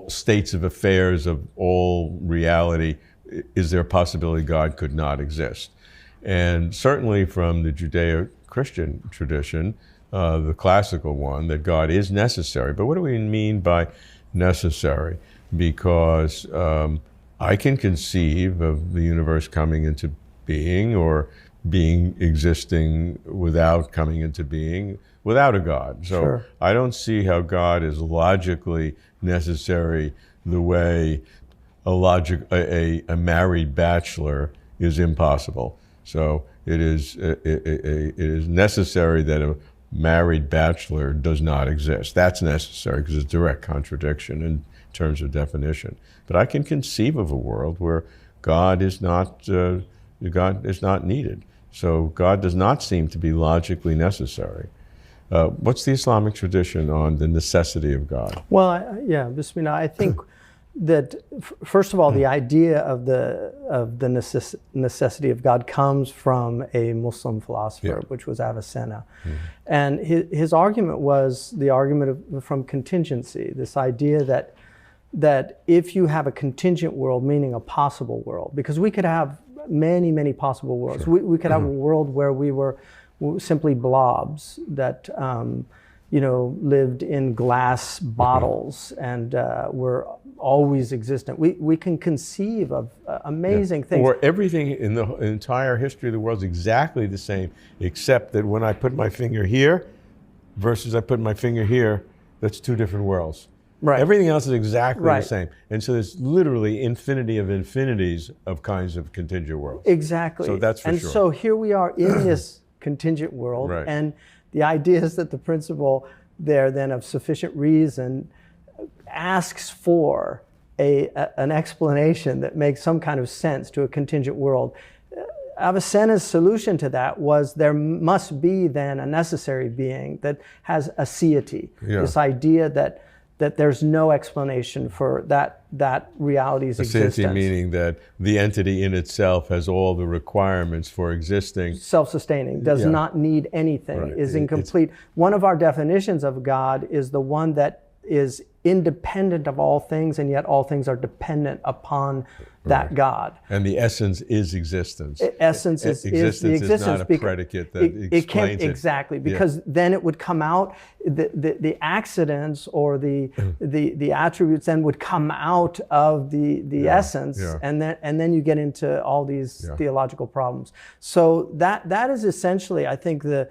states of affairs of all reality, is there a possibility God could not exist? And certainly from the Judeo-Christian tradition, the classical one, that God is necessary. But what do we mean by necessary? Because I can conceive of the universe coming into being, or being existing without coming into being, without a God. So I don't see how God is logically necessary the way a married bachelor is impossible. So it is necessary that a married bachelor does not exist. That's necessary because it's a direct contradiction in terms of definition. But I can conceive of a world where God is not needed. So God does not seem to be logically necessary. What's the Islamic tradition on the necessity of God? Well, Bismillah, I think that first of all, the idea of the necessity of God comes from a Muslim philosopher, which was Avicenna. And his argument was the argument from contingency, this idea that if you have a contingent world, meaning a possible world, because we could have many, many possible worlds. We could have a world where we were simply blobs that lived in glass bottles and were always existent. We can conceive of amazing things. Or everything in the entire history of the world is exactly the same, except that when I put my finger here versus I put my finger here, that's two different worlds. Right. Everything else is exactly the same. And so there's literally infinity of infinities of kinds of contingent worlds. Exactly. So that's for and sure. so here we are in this contingent world, Right. and the idea is that the principle there then of sufficient reason asks for an explanation that makes some kind of sense to a contingent world. Avicenna's solution to that was there must be then a necessary being that has aseity, this idea that there's no explanation for that reality's existence. Aseity meaning that the entity in itself has all the requirements for existing. Self-sustaining, does not need anything, is incomplete. One of our definitions of God is the one that is independent of all things, and yet all things are dependent upon that God. And the essence is existence. Essence is the existence. Is not a predicate that explains it. Exactly, because then it would come out, the accidents or the attributes then would come out of the essence, and then you get into all these theological problems. So that is essentially, I think, the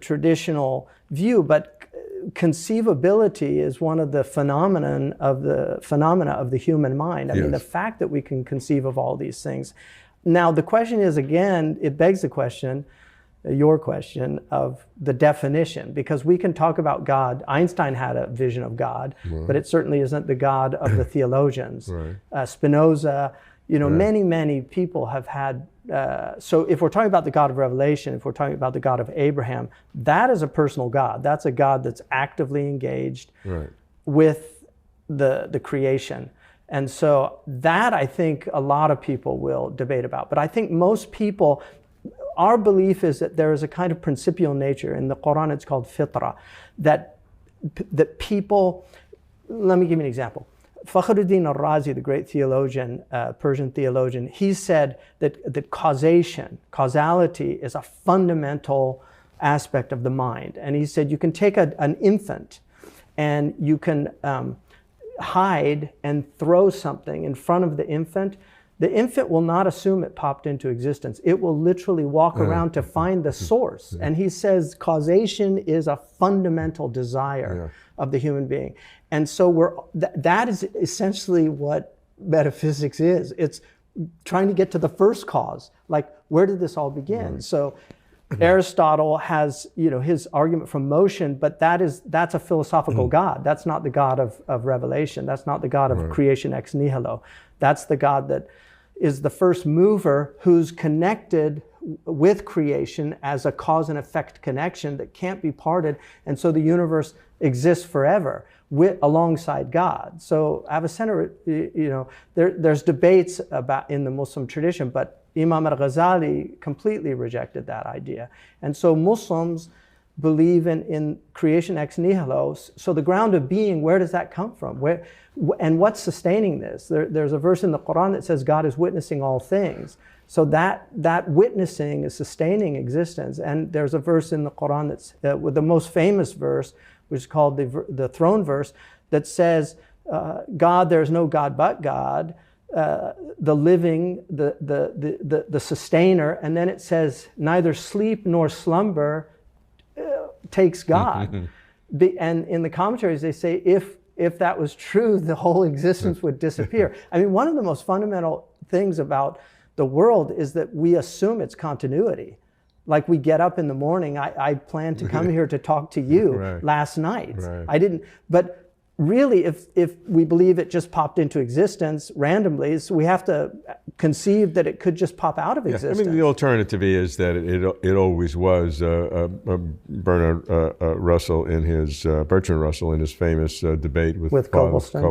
traditional view, but conceivability is one of the phenomena of the human mind. I mean, the fact that we can conceive of all these things. Now, the question is, again, it begs the question, your question, of the definition, because we can talk about God. Einstein had a vision of God, but it certainly isn't the God of the theologians. Spinoza, many people have had. So if we're talking about the God of Revelation, if we're talking about the God of Abraham, that is a personal God. That's a God that's actively engaged with the creation. And so that, I think, a lot of people will debate about. But I think most people, our belief is that there is a kind of principial nature. In the Quran, it's called fitra, that people, let me give you an example. Fakhruddin al-Razi, the great theologian, Persian theologian, he said that causality is a fundamental aspect of the mind. And he said you can take an infant and you can hide and throw something in front of the infant. The infant will not assume it popped into existence. It will literally walk around to find the source. And he says causation is a fundamental desire of the human being. And so that is essentially what metaphysics is. It's trying to get to the first cause. Like, where did this all begin? So Aristotle has, his argument from motion, but that's a philosophical God. That's not the God of revelation. That's not the God of creation ex nihilo. That's the God that is the first mover who's connected with creation as a cause and effect connection that can't be parted. And so the universe exists forever alongside God. So Avicenna, there's debates about in the Muslim tradition, but Imam al-Ghazali completely rejected that idea. And so Muslims believe in creation ex nihilo. So the ground of being, where does that come from? And what's sustaining this? There's a verse in the Quran that says God is witnessing all things. So that witnessing is sustaining existence. And there's a verse in the Quran that's with the most famous verse, which is called the throne verse, that says, God, there is no God but God, the living, the sustainer. And then it says, neither sleep nor slumber takes God. And in the commentaries, they say, if that was true, the whole existence would disappear. I mean, one of the most fundamental things about the world is that we assume it's continuity. Like, we get up in the morning, I planned to come here to talk to you last night. I didn't, but really, if we believe it just popped into existence randomly, so we have to conceive that it could just pop out of existence. I mean, the alternative is that it always was. Bertrand Russell in his famous debate with Copleston.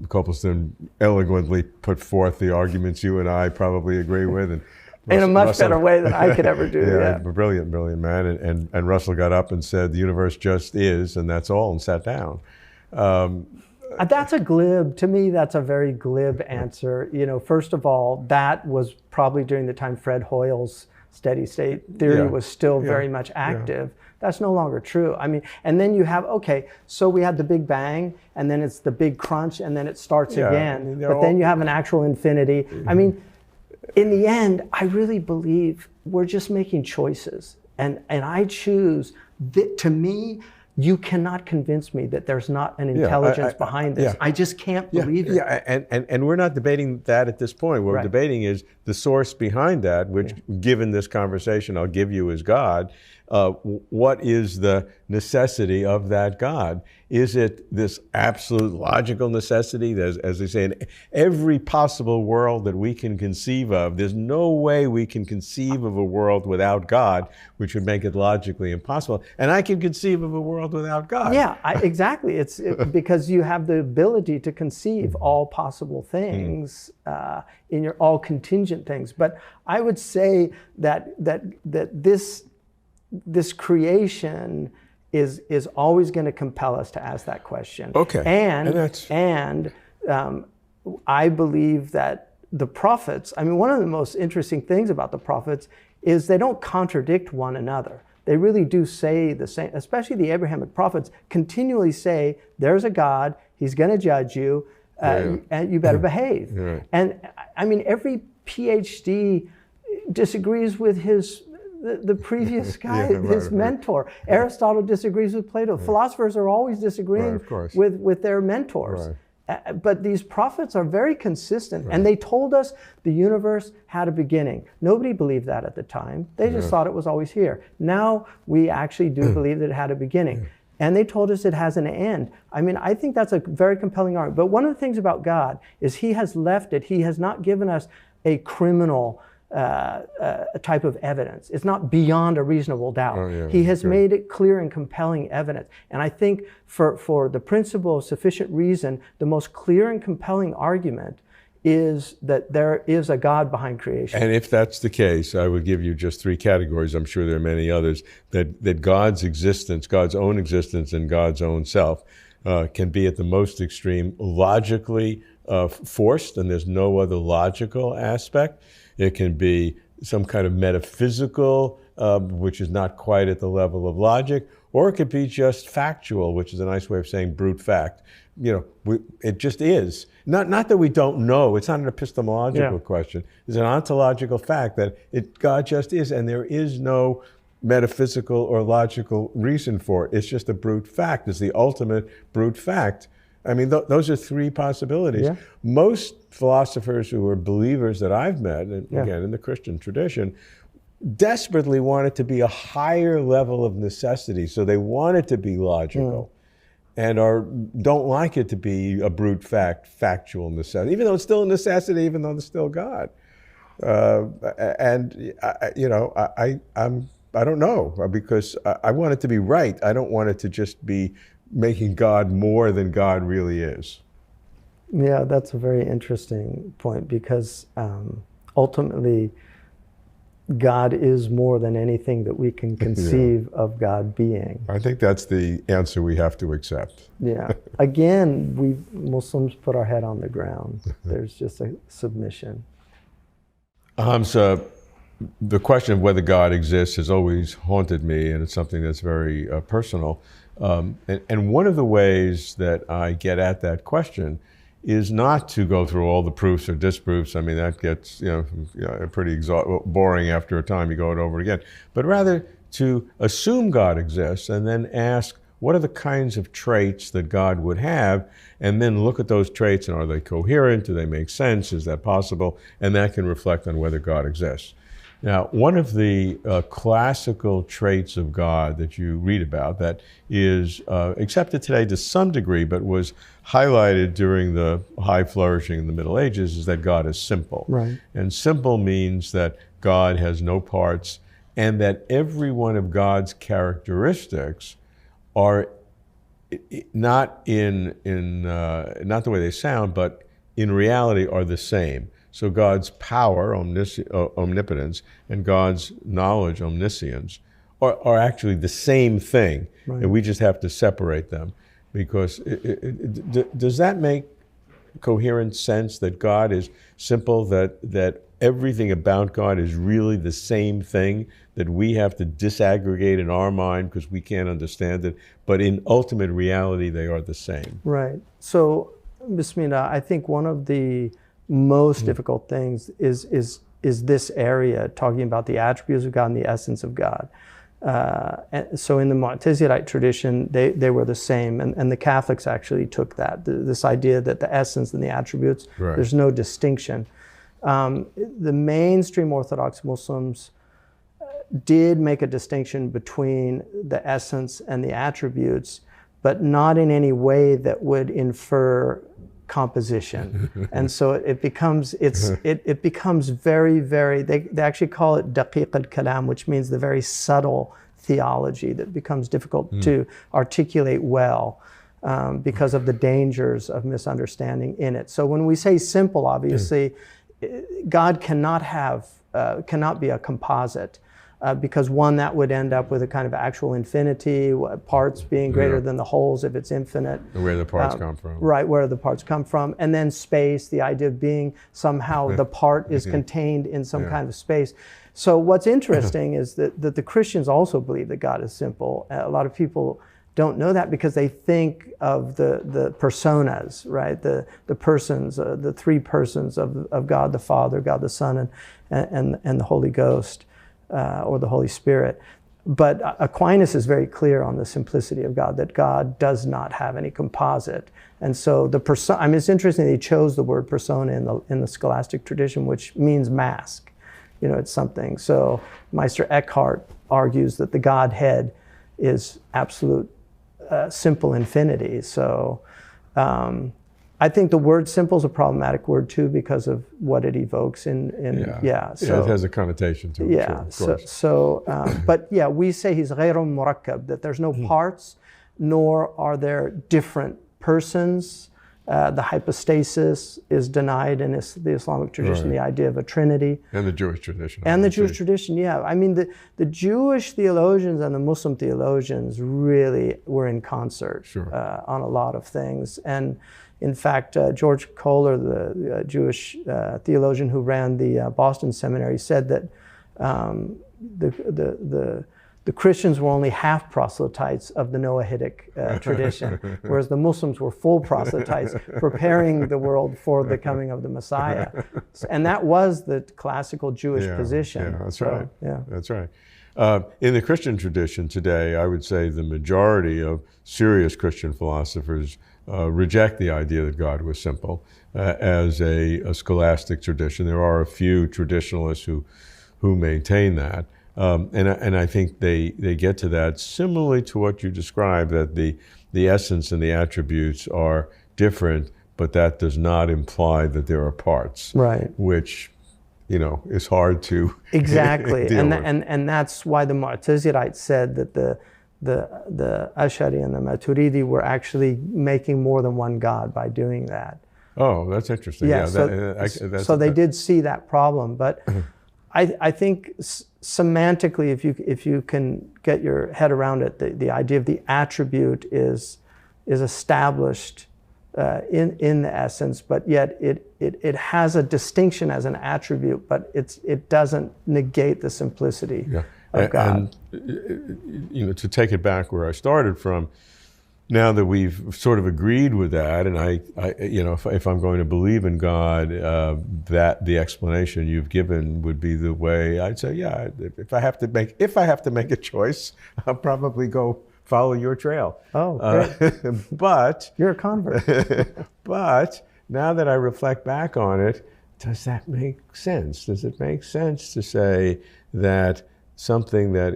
Copleston eloquently put forth the arguments you and I probably agree with, and in a much better way than I could ever do. A brilliant man. And Russell got up and said, the universe just is, and that's all, and sat down. That's to me, that's a very glib answer. First of all, that was probably during the time Fred Hoyle's steady state theory was still very much active. That's no longer true. I mean, and then you have, okay, so we had the Big Bang, and then it's the big crunch, and then it starts again. But then you have an actual infinity. I mean, in the end, I really believe we're just making choices. And I choose, to me, you cannot convince me that there's not an intelligence behind this. I just can't believe it. And we're not debating that at this point. What we're debating is the source behind that, which given this conversation I'll give you is God. What is the necessity of that God? Is it this absolute logical necessity? As they say, in every possible world that we can conceive of, there's no way we can conceive of a world without God, which would make it logically impossible. And I can conceive of a world without God. Yeah, exactly. It's because you have the ability to conceive all possible things, in your all contingent things. But I would say that this creation is always going to compel us to ask that question. Okay. And I believe that the prophets, I mean, one of the most interesting things about the prophets is they don't contradict one another. They really do say the same, especially the Abrahamic prophets continually say, there's a God, he's going to judge you, and you better behave. Right. And I mean, every PhD disagrees with the previous guy, his mentor. Aristotle disagrees with Plato. Philosophers are always disagreeing with their mentors. But these prophets are very consistent, and they told us the universe had a beginning. Nobody believed that at the time. They just thought it was always here. Now we actually do believe that it had a beginning. And they told us it has an end. I mean, I think that's a very compelling argument. But one of the things about God is he has left it. He has not given us a criminal a type of evidence. It's not beyond a reasonable doubt. He has made it clear and compelling evidence. And I think for the principle of sufficient reason, the most clear and compelling argument is that there is a God behind creation. And if that's the case, I would give you just three categories. I'm sure there are many others. That God's existence, God's own existence and God's own self can be at the most extreme logically forced, and there's no other logical aspect. It can be some kind of metaphysical, which is not quite at the level of logic, or it could be just factual, which is a nice way of saying brute fact. You know, it just is. Not that we don't know. It's not an epistemological question. It's an ontological fact that God just is, and there is no metaphysical or logical reason for it. It's just a brute fact. It's the ultimate brute fact. I mean, those are three possibilities. Yeah. Most philosophers who are believers that I've met, and again, in the Christian tradition, desperately want it to be a higher level of necessity. So they want it to be logical and don't like it to be a brute fact, factual necessity, even though it's still a necessity, even though there's still God. I don't know, because I want it to be right. I don't want it to just be making God more than God really is. Yeah, that's a very interesting point, because ultimately God is more than anything that we can conceive of God being. I think that's the answer we have to accept. Yeah. Again, we Muslims put our head on the ground. There's just a submission. So the question of whether God exists has always haunted me, and it's something that's very personal. And one of the ways that I get at that question is not to go through all the proofs or disproofs. I mean, that gets pretty boring after a time. You go it over again. But rather to assume God exists and then ask, what are the kinds of traits that God would have? And then look at those traits, and are they coherent? Do they make sense? Is that possible? And that can reflect on whether God exists. Now, one of the classical traits of God that you read about that is accepted today to some degree, but was highlighted during the high flourishing in the Middle Ages, is that God is simple. Right. And simple means that God has no parts, and that every one of God's characteristics are not not the way they sound, but in reality are the same. So God's power, omnipotence, and God's knowledge, omniscience, are actually the same thing. Right. And we just have to separate them. Because does that make coherent sense, that God is simple, that everything about God is really the same thing, that we have to disaggregate in our mind because we can't understand it, but in ultimate reality, they are the same. Right. So, Bismillah, I think one of the most difficult things is this area, talking about the attributes of God and the essence of God. And so in the Mu'tazilite tradition, they were the same, and the Catholics actually took that, this idea that the essence and the attributes, Right. there's no distinction. The mainstream Orthodox Muslims did make a distinction between the essence and the attributes, but not in any way that would infer composition. And so it becomes very, very, they actually call it daqiq al-kalam, which means the very subtle theology that becomes difficult to articulate well because of the dangers of misunderstanding in it. So when we say simple, obviously, God cannot be a composite. Because one, that would end up with a kind of actual infinity, parts being greater than the wholes if it's infinite. And where the parts come from. Right, where the parts come from. And then space, the idea of being somehow the part is contained in some kind of space. So what's interesting is that the Christians also believe that God is simple. A lot of people don't know that because they think of the personas, right? The persons, the three persons of God the Father, God the Son, and the Holy Ghost. Or the Holy Spirit. But Aquinas is very clear on the simplicity of God, that God does not have any composite. And so it's interesting that he chose the word persona in the scholastic tradition, which means mask. It's something. So Meister Eckhart argues that the Godhead is absolute simple infinity. So I think the word simple is a problematic word too because of what it evokes so it has a connotation to it. Yeah. Sure, of course. But yeah, we say he's غير مركب, that there's no parts, nor are there different persons. The hypostasis is denied in the Islamic tradition, the idea of a trinity. And the Jewish tradition. And the Jewish tradition, yeah. I mean, the Jewish theologians and the Muslim theologians really were in concert on a lot of things. And in fact, George Kohler, the Jewish theologian who ran the Boston Seminary, said that the Christians were only half proselytes of the Noahidic tradition, whereas the Muslims were full proselytes, preparing the world for the coming of the Messiah. And that was the classical Jewish position. Yeah, that's right. Yeah, that's right. In the Christian tradition today, I would say the majority of serious Christian philosophers reject the idea that God was simple as a scholastic tradition. There are a few traditionalists who maintain that. And I think they get to that similarly to what you described, that the essence and the attributes are different, but that does not imply that there are parts. Right. Which, is hard to exactly. deal with. And that's why the Mu'tazilites said that the Ash'ari and the Maturidi were actually making more than one God by doing that. Oh, that's interesting. Yeah, so they did see that problem, but I think semantically, if you can get your head around it, the idea of the attribute is established in the essence, but yet it has a distinction as an attribute, but it doesn't negate the simplicity of God. And to take it back where I started from, now that we've sort of agreed with that, and I if I'm going to believe in God, that the explanation you've given would be the way I'd say, yeah, if I have to make a choice, I'll probably go follow your trail. Oh, great. But you're a convert. But now that I reflect back on it, does that make sense? Does it make sense to say that something that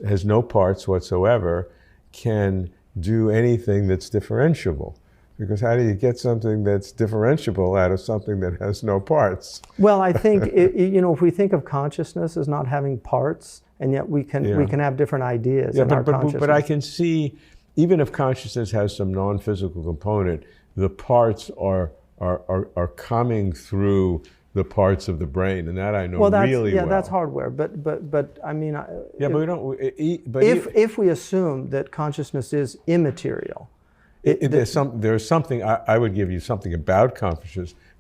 has no parts whatsoever can do anything that's differentiable? Because how do you get something that's differentiable out of something that has no parts? Well, I think if we think of consciousness as not having parts, and yet we can have different ideas in our consciousness. But I can see, even if consciousness has some non-physical component, the parts are coming through the parts of the brain, and that I know really well. Yeah, that's hardware. But I mean, but we don't. If we assume that consciousness is immaterial, there's something. I would give you something about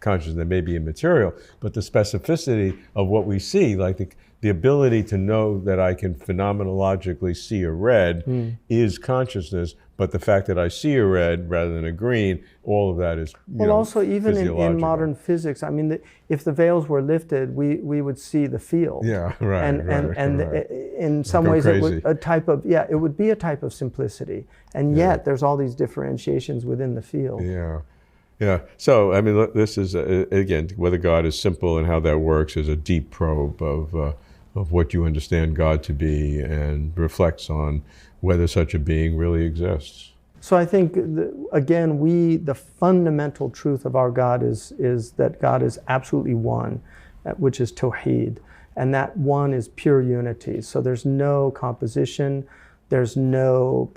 consciousness that may be immaterial, but the specificity of what we see, like the ability to know that I can phenomenologically see a red is consciousness, but the fact that I see a red rather than a green, all of that is also even in modern physics, I mean, if the veils were lifted, we would see the field. Yeah, right. And in some ways, it would it would be a type of simplicity, and yet there's all these differentiations within the field. Yeah. So I mean, look, this is again, whether God is simple and how that works is a deep probe of what you understand God to be, and reflects on whether such a being really exists. So I think, again, the fundamental truth of our God is that God is absolutely one, which is Tawheed, and that one is pure unity. So there's no composition, there's no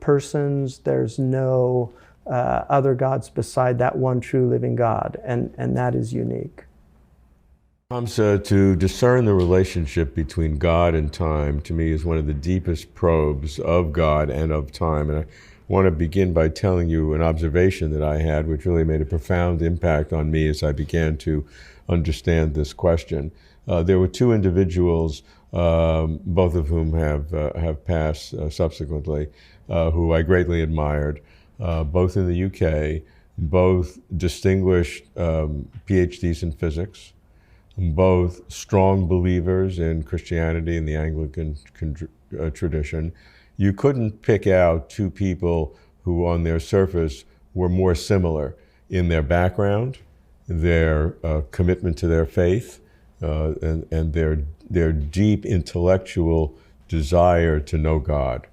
persons, there's no other gods beside that one true living God, and that is unique. Hamza, to discern the relationship between God and time, to me, is one of the deepest probes of God and of time. And I want to begin by telling you an observation that I had, which really made a profound impact on me as I began to understand this question. There were two individuals, both of whom have passed subsequently, who I greatly admired, both in the UK, both distinguished PhDs in physics, both strong believers in Christianity and the Anglican tradition. You couldn't pick out two people who on their surface were more similar in their background, their commitment to their faith, and their deep intellectual desire to know God.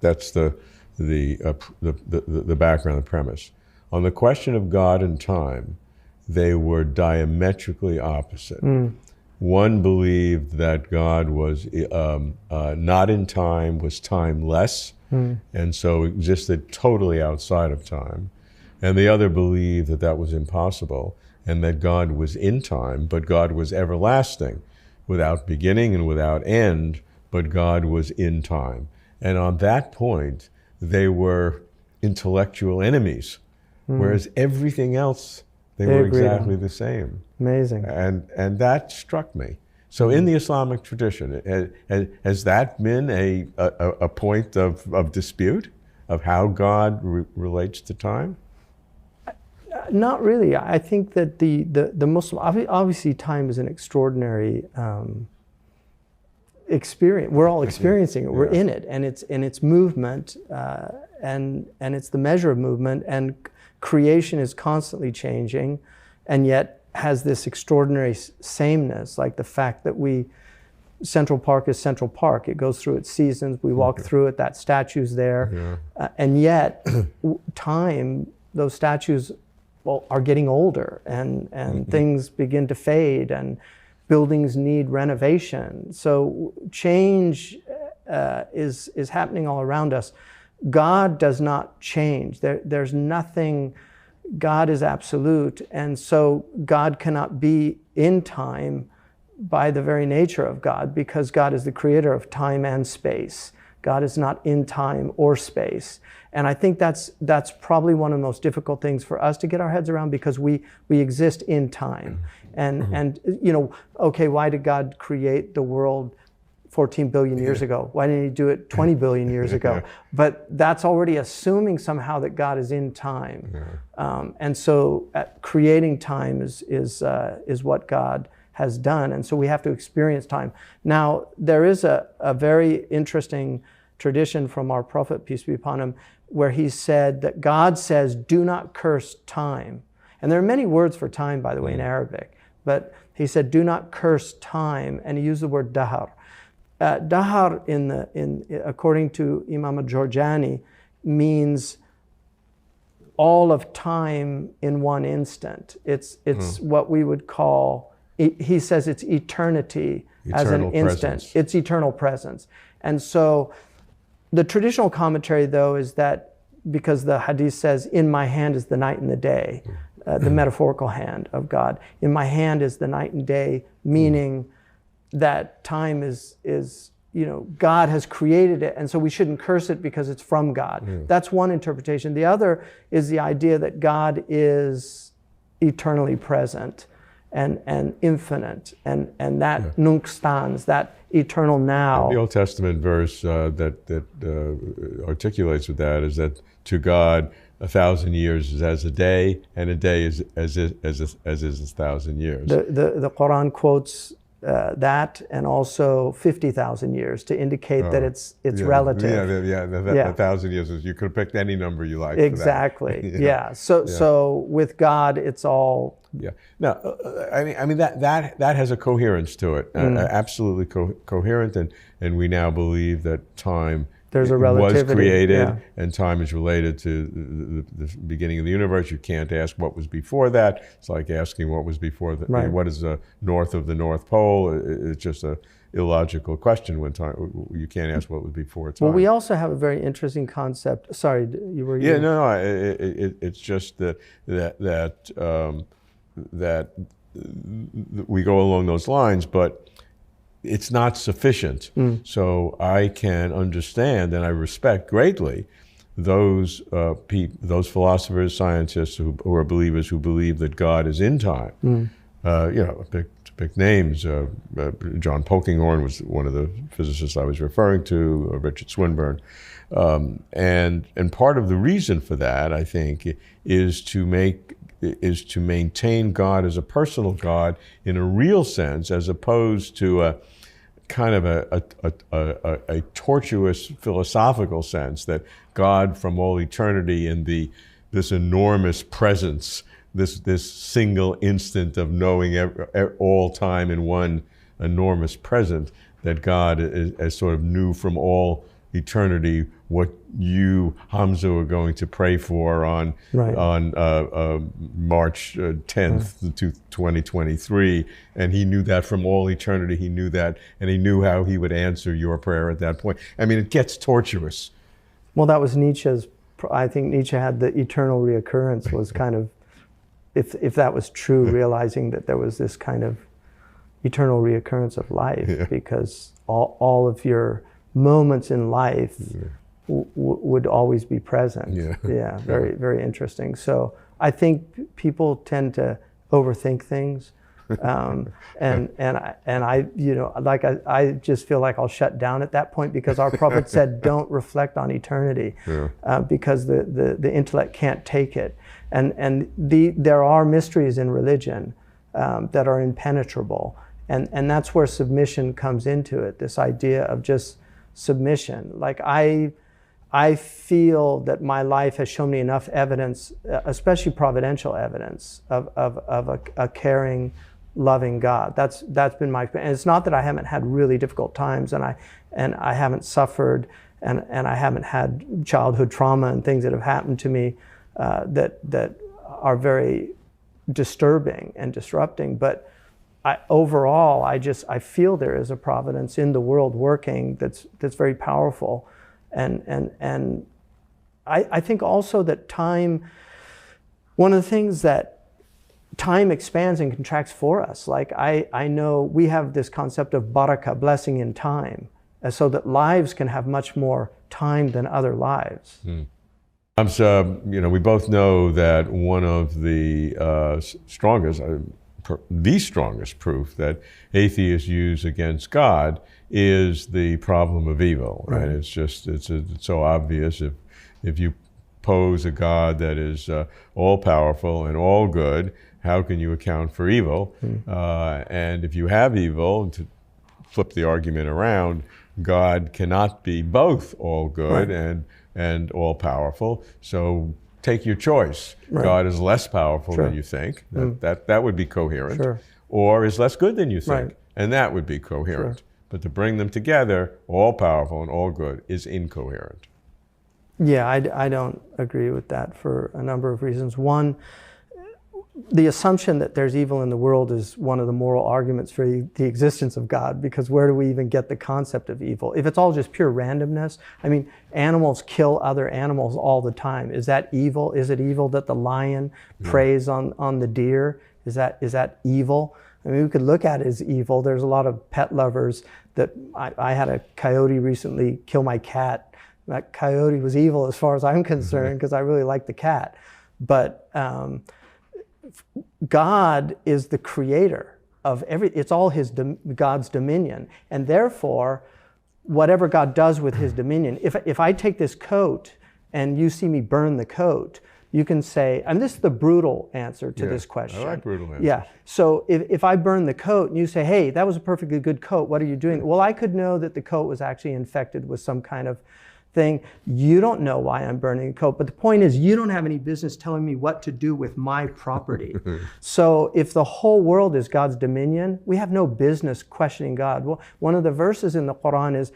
That's the background, the premise. On the question of God and time, they were diametrically opposite. One believed that God was not in time, was timeless, and so existed totally outside of time. And the other believed that that was impossible, and that God was in time, but God was everlasting, without beginning and without end, but God was in time. And on that point, they were intellectual enemies, whereas everything else, they were exactly the same. Amazing. And that struck me. So in the Islamic tradition, has that been a point of dispute of how God relates to time? Not really. I think that the Muslim, obviously time is an extraordinary experience. We're all experiencing it. We're in it, and it's movement, and it's the measure of movement, and creation is constantly changing, and yet has this extraordinary sameness, like the fact that Central Park is Central Park. It goes through its seasons. We walk through it. That statue's there, and yet time, those statues, are getting older, and things begin to fade, and buildings need renovation. So change is happening all around us. God does not change. There's nothing. God is absolute, and so God cannot be in time by the very nature of God, because God is the creator of time and space. God is not in time or space. And I think that's probably one of the most difficult things for us to get our heads around, because we exist in time. And okay, why did God create the world 14 billion years ago? Why didn't he do it 20 billion years ago? But that's already assuming somehow that God is in time. And so creating time is what God has done. And so we have to experience time. Now, there is a very interesting tradition from our Prophet, peace be upon him, where he said that God says, do not curse time. And there are many words for time, by the way, in Arabic. But he said, do not curse time. And he used the word dahar. Dahar, according to Imam al-Jurjani, means all of time in one instant. It's what we would call, he says it's eternity as an instant. Presence. It's eternal presence. And so the traditional commentary, though, is that because the hadith says, in my hand is the night and the day, the metaphorical hand of God. In my hand is the night and day, meaning that time is God has created it, and so we shouldn't curse it because it's from God. That's one interpretation. The other is the idea that God is eternally present and infinite, and that nunc stans, that eternal now. The Old Testament verse that articulates with that is that to God 1,000 years is as a day, and a day is as is 1,000 years. The Quran quotes that, and also 50,000 years to indicate that it's relative. The 1,000 years is, you could have picked any number you like. Exactly. For that. So with God, it's all. Yeah. Now, I mean that has a coherence to it, absolutely coherent, and we now believe that time. There's a relativity. Was created, and time is related to the beginning of the universe. You can't ask what was before that. It's like asking what was before what is the north of the North Pole. It's just a illogical question when time. You can't ask what was before time. Well, we also have a very interesting concept. Sorry, you were. Yeah, no. It's just that we go along those lines, but it's not sufficient. So I can understand and I respect greatly those philosophers, scientists who are believers, who believe that God is in time. To pick names, John Polkinghorne was one of the physicists I was referring to, Richard Swinburne. And part of the reason for that, I think, is to maintain God as a personal God in a real sense, as opposed to a kind of a tortuous philosophical sense that God from all eternity in this enormous presence, this single instant of knowing all time in one enormous present, that God is sort of knew from all eternity what you, Hamza, are going to pray for on March 10th, 2023, and he knew that from all eternity. He knew that, and he knew how he would answer your prayer at that point. I mean, it gets tortuous. Well, that was Nietzsche's. I think Nietzsche had the eternal reoccurrence was kind of, if that was true, realizing that there was this kind of eternal reoccurrence of life, because all of your moments in life would always be present. Very, very interesting. So I think people tend to overthink things, and I I just feel like I'll shut down at that point, because our Prophet said, don't reflect on eternity, because the intellect can't take it, and there are mysteries in religion that are impenetrable, and that's where submission comes into it. This idea of just submission. Like I feel that my life has shown me enough evidence, especially providential evidence, of a caring, loving God. That's been my experience. And it's not that I haven't had really difficult times, and I haven't suffered, and I haven't had childhood trauma and things that have happened to me that are very disturbing and disrupting. But overall, I feel there is a providence in the world working that's very powerful, and I think also that time. One of the things that time expands and contracts for us. Like I know we have this concept of barakah, blessing in time, so that lives can have much more time than other lives. We both know that one of the strongest. The strongest proof that atheists use against God is the problem of evil. Right? It's so obvious. If you pose a God that is all powerful and all good, how can you account for evil? And if you have evil, to flip the argument around, God cannot be both all good and all powerful. So take your choice. God is less powerful than you think. That would be coherent. Or is less good than you think. And that would be coherent. But to bring them together, all powerful and all good, is incoherent. Yeah, I don't agree with that for a number of reasons. One, the assumption that there's evil in the world is one of the moral arguments for the existence of God, because where do we even get the concept of evil? If it's all just pure randomness, I mean, animals kill other animals all the time. Is that evil? Is it evil that the lion preys on the deer? Is that evil? I mean, we could look at it as evil. There's a lot of pet lovers that I had a coyote recently kill my cat. That coyote was evil as far as I'm concerned, because I really like the cat. But God is the creator of it's all God's dominion. And therefore, whatever God does with his dominion, if I take this coat and you see me burn the coat, you can say, and this is the brutal answer to this question. I like brutal answers. Yeah. So if I burn the coat and you say, hey, that was a perfectly good coat, what are you doing? Well, I could know that the coat was actually infected with some kind of thing. You don't know why I'm burning the coat, but the point is you don't have any business telling me what to do with my property. So if the whole world is God's dominion, we have no business questioning God. Well, one of the verses in the Quran is,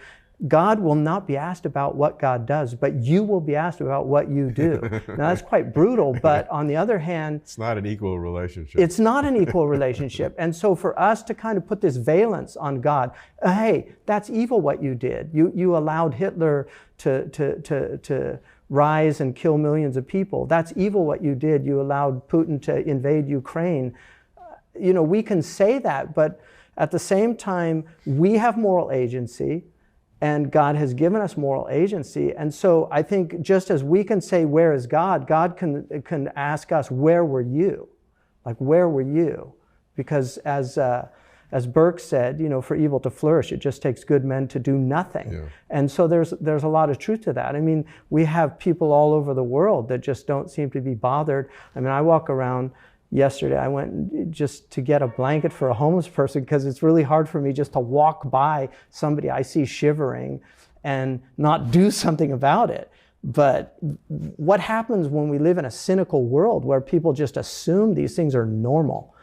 God will not be asked about what God does, but you will be asked about what you do. Now that's quite brutal, but on the other hand, it's not an equal relationship. It's not an equal relationship. And so for us to kind of put this valence on God, hey, that's evil what you did. You allowed Hitler to rise and kill millions of people. That's evil what you did. You allowed Putin to invade Ukraine. We can say that, but at the same time, we have moral agency. And God has given us moral agency. And so I think just as we can say, where is God? God can ask us, where were you? Like, where were you? Because as Burke said, for evil to flourish, it just takes good men to do nothing. Yeah. And so there's a lot of truth to that. I mean, we have people all over the world that just don't seem to be bothered. I mean, I walk around. Yesterday, I went just to get a blanket for a homeless person because it's really hard for me just to walk by somebody I see shivering and not do something about it. But what happens when we live in a cynical world where people just assume these things are normal?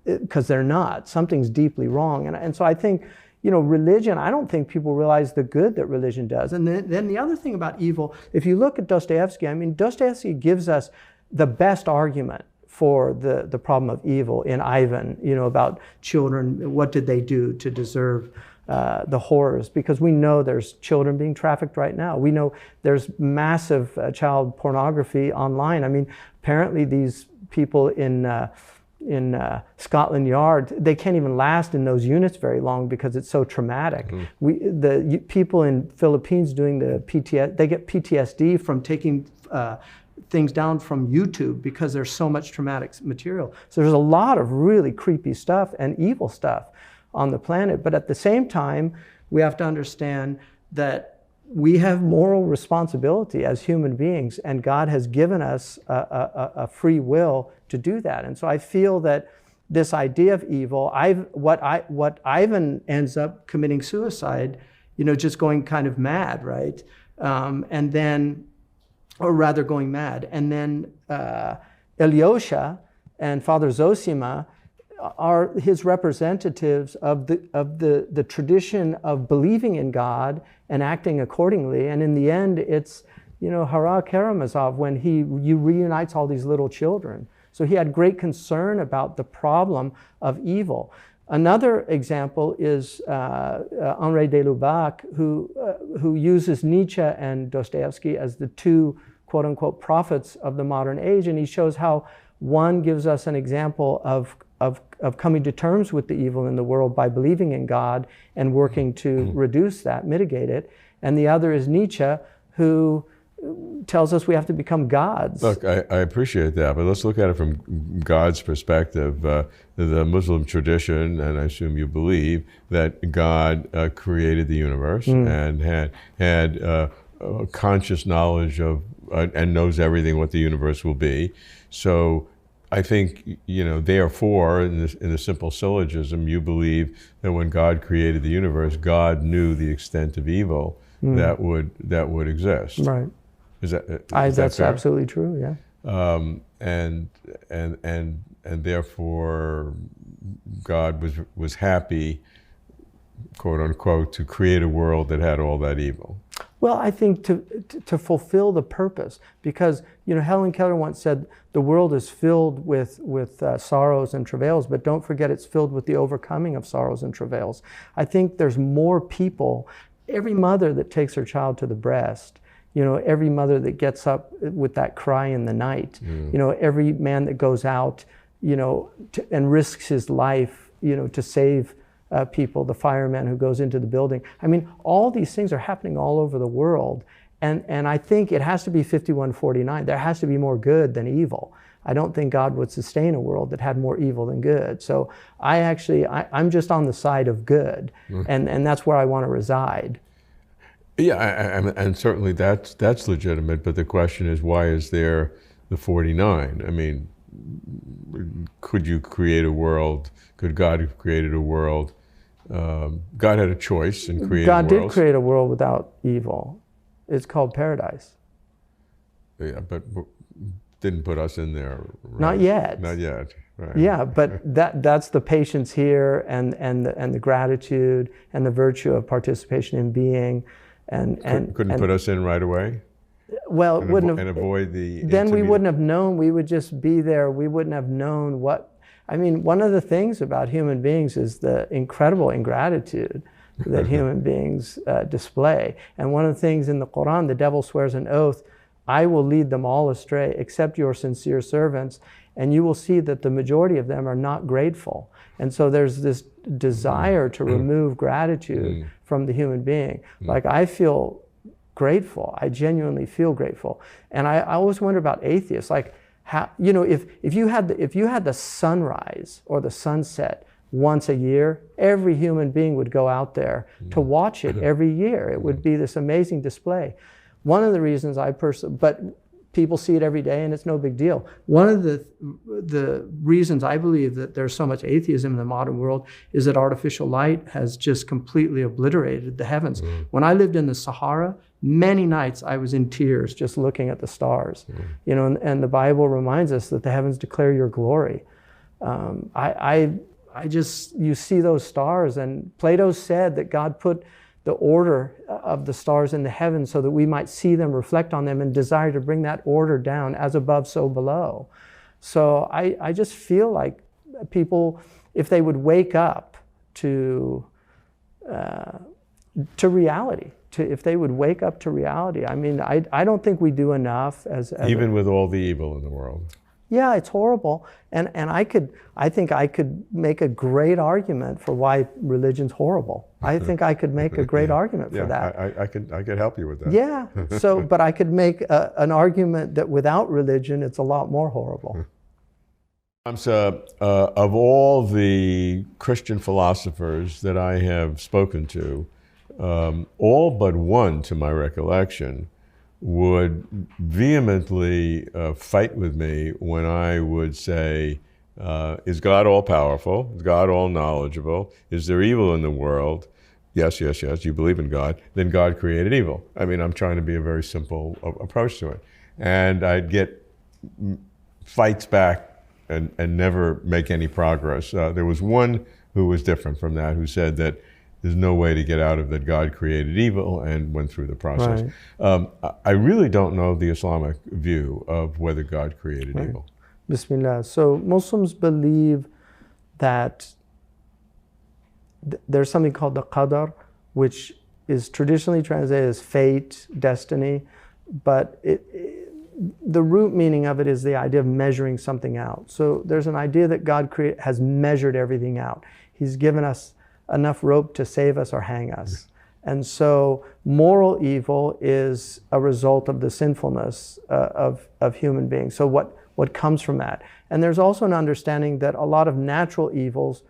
Because they're not. Something's deeply wrong. And so I think, religion, I don't think people realize the good that religion does. And then the other thing about evil, if you look at Dostoevsky, Dostoevsky gives us the best argument for the problem of evil in Ivan, about children, what did they do to deserve the horrors? Because we know there's children being trafficked right now. We know there's massive child pornography online. I mean, apparently these people in Scotland Yard, they can't even last in those units very long because it's so traumatic. Mm-hmm. The people in Philippines doing the PTSD, they get PTSD from taking things down from YouTube because there's so much traumatic material. So there's a lot of really creepy stuff and evil stuff on the planet. But at the same time, we have to understand that we have moral responsibility as human beings, and God has given us a free will to do that. And so I feel that this idea of evil, what Ivan ends up committing suicide, just going kind of mad, right? And then, or rather going mad. And then Ilyosha and Father Zosima are his representatives of the tradition of believing in God and acting accordingly. And in the end, it's, Hara Karamazov when he reunites all these little children. So he had great concern about the problem of evil. Another example is Henri de Lubac, who uses Nietzsche and Dostoevsky as the two quote-unquote prophets of the modern age, and he shows how one gives us an example of coming to terms with the evil in the world by believing in God and working to reduce that, mitigate it, and the other is Nietzsche, who tells us we have to become gods. Look, I appreciate that, but let's look at it from God's perspective. The Muslim tradition, and I assume you believe, that God created the universe and had a conscious knowledge of and knows everything what the universe will be. So I think, therefore, in the simple syllogism, you believe that when God created the universe, God knew the extent of evil that would exist. Right. Is that that's fair? Absolutely true. Yeah. And therefore, God was happy, quote unquote, to create a world that had all that evil. Well, I think to fulfill the purpose, because Helen Keller once said the world is filled with sorrows and travails, but don't forget it's filled with the overcoming of sorrows and travails. I think there's more people. Every mother that takes her child to the breast, every mother that gets up with that cry in the night, every man that goes out, and risks his life, to save people, the fireman who goes into the building. I mean, all these things are happening all over the world. And I think it has to be 51-49. There has to be more good than evil. I don't think God would sustain a world that had more evil than good. So I'm just on the side of good, and that's where I want to reside. Yeah, and certainly that's legitimate, but the question is, why is there the 49? I mean, could you create a world? Could God have created a world? God had a choice in creating God worlds. did create a world without evil. It's called paradise. Yeah, but didn't put us in there. Right? Not yet. Not yet. Right. Yeah, but that's the patience here, and the gratitude and the virtue of participation in being, and couldn't put us in right away. Well, and avoid the. Then we wouldn't have known. We would just be there. We wouldn't have known what. I mean, one of the things about human beings is the incredible ingratitude that human beings display. And one of the things in the Quran, the devil swears an oath, I will lead them all astray except your sincere servants. And you will see that the majority of them are not grateful. And so there's this desire to remove gratitude from the human being. Like, I feel grateful. I genuinely feel grateful. And I always wonder about atheists. Like, how, you know, if you had the sunrise or the sunset once a year, every human being would go out there to watch it every year. It would be this amazing display. One of the reasons but people see it every day and it's no big deal. One of the reasons I believe that there's so much atheism in the modern world is that artificial light has just completely obliterated the heavens. When I lived in the Sahara, many nights I was in tears just looking at the stars. You know, and the Bible reminds us that the heavens declare your glory. You see those stars, and Plato said that God put the order of the stars in the heavens so that we might see them, reflect on them, and desire to bring that order down, as above, so below. So I just feel like people, if they would wake up to reality, if they would wake up to reality. I mean, I don't think we do enough as even with all the evil in the world. Yeah, it's horrible, and I think I could make a great argument for why religion's horrible. I think I could make a great argument for that. I could help you with that. Yeah. So, but I could make an argument that without religion, it's a lot more horrible. Hamza, of all the Christian philosophers that I have spoken to, all but one, to my recollection, would vehemently fight with me when I would say, is God all-powerful? Is God all-knowledgeable? Is there evil in the world? Yes, yes, yes, you believe in God. Then God created evil. I mean, I'm trying to be a very simple approach to it. And I'd get fights back and never make any progress. There was one who was different from that, who said that there's no way to get out of that God created evil, and went through the process. Right. I really don't know the Islamic view of whether God created evil. Bismillah. So Muslims believe that there's something called the qadar, which is traditionally translated as fate, destiny, but the root meaning of it is the idea of measuring something out. So there's an idea that God has measured everything out. He's given us enough rope to save us or hang us. And so moral evil is a result of the sinfulness of human beings. So what comes from that? And there's also an understanding that a lot of natural evils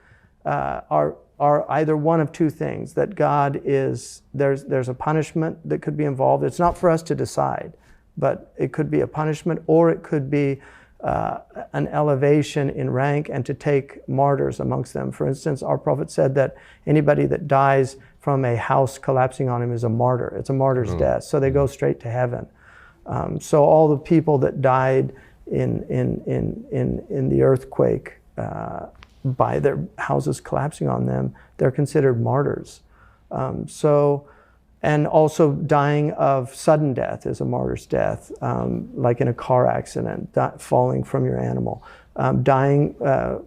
are either one of two things, that God is, there's a punishment that could be involved. It's not for us to decide, but it could be a punishment, or it could be an elevation in rank, and to take martyrs amongst them. For instance, our Prophet said that anybody that dies from a house collapsing on him is a martyr. It's a martyr's death, so they go straight to heaven. So all the people that died in the earthquake by their houses collapsing on them, they're considered martyrs. And also dying of sudden death is a martyr's death, like in a car accident, falling from your animal. Dying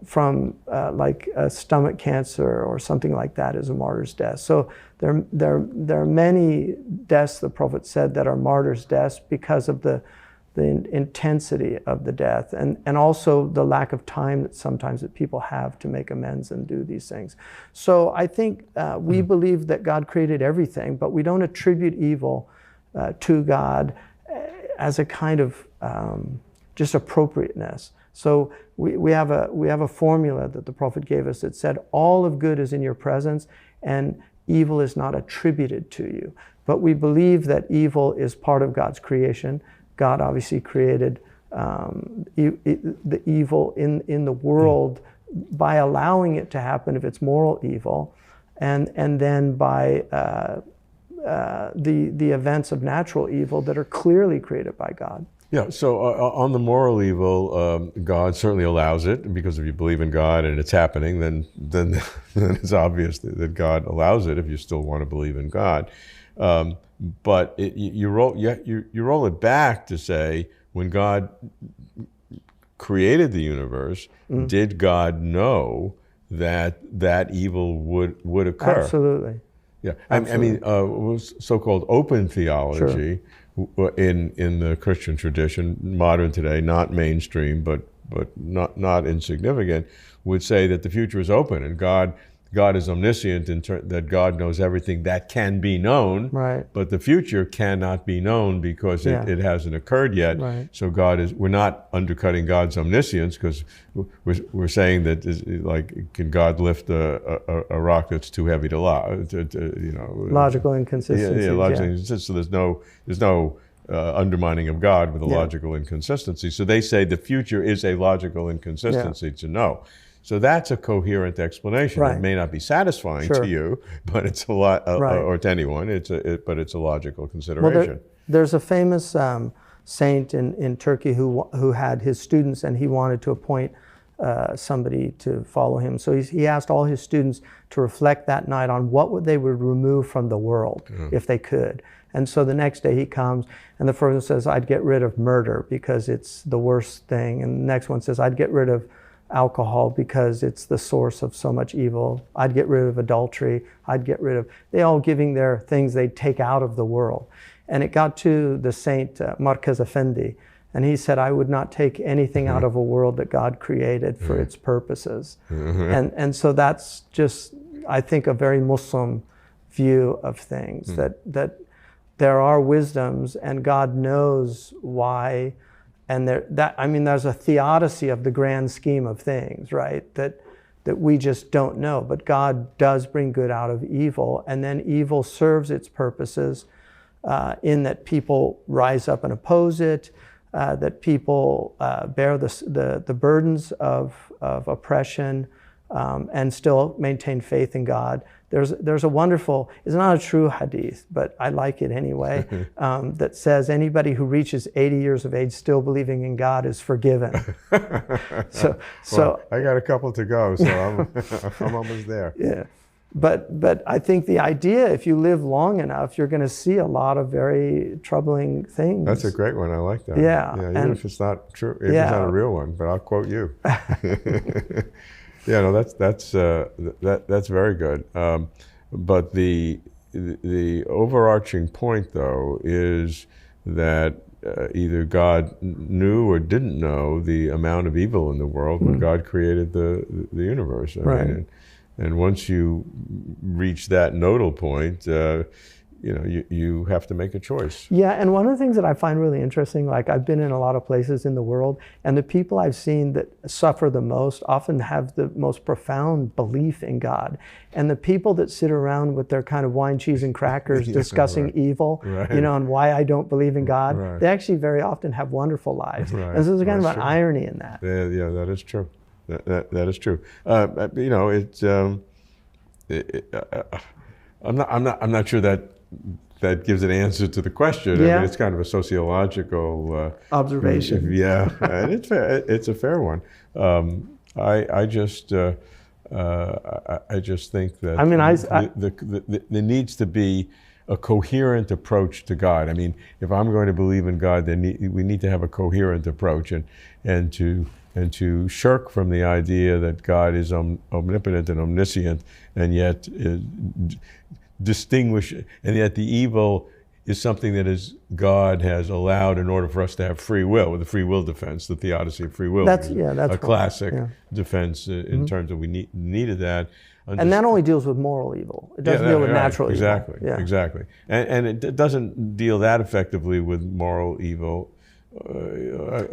from like a stomach cancer or something like that is a martyr's death. So there are many deaths, the Prophet said, that are martyr's deaths because of the intensity of the death, and also the lack of time that sometimes that people have to make amends and do these things. So I think we believe that God created everything, but we don't attribute evil to God as a kind of just appropriateness. So we have a formula that the Prophet gave us that said all of good is in your presence and evil is not attributed to you. But we believe that evil is part of God's creation. God obviously created the evil in the world by allowing it to happen if it's moral evil, and then by the events of natural evil that are clearly created by God. Yeah, so on the moral evil, God certainly allows it, because if you believe in God and it's happening, then it's obvious that God allows it if you still want to believe in God. But you roll it back to say, when God created the universe, did God know that evil would occur? Absolutely. Yeah, Absolutely. I mean, so-called open theology. Sure. In the Christian tradition, modern today, not mainstream, but not insignificant, would say that the future is open and God is omniscient, that God knows everything that can be known, right. But the future cannot be known because it hasn't occurred yet. Right. So we're not undercutting God's omniscience, because we're saying that, like, can God lift a rock that's too heavy to logical inconsistency. Yeah, logical inconsistency. So there's no undermining of God with a logical inconsistency. So they say the future is a logical inconsistency to know. So that's a coherent explanation. Right. It may not be satisfying to you, but it's a lot, or to anyone. But it's a logical consideration. Well, there's a famous saint in Turkey who had his students, and he wanted to appoint somebody to follow him. So he asked all his students to reflect that night on what they would remove from the world if they could. And so the next day he comes, and the first one says, "I'd get rid of murder because it's the worst thing." And the next one says, "I'd get rid of alcohol because it's the source of so much evil. I'd get rid of adultery. I'd get rid of..." They all giving their things they'd take out of the world. And it got to the saint Markaz Effendi, and he said, "I would not take anything out of a world that God created for its purposes." And so that's just, I think, a very Muslim view of things, that there are wisdoms and God knows why. And there's a theodicy of the grand scheme of things, right? That we just don't know. But God does bring good out of evil, and then evil serves its purposes in that people rise up and oppose it, that people bear the burdens of oppression and still maintain faith in God. There's a wonderful, it's not a true hadith, but I like it anyway, that says anybody who reaches 80 years of age still believing in God is forgiven. So I got a couple to go, so I'm almost there. Yeah, but I think the idea, if you live long enough, you're going to see a lot of very troubling things. That's a great one. I like that. Yeah, even if it's not true, if it's not a real one, but I'll quote you. Yeah, no, that's very good. But the overarching point, though, is that either God knew or didn't know the amount of evil in the world when God created the universe. I mean, and once you reach that nodal point, you have to make a choice. Yeah, and one of the things that I find really interesting, like I've been in a lot of places in the world, and the people I've seen that suffer the most often have the most profound belief in God. And the people that sit around with their kind of wine, cheese, and crackers discussing evil, and why I don't believe in God, they actually very often have wonderful lives. And so there's kind of an irony in that. Yeah, that is true. That is true. I'm not sure that gives an answer to the question. Yeah. I mean, it's kind of a sociological observation. Yeah, and it's fair. It's a fair one. I just think that there needs to be a coherent approach to God. I mean, if I'm going to believe in God, then we need to have a coherent approach, and to shirk from the idea that God is omnipotent and omniscient, and yet distinguish, and yet the evil is something that God has allowed in order for us to have free will, with the free will defense, the theodicy of free will. That's a classic defense in terms of we needed that. And that only deals with moral evil. It doesn't deal with natural evil. Exactly. And it doesn't deal that effectively with moral evil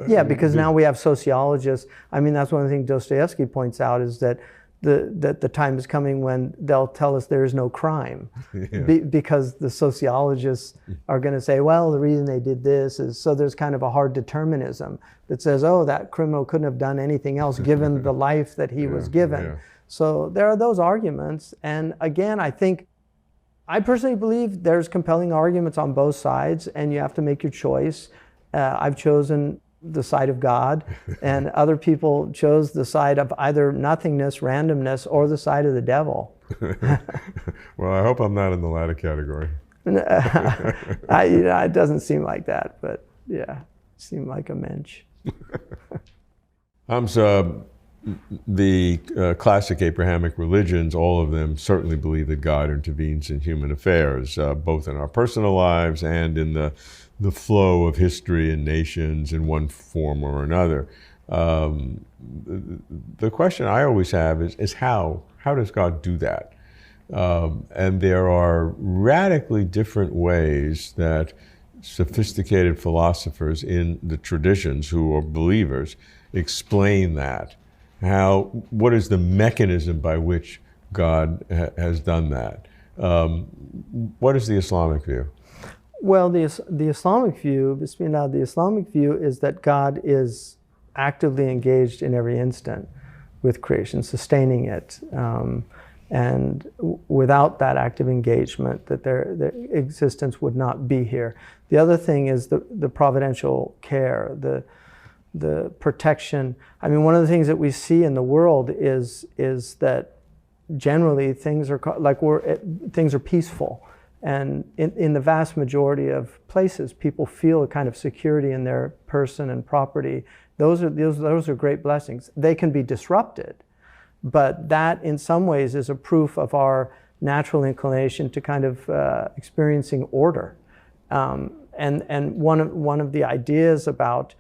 Yeah, because now we have sociologists. I mean, that's one of the things Dostoevsky points out, is that the time is coming when they'll tell us there is no crime. Yeah. Because the sociologists are going to say, well, the reason they did this is, so there's kind of a hard determinism that says, oh, that criminal couldn't have done anything else given the life that he was given. Yeah. So there are those arguments. And again, I personally believe there's compelling arguments on both sides, and you have to make your choice. I've chosen the side of God, and other people chose the side of either nothingness, randomness, or the side of the devil. Well, I hope I'm not in the latter category. It doesn't seem like that, but yeah, seem like a mensch. Hamza, the classic Abrahamic religions, all of them certainly believe that God intervenes in human affairs, both in our personal lives and in the flow of history and nations in one form or another. The question I always have is how? How does God do that? And there are radically different ways that sophisticated philosophers in the traditions who are believers explain that. What is the mechanism by which God has done that? What is the Islamic view? Well, the Islamic view, Bismillah, the Islamic view is that God is actively engaged in every instant with creation, sustaining it. And without that active engagement, that their existence would not be here. The other thing is the providential care, the protection. I mean, one of the things that we see in the world is that generally things are things are peaceful. And in the vast majority of places, people feel a kind of security in their person and property. Those are great blessings. They can be disrupted, but that in some ways is a proof of our natural inclination to kind of experiencing order. And one of the ideas about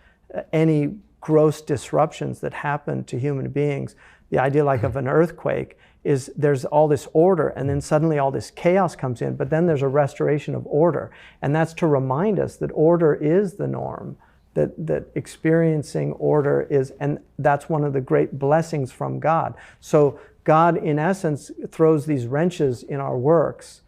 any gross disruptions that happen to human beings, the idea like of an earthquake, is there's all this order, and then suddenly all this chaos comes in, but then there's a restoration of order. And that's to remind us that order is the norm, that experiencing order is, and that's one of the great blessings from God. So God, in essence, throws these wrenches in our works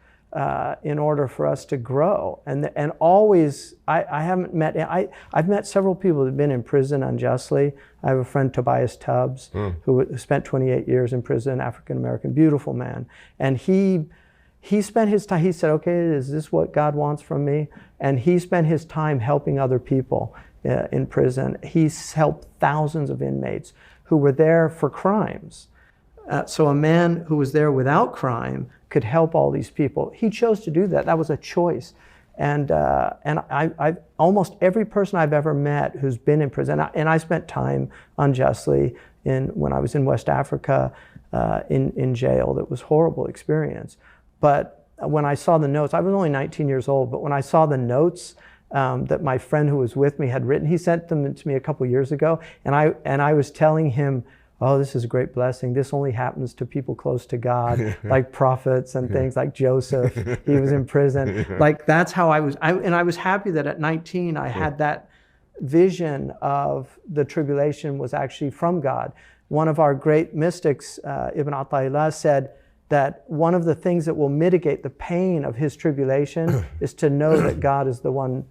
in order for us to grow. And always, I've met several people who've been in prison unjustly. I have a friend, Tobias Tubbs, who spent 28 years in prison, African-American, beautiful man. And he spent his time, he said, okay, is this what God wants from me? And he spent his time helping other people in prison. He's helped thousands of inmates who were there for crimes. So a man who was there without crime could help all these people. He chose to do that. That was a choice. And I almost every person I've ever met who's been in prison, and I spent time unjustly when I was in West Africa in jail. That was a horrible experience. But when I saw the notes, I was only 19 years old, but when I saw the notes that my friend who was with me had written, he sent them to me a couple years ago, and I was telling him, oh, this is a great blessing. This only happens to people close to God, like prophets and things like Joseph. He was in prison. Like that's how I was. And I was happy that at 19 I had that vision of the tribulation was actually from God. One of our great mystics, Ibn Ata'illah, said that one of the things that will mitigate the pain of his tribulation is to know that God is the one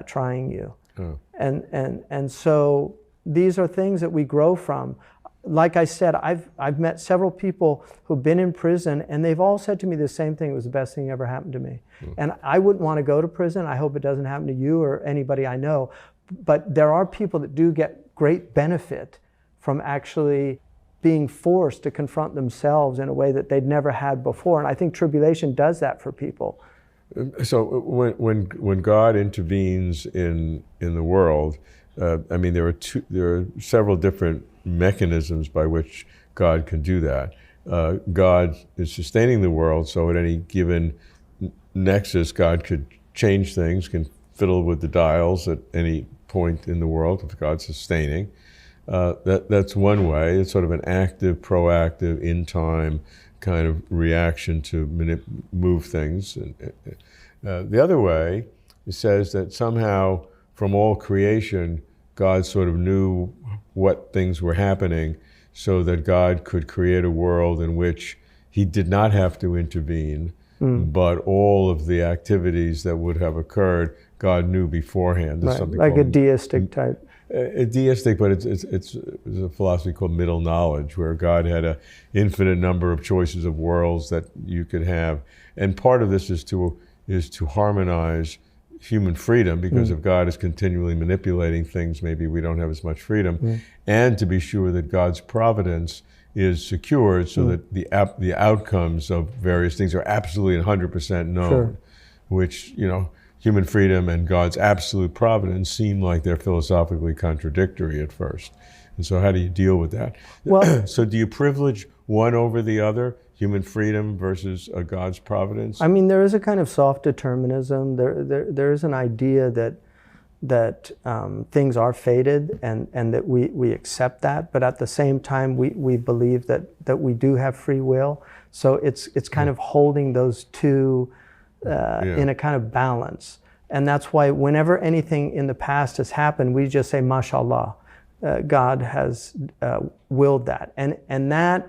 trying you. And so these are things that we grow from. Like I said, I've met several people who've been in prison, and they've all said to me the same thing: it was the best thing that ever happened to me. And I wouldn't want to go to prison. I hope it doesn't happen to you or anybody I know. But there are people that do get great benefit from actually being forced to confront themselves in a way that they'd never had before. And I think tribulation does that for people. So when God intervenes in the world, I mean, there are several different mechanisms by which God can do that. God is sustaining the world, so at any given nexus, God could change things, can fiddle with the dials at any point in the world if God's sustaining. That's one way. It's sort of an active, proactive, in time kind of reaction to move things. The other way, it says that somehow from all creation, God sort of knew what things were happening so that God could create a world in which he did not have to intervene, but all of the activities that would have occurred, God knew beforehand. There's something like a called, deistic type. deistic, but it's a philosophy called middle knowledge, where God had an infinite number of choices of worlds that you could have. And part of this is to harmonize human freedom, because if God is continually manipulating things, maybe we don't have as much freedom, and to be sure that God's providence is secured so that the outcomes of various things are absolutely 100% known, which, human freedom and God's absolute providence seem like they're philosophically contradictory at first. And so how do you deal with that? Well, so do you privilege one over the other, human freedom versus God's providence? I mean, there is a kind of soft determinism. There is an idea that things are fated and that we accept that, but at the same time we believe that we do have free will. So it's kind of holding those two in a kind of balance. And that's why whenever anything in the past has happened, we just say, mashallah, God has willed that. And that,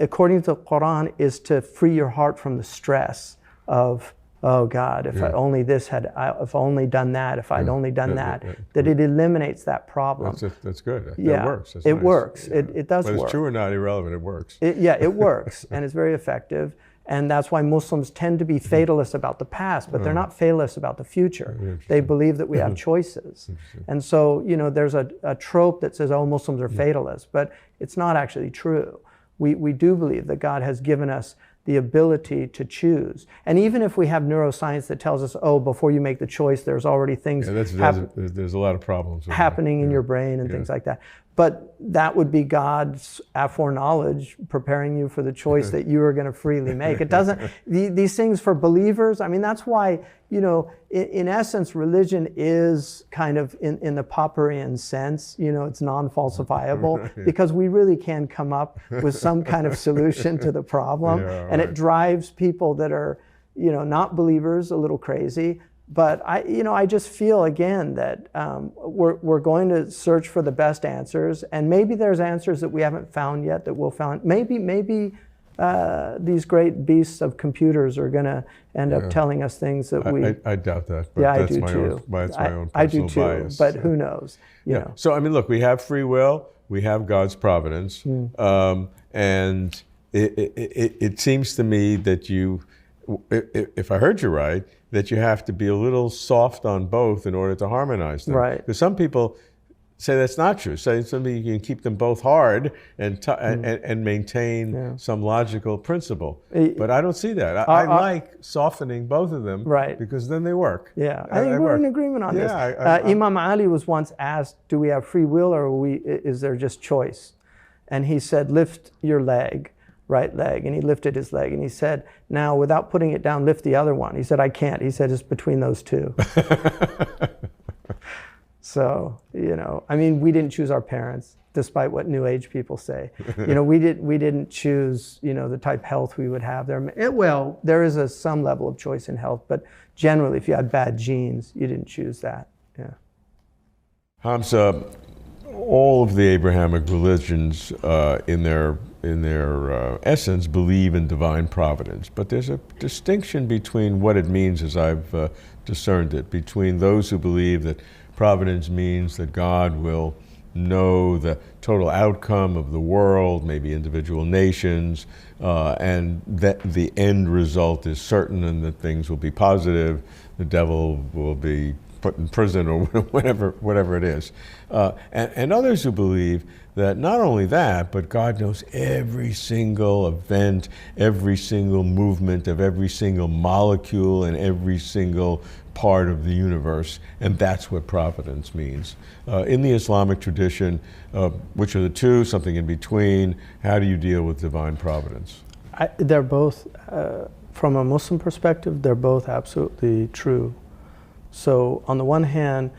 according to the Quran, is to free your heart from the stress of, oh God, if I only this had, if I only done that, if I'd only done that, that it eliminates that problem. That's good. That works. That's it nice. Works. It does work. Whether it's true or not, irrelevant, it works. It works, and it's very effective. And that's why Muslims tend to be fatalists about the past, but they're not fatalists about the future. They believe that we have choices. And so, there's a trope that says, oh, Muslims are fatalists, but it's not actually true. We do believe that God has given us the ability to choose. And even if we have neuroscience that tells us, oh, before you make the choice, there's already things there's a lot of problems happening in your brain and things like that. But that would be God's foreknowledge preparing you for the choice that you are going to freely make. It doesn't, these things for believers, I mean, that's why, in essence, religion is kind of in the Popperian sense, it's non-falsifiable, because we really can come up with some kind of solution to the problem. And it drives people that are, not believers a little crazy. But I just feel again that we're going to search for the best answers, and maybe there's answers that we haven't found yet that we'll find. Maybe these great beasts of computers are going to end up telling us things that I doubt that. But yeah, that's I do too. That's my own personal I do too. bias. But who knows? You know. So I mean, look, we have free will, we have God's providence, and it seems to me that if I heard you right, that you have to be a little soft on both in order to harmonize them. Right. Because some people say that's not true. Say you can keep them both hard and maintain some logical principle. But I don't see that. I like softening both of them, because then they work. Yeah, I think we're in agreement on this. Imam Ali was once asked, do we have free will, or is there just choice? And he said, lift your leg. Right leg, and he lifted his leg, and he said, now without putting it down, lift the other one. He said, I can't. He said, it's between those two. So, I mean, we didn't choose our parents, despite what New Age people say. We didn't choose, the type of health we would have. Well, there is some level of choice in health, but generally, if you had bad genes, you didn't choose that. Yeah. Hamza, all of the Abrahamic religions, in their essence, believe in divine providence. But there's a distinction between what it means, as I've discerned it, between those who believe that providence means that God will know the total outcome of the world, maybe individual nations, and that the end result is certain and that things will be positive, the devil will be put in prison or whatever it is. And others who believe that not only that, but God knows every single event, every single movement of every single molecule and every single part of the universe, and that's what providence means. In the Islamic tradition, which are the two, something in between, how do you deal with divine providence? They're both, from a Muslim perspective, they're both absolutely true. So on the one hand,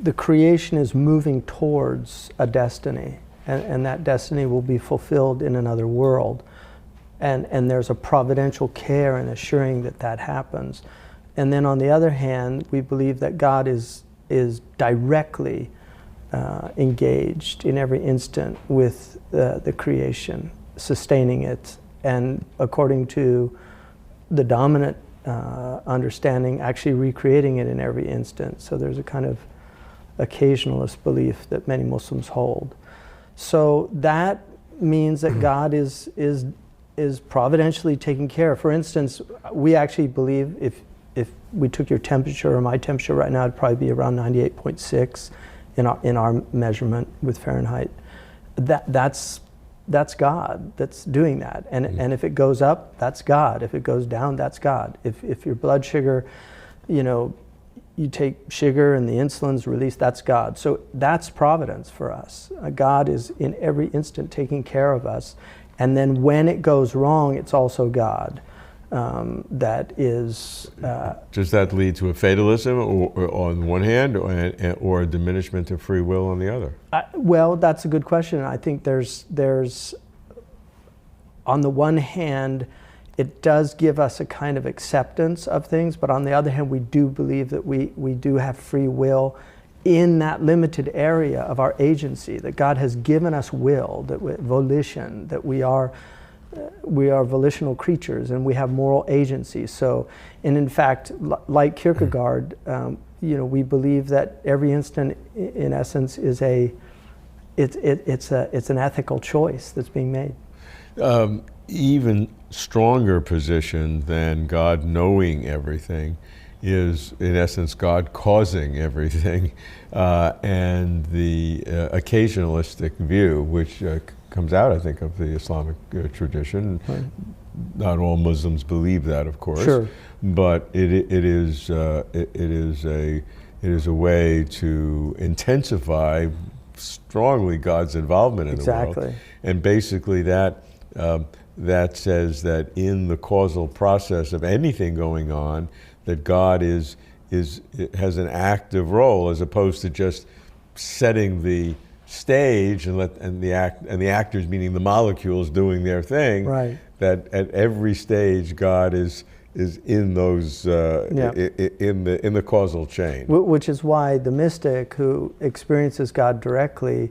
the creation is moving towards a destiny, and that destiny will be fulfilled in another world. And there's a providential care in assuring that happens. And then on the other hand, we believe that God is directly engaged in every instant with the creation, sustaining it, and according to the dominant understanding, actually recreating it in every instant. So there's a kind of occasionalist belief that many Muslims hold. So that means that God is providentially taking care. For instance, we actually believe if we took your temperature or my temperature right now, it'd probably be around 98.6 in our measurement with Fahrenheit. That's God that's doing that. And if it goes up, that's God. If it goes down, that's God. If your blood sugar, you take sugar and the insulin's released, that's God. So that's providence for us. God is in every instant taking care of us. And then when it goes wrong, it's also God. That is... Does that lead to a fatalism or on one hand or a diminishment of free will on the other? Well, that's a good question. I think there's on the one hand, it does give us a kind of acceptance of things, but on the other hand, we do believe that we do have free will in that limited area of our agency, that God has given us will, that volition, that we are volitional creatures and we have moral agency. So, and in fact, like Kierkegaard, we believe that every instant, in essence, is it's an ethical choice that's being made. Even stronger position than God knowing everything is, in essence, God causing everything, and the occasionalistic view, which comes out, I think, of the Islamic tradition. Right. Not all Muslims believe that, of course, sure. But it is a way to intensify strongly God's involvement in the world. Exactly. And basically that says that in the causal process of anything going on, that God has an active role as opposed to just setting the stage and the actors, meaning the molecules, doing their thing. Right. That at every stage God is in those in the causal chain. Which is why the mystic who experiences God directly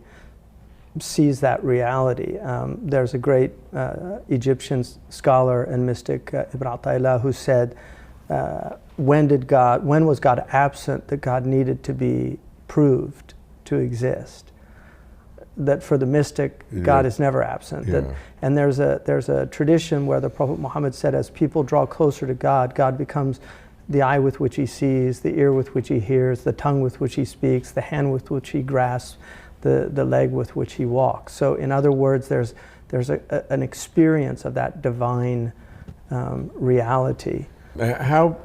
sees that reality. There's a great Egyptian scholar and mystic, Ibn Ata'illah, who said, when was God absent that God needed to be proved to exist? That for the mystic, God is never absent. Yeah. And there's a tradition where the Prophet Muhammad said, as people draw closer to God, God becomes the eye with which he sees, the ear with which he hears, the tongue with which he speaks, the hand with which he grasps, the leg with which he walks. So in other words, there's an experience of that divine reality. What's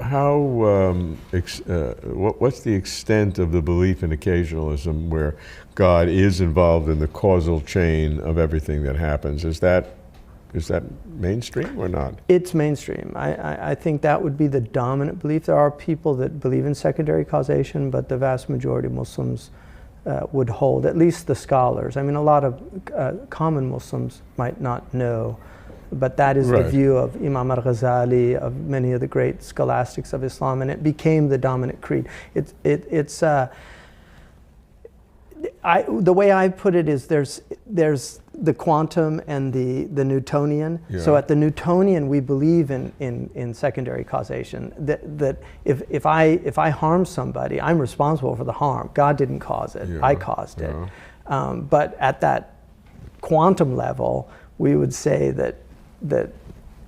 the extent of the belief in occasionalism where God is involved in the causal chain of everything that happens? Is that mainstream or not? It's mainstream. I think that would be the dominant belief. There are people that believe in secondary causation, but the vast majority of Muslims would hold, at least the scholars. I mean, a lot of common Muslims might not know, but that is right. The view of Imam al-Ghazali, of many of the great scholastics of Islam, and it became the dominant creed. The way I put it is there's the quantum and the Newtonian. Yeah. So at the Newtonian, we believe in secondary causation. That if I harm somebody, I'm responsible for the harm. God didn't cause it. Yeah. I caused it. But at that quantum level, we would say that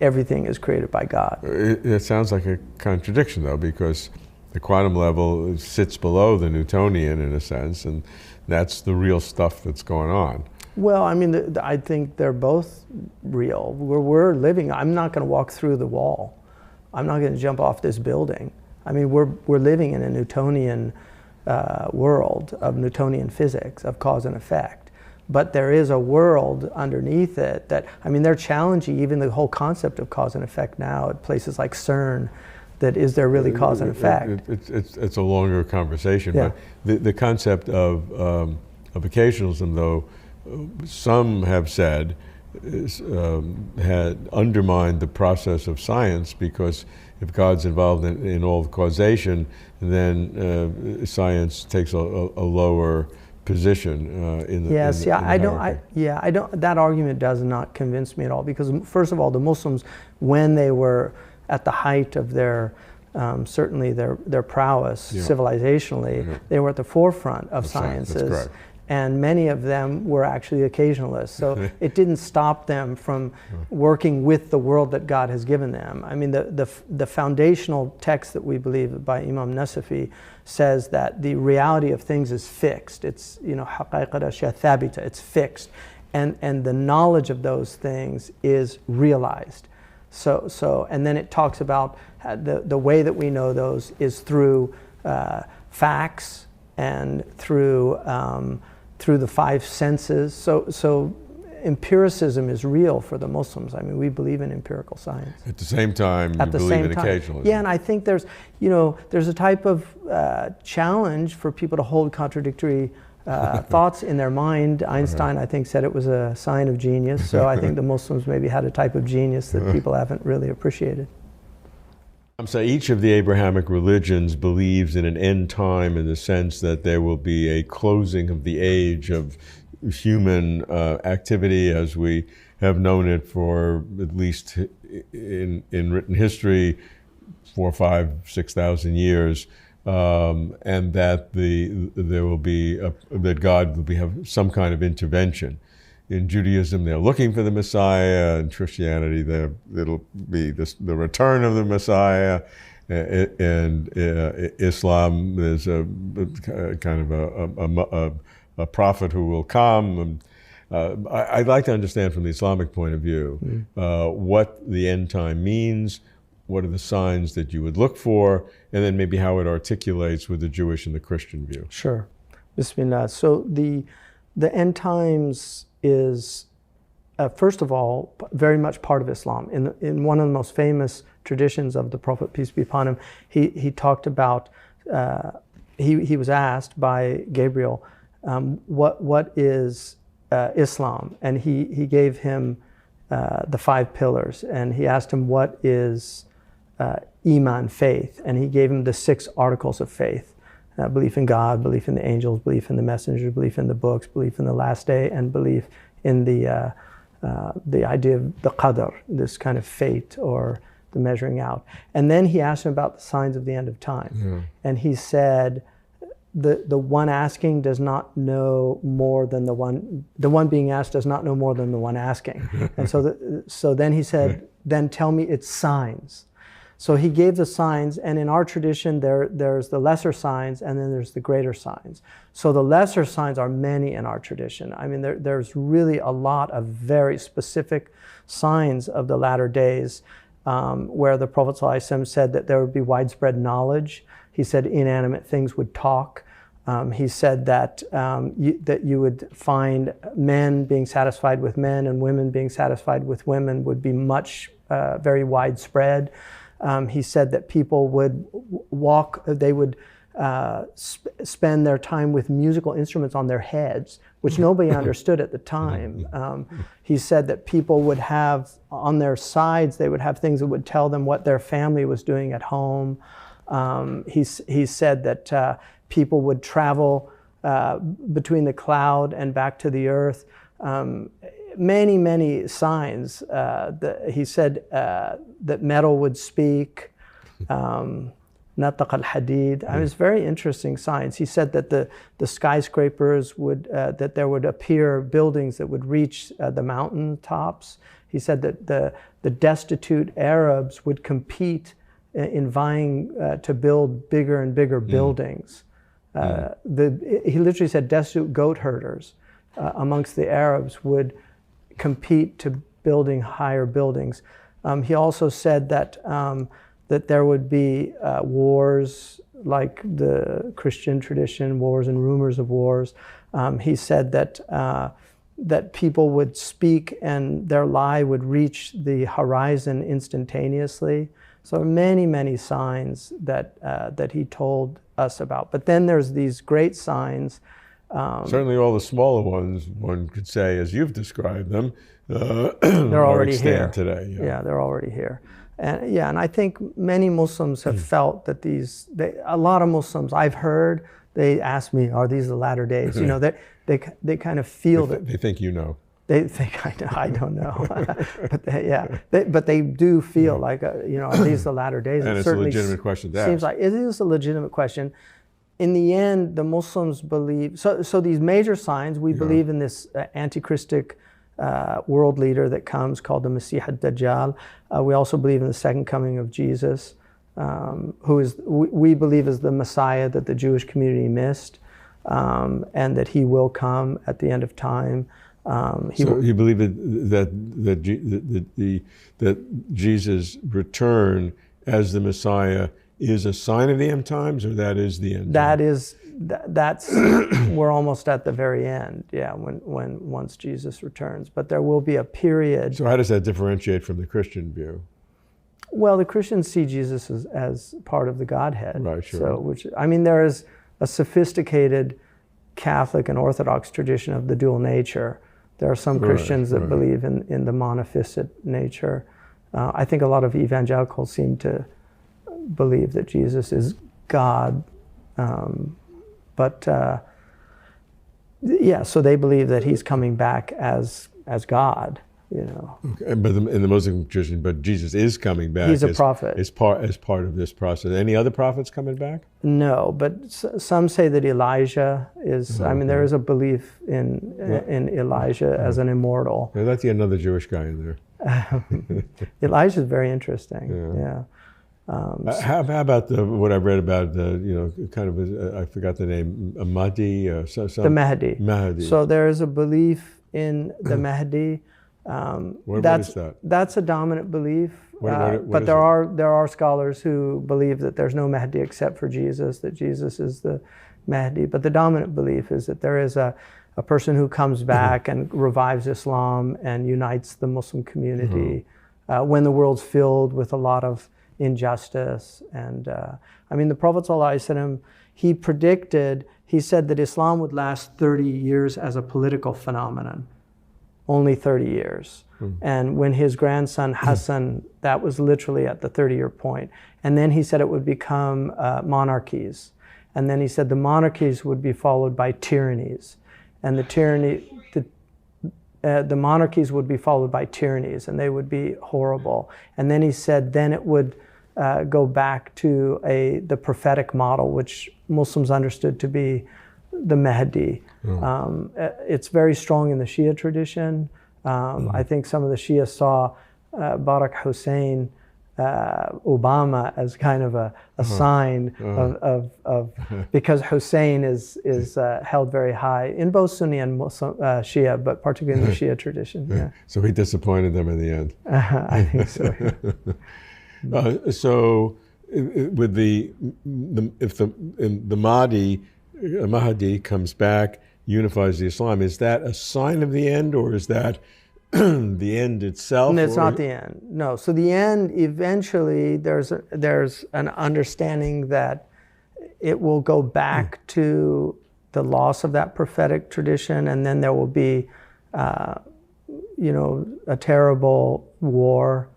everything is created by God. It sounds like a contradiction, though, because the quantum level sits below the Newtonian in a sense, and that's the real stuff that's going on. Well, I mean, I think they're both real. We're living. I'm not going to walk through the wall. I'm not going to jump off this building. I mean, we're living in a Newtonian world of Newtonian physics, of cause and effect. But there is a world underneath it that, I mean, they're challenging even the whole concept of cause and effect now at places like CERN. That is there really cause and effect? It's a longer conversation, Yeah. but the concept of occasionalism, though, some have said had undermined the process of science, because if God's involved in all the causation, then science takes a lower position in the Yes, in the hierarchy. I don't. That argument does not convince me at all, because first of all, the Muslims, when they were at the height of their certainly their prowess civilizationally, they were at the forefront of sciences. That's correct. And many of them were actually occasionalists. So it didn't stop them from working with the world that God has given them. I mean, the foundational text that we believe by Imam Nasafi says that the reality of things is fixed. It's, حقائق الأشياء ثابتة, it's fixed. And the knowledge of those things is realized. So and then it talks about the way that we know those is through facts and through the five senses. So empiricism is real for the Muslims. I mean, we believe in empirical science. At the same time, you believe in occasionalism. Yeah, and I think there's a type of challenge for people to hold contradictory thoughts in their mind. Einstein, I think, said it was a sign of genius. So I think the Muslims maybe had a type of genius that people haven't really appreciated. So each of the Abrahamic religions believes in an end time, in the sense that there will be a closing of the age of human activity as we have known it for at least in written history 4,000, 5,000, 6,000 years, and that there will be that God will have some kind of intervention. In Judaism, they're looking for the Messiah. In Christianity, it'll be the return of the Messiah. And Islam, there's a kind of a prophet who will come. I'd like to understand from the Islamic point of view what the end time means, what are the signs that you would look for, and then maybe how it articulates with the Jewish and the Christian view. Sure. Bismillah. So the end times is, first of all, very much part of Islam. In one of the most famous traditions of the Prophet, peace be upon him, he talked about, he was asked by Gabriel, what is Islam? And he gave him the 5 pillars, and he asked him, what is Iman, faith? And he gave him the 6 articles of faith. Belief in God, belief in the angels, belief in the messengers, belief in the books, belief in the last day, and belief in the idea of the qadr, this kind of fate or the measuring out. And then he asked him about the signs of the end of time. And he said, the one asking does not know more than the one being asked does not know more than the one asking. And so then he said, then tell me its signs. So he gave the signs, and in our tradition, there's the lesser signs, and then there's the greater signs. So the lesser signs are many in our tradition. I mean, there's really a lot of very specific signs of the latter days, where the Prophet ﷺ said that there would be widespread knowledge. He said inanimate things would talk. He said that you would find men being satisfied with men and women being satisfied with women would be very widespread. He said that people would spend their time with musical instruments on their heads, which nobody understood at the time. He said that people would have on their sides, they would have things that would tell them what their family was doing at home. He said that people would travel between the cloud and back to the earth. Many, many signs. He said that metal would speak, nataq al-hadid. I mean, it's very interesting signs. He said that the skyscrapers would, that there would appear buildings that would reach the mountain tops. He said that the destitute Arabs would compete in vying to build bigger and bigger buildings. He literally said destitute goat herders amongst the Arabs would compete to building higher buildings. He also said that there would be wars like the Christian tradition, wars and rumors of wars. He said that people would speak and their lie would reach the horizon instantaneously. So many, many signs that he told us about. But then there's these great signs. Certainly all the smaller ones, one could say, as you've described them, they're already here today. Yeah, they're already here. And I think many Muslims have felt that a lot of Muslims I've heard, they ask me, are these the latter days? You know, they kind of feel that. They think you know. They think I know. I don't know. But they do feel like, you know, are these the latter days? And it's a legitimate question to ask. Seems like it is a legitimate question. In the end, the Muslims believe, so these major signs, we believe in this anti-Christic world leader that comes called the Masih ad-Dajjal. We also believe in the second coming of Jesus, who is, we believe is the Messiah that the Jewish community missed, and that he will come at the end of time. So you believe that Jesus' return as the Messiah is a sign of the end times, or that is the end? That's we're almost at the very end. Yeah, once Jesus returns, but there will be a period. So how does that differentiate from the Christian view? Well, the Christians see Jesus as part of the Godhead. Right. Sure. So, there is a sophisticated Catholic and Orthodox tradition of the dual nature. There are some Christians that believe in the monophysite nature. I think a lot of evangelicals seem to believe that Jesus is God. So they believe that he's coming back as God, you know. Okay. But in the Muslim tradition, but Jesus is coming back. He's a prophet. As part of this process. Any other prophets coming back? No, but some say that Elijah is. There is a belief in Elijah as an immortal. Yeah, that's another Jewish guy in there. Elijah is very interesting. Yeah. How about what I read about I forgot the name, Mahdi? The Mahdi. Mahdi. So there is a belief in the Mahdi. What is that? That's a dominant belief. But there are scholars who believe that there's no Mahdi except for Jesus, that Jesus is the Mahdi. But the dominant belief is that there is a person who comes back and revives Islam and unites the Muslim community when the world's filled with a lot of injustice. And the Prophet ﷺ, he said that Islam would last 30 years as a political phenomenon, only 30 years. And when his grandson Hassan, that was literally at the 30-year point. And then he said it would become monarchies. And then he said the monarchies would be followed by tyrannies. And the monarchies would be followed by tyrannies, and they would be horrible. And then he said then it would go back to the prophetic model, which Muslims understood to be the Mahdi. It's very strong in the Shia tradition. I think some of the Shia saw Barack Hussein, Obama, as kind of a sign of because Hussein is held very high in both Sunni and Muslim, Shia, but particularly in the Shia tradition. Yeah. So he disappointed them in the end. I think so. Yeah. So, with if the Mahdi comes back, unifies the Islam, is that a sign of the end, or is that the end itself? No, it's not the end. No. So the end, eventually, there's an understanding that it will go back to the loss of that prophetic tradition, and then there will be, a terrible war.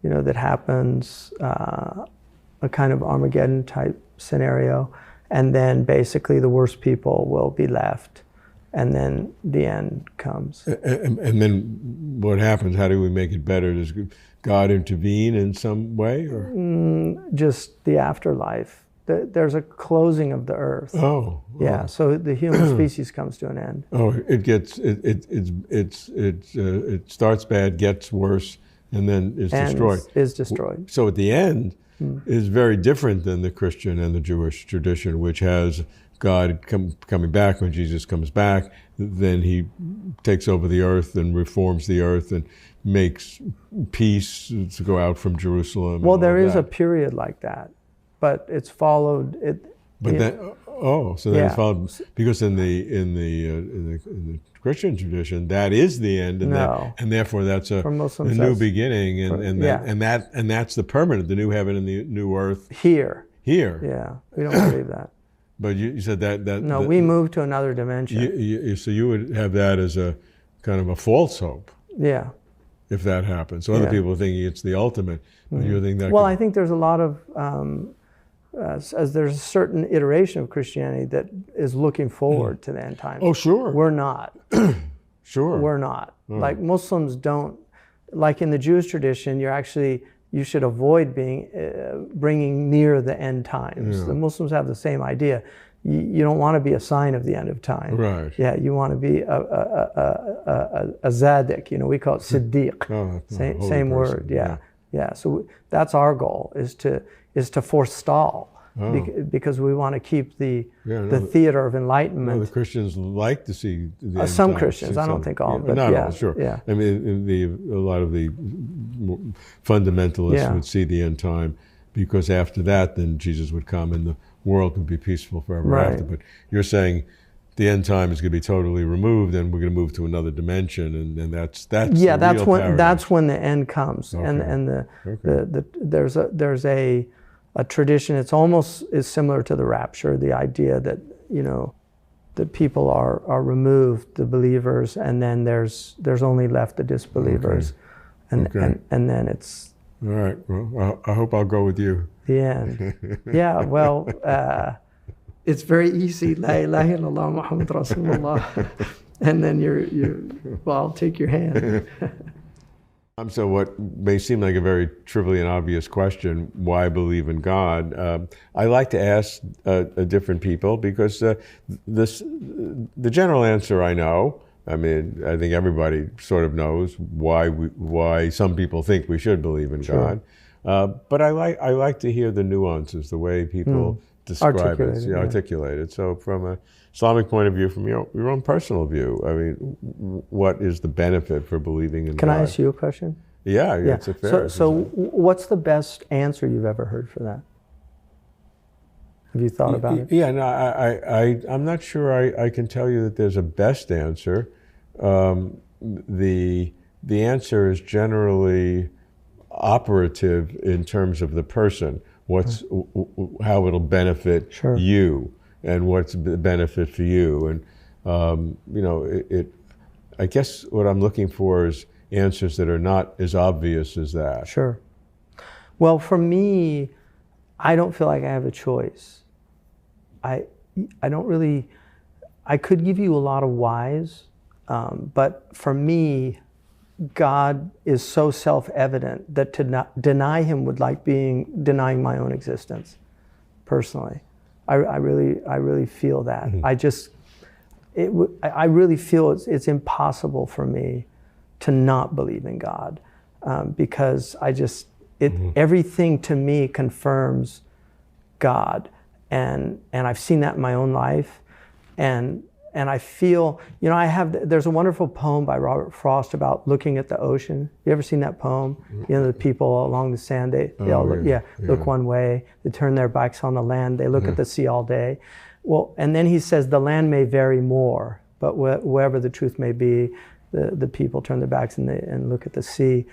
That happens, a kind of Armageddon type scenario, and then basically the worst people will be left, and then the end comes. And then what happens? How do we make it better? Does God intervene in some way, or just the afterlife? There's a closing of the earth. Oh. Yeah. So the human species comes to an end. Oh, it starts bad, gets worse, and then is destroyed. So at the end is very different than the Christian and the Jewish tradition, which has God coming back. When Jesus comes back, then he takes over the earth and reforms the earth and makes peace to go out from Jerusalem. Well, there is a period like that, but it's followed. It's followed, because in the Christian tradition, that is the end, and therefore that's a new beginning, and that's the permanent, the new heaven and the new earth. Here. Yeah, we don't believe that. But you said that. No, we move to another dimension. So you would have that as a kind of a false hope. Yeah. if that happens. So other people are thinking it's the ultimate, but you think that Well, I think there's a lot of, as there's a certain iteration of Christianity that is looking forward to the end times. Oh, sure. We're not. Sure. We're not. Like Muslims don't, like in the Jewish tradition, you should avoid bringing near the end times. Yeah. The Muslims have the same idea. You don't want to be a sign of the end of time. Right. Yeah, you want to be a zaddik, we call it siddiq. Same word, yeah. So that's our goal, is to forestall. Because we want to keep the theater of enlightenment. The Christians like to see the end some times. Christians, I don't think all, but not all, sure. Yeah. I mean, a lot of the fundamentalists would see the end time, because after that, then Jesus would come and the world would be peaceful forever after. But you're saying the end time is going to be totally removed, and we're going to move to another dimension, and that's yeah, the real paradigm. That's when the end comes, Okay. and there's a tradition. It's almost is similar to the rapture, the idea that that people are removed, the believers, and then there's only left the disbelievers, and then it's all right. Well, I hope I'll go with you. The end. Yeah. Well, it's very easy. La ilaha illallah Muhammad Rasulullah, and then well, I'll take your hand. So what may seem like a very trivial and obvious question, why believe in God? I like to ask different people, because the general answer I know. I mean, I think everybody sort of knows why some people think we should believe in God. But I like to hear the nuances, the way people describe it, articulate it. So from an Islamic point of view, from your own personal view, I mean, what is the benefit for believing in God? Can I ask you a question? Yeah. It's a fair. So what's the best answer you've ever heard for that? Have you thought about it? Yeah, no, I'm not sure I can tell you that there's a best answer. The answer is generally operative in terms of the person. How it'll benefit you, and what's the benefit for you, and I guess what I'm looking for is answers that are not as obvious as that. Sure. Well, for me, I don't feel like I have a choice. I don't really. I could give you a lot of whys, but for me, God is so self-evident that to not deny Him would like denying my own existence. Personally, I really feel that. I really feel it's impossible for me to not believe in God, because everything to me confirms God, and I've seen that in my own life, and I feel, there's a wonderful poem by Robert Frost about looking at the ocean. You ever seen that poem? The people along the sand, they all look one way, they turn their backs on the land, they look at the sea all day. Well, and then he says, the land may vary more, but wherever the truth may be, the people turn their backs and look at the sea.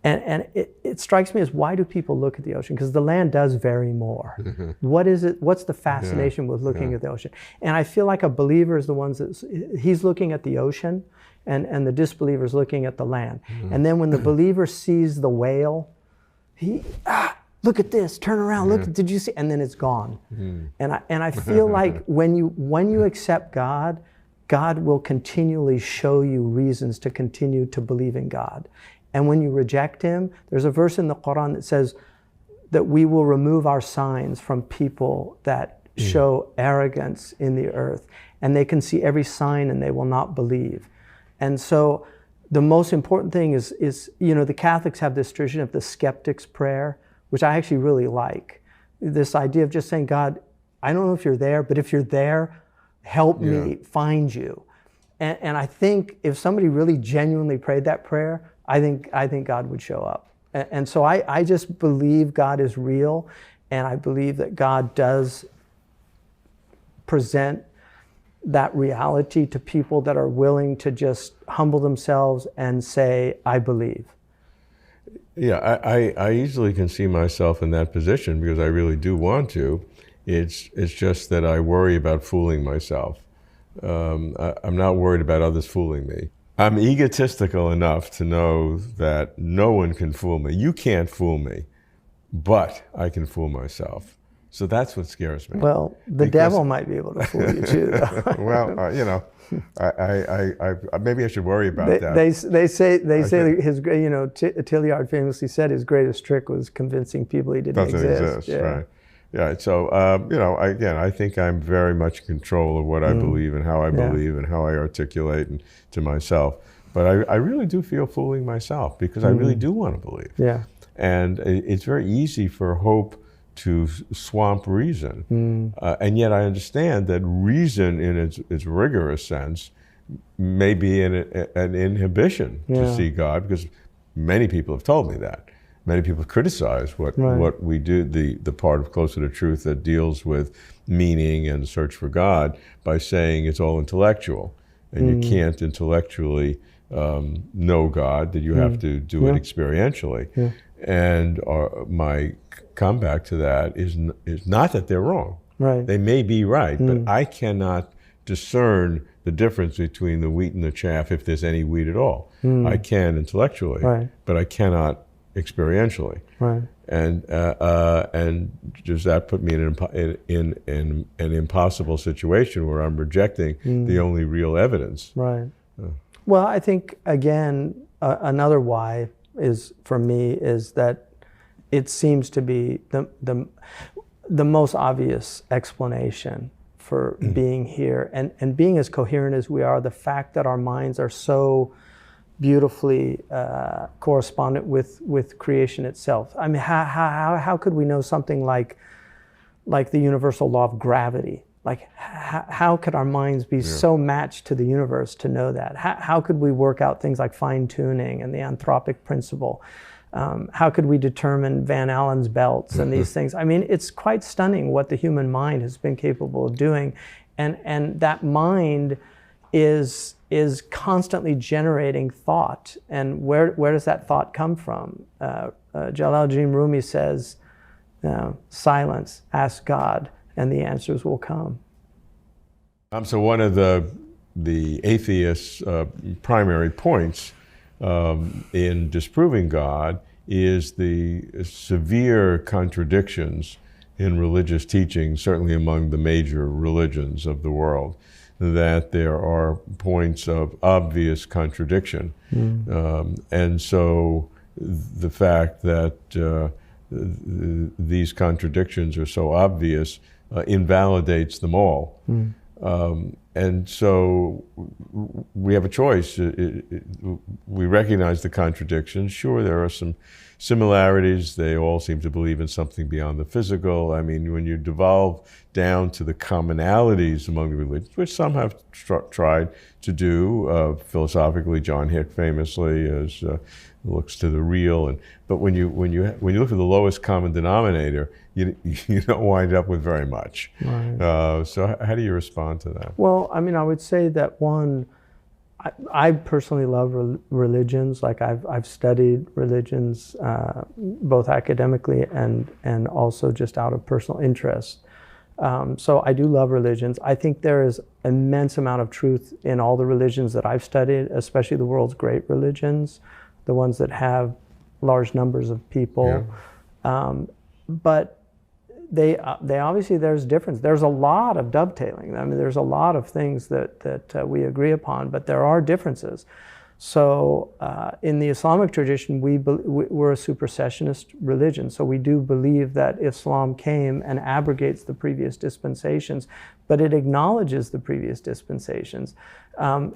And it strikes me as, why do people look at the ocean? Because the land does vary more. What is it? What's the fascination with looking at the ocean? And I feel like a believer is the ones he's looking at the ocean, and the disbeliever is looking at the land. And then when the believer sees the whale, look at this, turn around, look, did you see? And then it's gone. And I feel like when you accept God, God will continually show you reasons to continue to believe in God. And when you reject Him, there's a verse in the Quran that says that we will remove our signs from people that show arrogance in the earth. And they can see every sign and they will not believe. And so the most important thing is the Catholics have this tradition of the skeptic's prayer, which I actually really like. This idea of just saying, God, I don't know if you're there, but if you're there, help me find you. And I think if somebody really genuinely prayed that prayer, I think God would show up. And so I just believe God is real, and I believe that God does present that reality to people that are willing to just humble themselves and say, I believe. Yeah, I easily can see myself in that position, because I really do want to. It's just that I worry about fooling myself. I'm not worried about others fooling me. I'm egotistical enough to know that no one can fool me. You can't fool me, but I can fool myself. So that's what scares me. Well, the devil might be able to fool you too, though. Well, you know, I maybe I should worry about that. They say his, you know, Tilliard famously said his greatest trick was convincing people he didn't exist. Yeah. Right. Yeah. So you know, I think I'm very much in control of what I believe and how I believe and how I articulate and to myself. But I really do feel fooling myself because I really do want to believe. Yeah. And it's very easy for hope to swamp reason. And yet I understand that reason in its rigorous sense may be an inhibition to see God, because many people have told me that. Many people criticize what we do, the part of Closer to Truth that deals with meaning and search for God, by saying it's all intellectual. And you can't intellectually know God, that you have to do it experientially. Yeah. And my comeback to that is not that they're wrong. Right. They may be right, but I cannot discern the difference between the wheat and the chaff, if there's any wheat at all. I can intellectually, but I cannot experientially. Right. And does that put me in an impossible situation where I'm rejecting the only real evidence? Right. Well, I think again another why is, for me, is that it seems to be the most obvious explanation for being here and being as coherent as we are. The fact that our minds are so beautifully correspondent with creation itself. I mean, how could we know something like the universal law of gravity? Like, how could our minds be so matched to the universe to know that? How could we work out things like fine-tuning and the anthropic principle? How could we determine Van Allen's belts and these things? I mean, it's quite stunning what the human mind has been capable of doing. And that mind is constantly generating thought. And where does that thought come from? Jalaluddin Rumi says, silence, ask God, and the answers will come. So one of the atheists' primary points in disproving God is the severe contradictions in religious teaching, certainly among the major religions of the world, that there are points of obvious contradiction. And so the fact that these contradictions are so obvious invalidates them all. And so we have a choice. We recognize the contradictions. Sure, there are some similarities. They all seem to believe in something beyond the physical. I mean, when you devolve down to the commonalities among the religions, which some have tried to do philosophically, John Hick famously looks to the real. But when you look at the lowest common denominator, you don't wind up with very much. Right. So how do you respond to that? Well, I mean, I would say that one, I personally love religions. Like I've studied religions both academically and also just out of personal interest. So I do love religions. I think there is immense amount of truth in all the religions that I've studied, especially the world's great religions, the ones that have large numbers of people. Yeah. But they obviously, there's difference. There's a lot of dovetailing. I mean, there's a lot of things that we agree upon, but there are differences. So in the Islamic tradition, we're a supersessionist religion. So we do believe that Islam came and abrogates the previous dispensations, but it acknowledges the previous dispensations.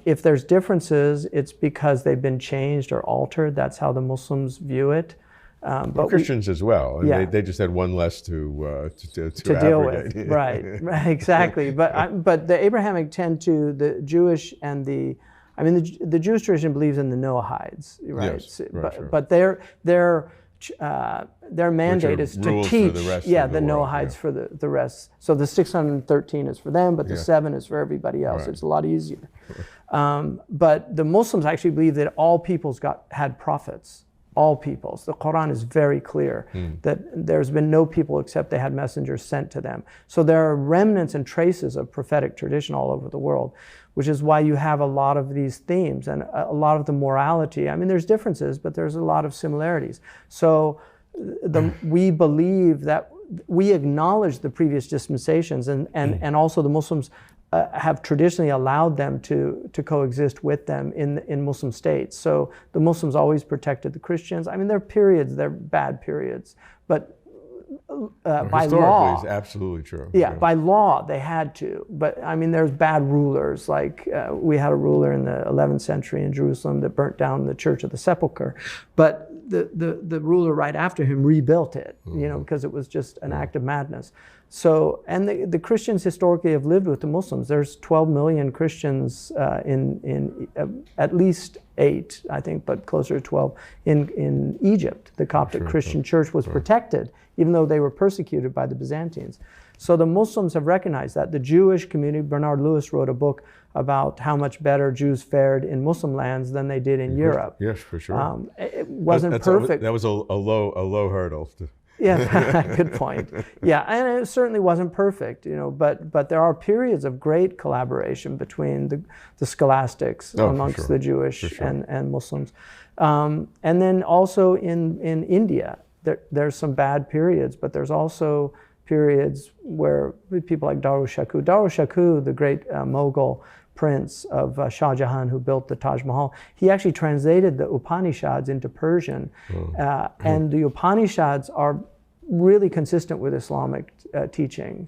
If there's differences, it's because they've been changed or altered. That's how the Muslims view it. But Christians as well. And they just had one less to deal with. Right, exactly. But the Abrahamic tend to, the Jewish and the Jewish tradition believes in the Noahides, right? Yes, but their mandate is to teach, the Noahides for the rest. So the 613 is for them, but the 7 is for everybody else. Right. It's a lot easier. But the Muslims actually believe that all peoples had prophets. all peoples. The Quran is very clear that there's been no people except they had messengers sent to them. So there are remnants and traces of prophetic tradition all over the world, which is why you have a lot of these themes and a lot of the morality. I mean, there's differences, but there's a lot of similarities. So we believe that we acknowledge the previous dispensations, and also the Muslims have traditionally allowed them to coexist with them in Muslim states. So the Muslims always protected the Christians. I mean, there are periods, they're bad periods, but by law, it's absolutely true. Yeah, by law they had to. But I mean, there's bad rulers. Like we had a ruler in the 11th century in Jerusalem that burnt down the Church of the Sepulchre, but the ruler right after him rebuilt it, you know, because it was just an act of madness. So, and the Christians historically have lived with the Muslims. There's 12 million Christians in at least 8, I think, but closer to 12 in Egypt. The Coptic Christian Church was protected, even though they were persecuted by the Byzantines. So the Muslims have recognized that. The Jewish community, Bernard Lewis wrote a book about how much better Jews fared in Muslim lands than they did in Europe. Yes, for sure. It wasn't perfect. That was a low hurdle. Yeah, good point. Yeah, and it certainly wasn't perfect, you know, but there are periods of great collaboration between the scholastics amongst the Jewish and Muslims. And then also in India, there's some bad periods, but there's also periods where people like Daru-Shakoo, the great Mughal prince of Shah Jahan, who built the Taj Mahal, he actually translated the Upanishads into Persian. And the Upanishads are really consistent with Islamic teaching.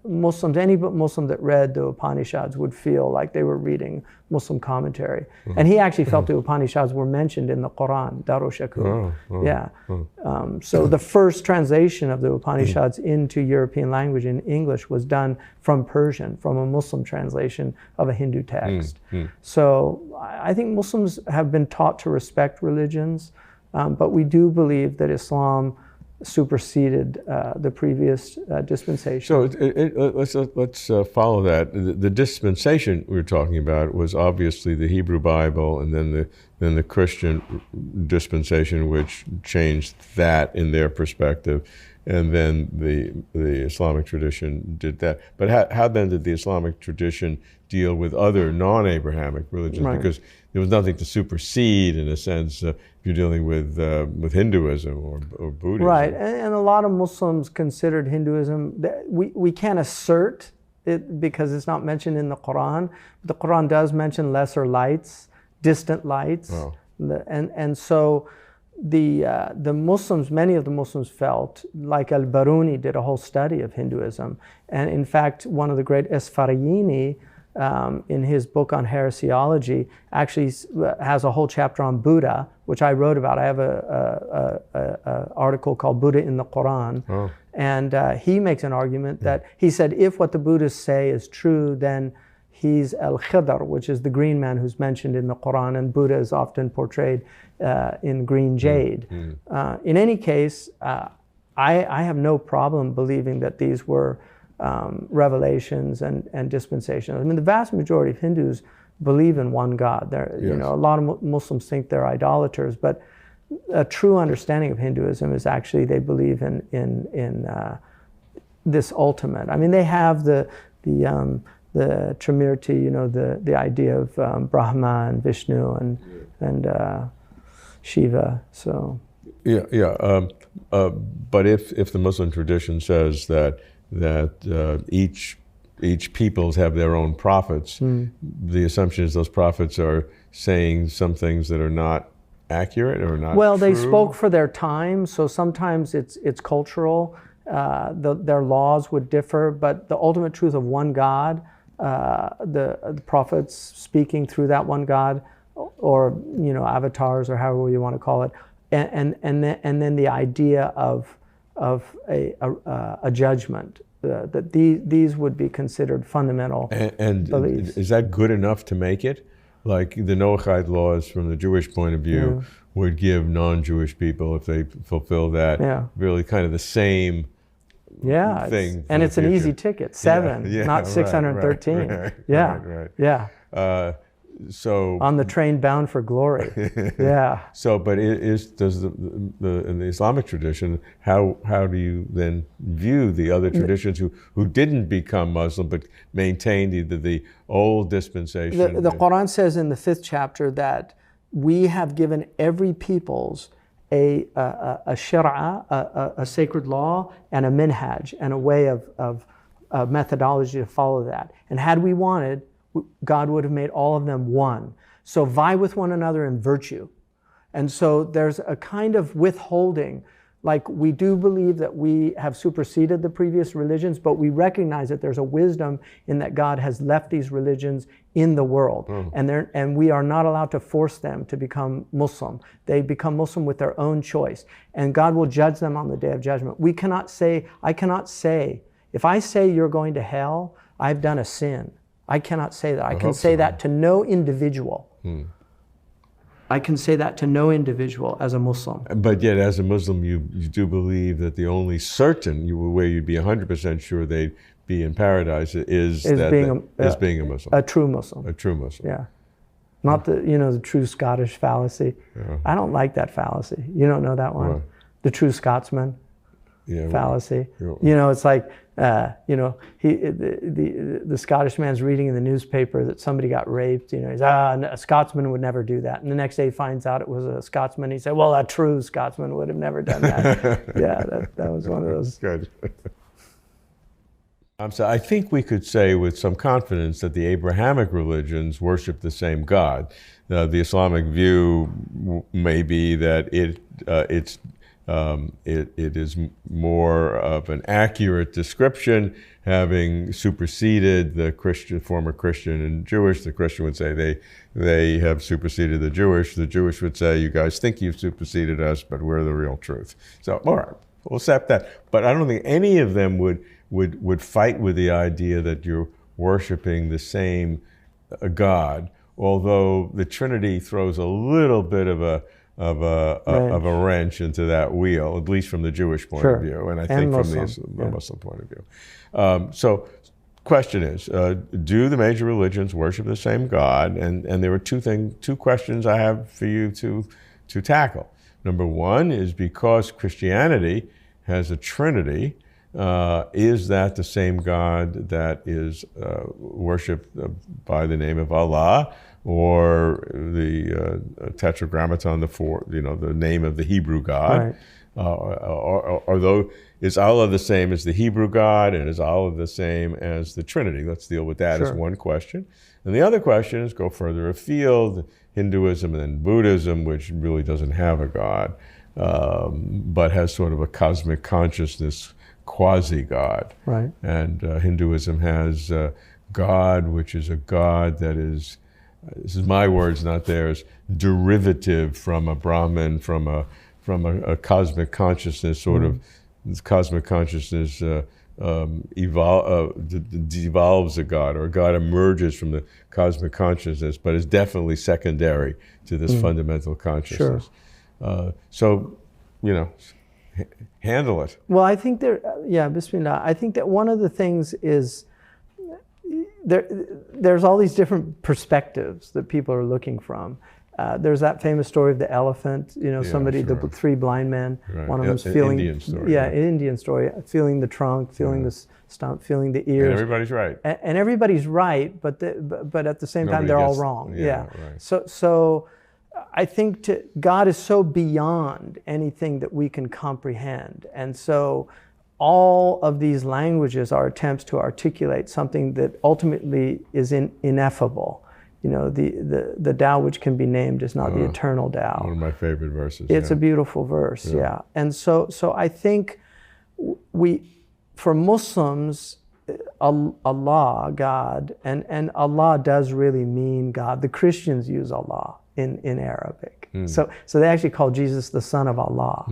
Muslims, any Muslim that read the Upanishads would feel like they were reading Muslim commentary. And he actually felt the Upanishads were mentioned in the Quran, Daru-Shakoo. So the first translation of the Upanishads into European language in English was done from Persian, from a Muslim translation of a Hindu text. So I think Muslims have been taught to respect religions, but we do believe that Islam superseded the previous dispensation. So let's follow that. The dispensation we were talking about was obviously the Hebrew Bible, and then the Christian dispensation, which changed that in their perspective, and then the Islamic tradition did that. But how then did the Islamic tradition deal with other non-Abrahamic religions? Because there was nothing to supersede, in a sense, if you're dealing with Hinduism or Buddhism. Right, and a lot of Muslims considered Hinduism, we can't assert it because it's not mentioned in the Quran, but the Quran does mention lesser lights, distant lights, and so the Muslims, many of the Muslims felt, like Al-Baruni did a whole study of Hinduism, and in fact, one of the great Esfarayini, in his book on heresiology, actually has a whole chapter on Buddha, which I wrote about. I have a article called Buddha in the Quran, and he makes an argument that he said if what the Buddhists say is true, then he's Al-Khidr, which is the green man who's mentioned in the Quran, and Buddha is often portrayed in green jade. In any case, I have no problem believing that these were revelations and dispensations. I mean, the vast majority of Hindus believe in one God. You know, a lot of Muslims think they're idolaters, but a true understanding of Hinduism is actually they believe in this ultimate. I mean, they have the Trimurti, you know, the idea of Brahma and Vishnu and Shiva. So. But if the Muslim tradition says that each peoples have their own prophets, the assumption is those prophets are saying some things that are not accurate or not Well, true. they spoke for their time, so sometimes it's cultural. Their laws would differ, but the ultimate truth of one God, the prophets speaking through that one God, or you know, avatars or however you want to call it, and then the idea of a judgment, that these would be considered fundamental beliefs. Is that good enough to make it? Like the Noahide laws from the Jewish point of view would give non-Jewish people, if they fulfill that, really kind of the same thing. And it's an easy ticket, 7, not 613. So on the train bound for glory. Yeah. So, but does in the Islamic tradition, how do you then view the other traditions who didn't become Muslim but maintained either the old dispensation? The Quran says in the 5th chapter that we have given every people's a shari'ah, a sacred law, and a minhaj, and a way of methodology to follow that. And had we wanted, God would have made all of them one. So vie with one another in virtue. And so there's a kind of withholding. Like, we do believe that we have superseded the previous religions, but we recognize that there's a wisdom in that God has left these religions in the world. And we are not allowed to force them to become Muslim. They become Muslim with their own choice. And God will judge them on the Day of Judgment. I cannot say, if I say you're going to hell, I've done a sin. I cannot say that. I can say that to no individual. I can say that to no individual as a Muslim. But yet, as a Muslim, you do believe that the only certain way you'd be 100% sure they'd be in paradise is being a Muslim. A true Muslim. A true Muslim. Yeah. Not the true Scottish fallacy. Yeah. I don't like that fallacy. You don't know that one? Right. The true Scotsman fallacy. Yeah. It's like, the Scottish man's reading in the newspaper that somebody got raped. He's a Scotsman would never do that. And the next day he finds out it was a Scotsman. He said, well, a true Scotsman would have never done that. Yeah, that was one of those. Good. So I think we could say with some confidence that the Abrahamic religions worship the same God. The Islamic view may be that it is more of an accurate description, having superseded the former Christian and Jewish. The Christian would say they have superseded the Jewish. The Jewish would say, you guys think you've superseded us, but we're the real truth. So, all right, we'll accept that. But I don't think any of them would fight with the idea that you're worshiping the same God, although the Trinity throws a little bit of a wrench into that wheel, at least from the Jewish point of view, and I think Muslim. From the Muslim point of view. So, question is, do the major religions worship the same God? And there are two questions I have for you to tackle. Number one is, because Christianity has a Trinity, is that the same God that is worshipped by the name of Allah, or the Tetragrammaton, the name of the Hebrew God? Right. Is Allah the same as the Hebrew God, and is Allah the same as the Trinity? Let's deal with that as one question. And the other question is, go further afield, Hinduism and then Buddhism, which really doesn't have a God, but has sort of a cosmic consciousness quasi-God. Right. And Hinduism has God, which is a God that is, this is my words, not theirs, derivative from a Brahman, from a cosmic consciousness, sort of. This cosmic consciousness devolves a God, or a God emerges from the cosmic consciousness, but is definitely secondary to this fundamental consciousness. So, handle it. Well, I think Bismillah. I think that one of the things is there's all these different perspectives that people are looking from. There's that famous story of the elephant, the three blind men. Right. One of them's feeling, Indian story. An Indian story, feeling the trunk, feeling the stump, feeling the ears. And everybody's right. And everybody's right, but at the same time, they're all wrong. Right. So I think God is so beyond anything that we can comprehend. And so all of these languages are attempts to articulate something that ultimately is ineffable. The Tao which can be named is not the eternal Tao. One of my favorite verses. It's a beautiful verse, And so I think for Muslims, Allah, God, and Allah does really mean God. The Christians use Allah in Arabic. So they actually call Jesus the Son of Allah.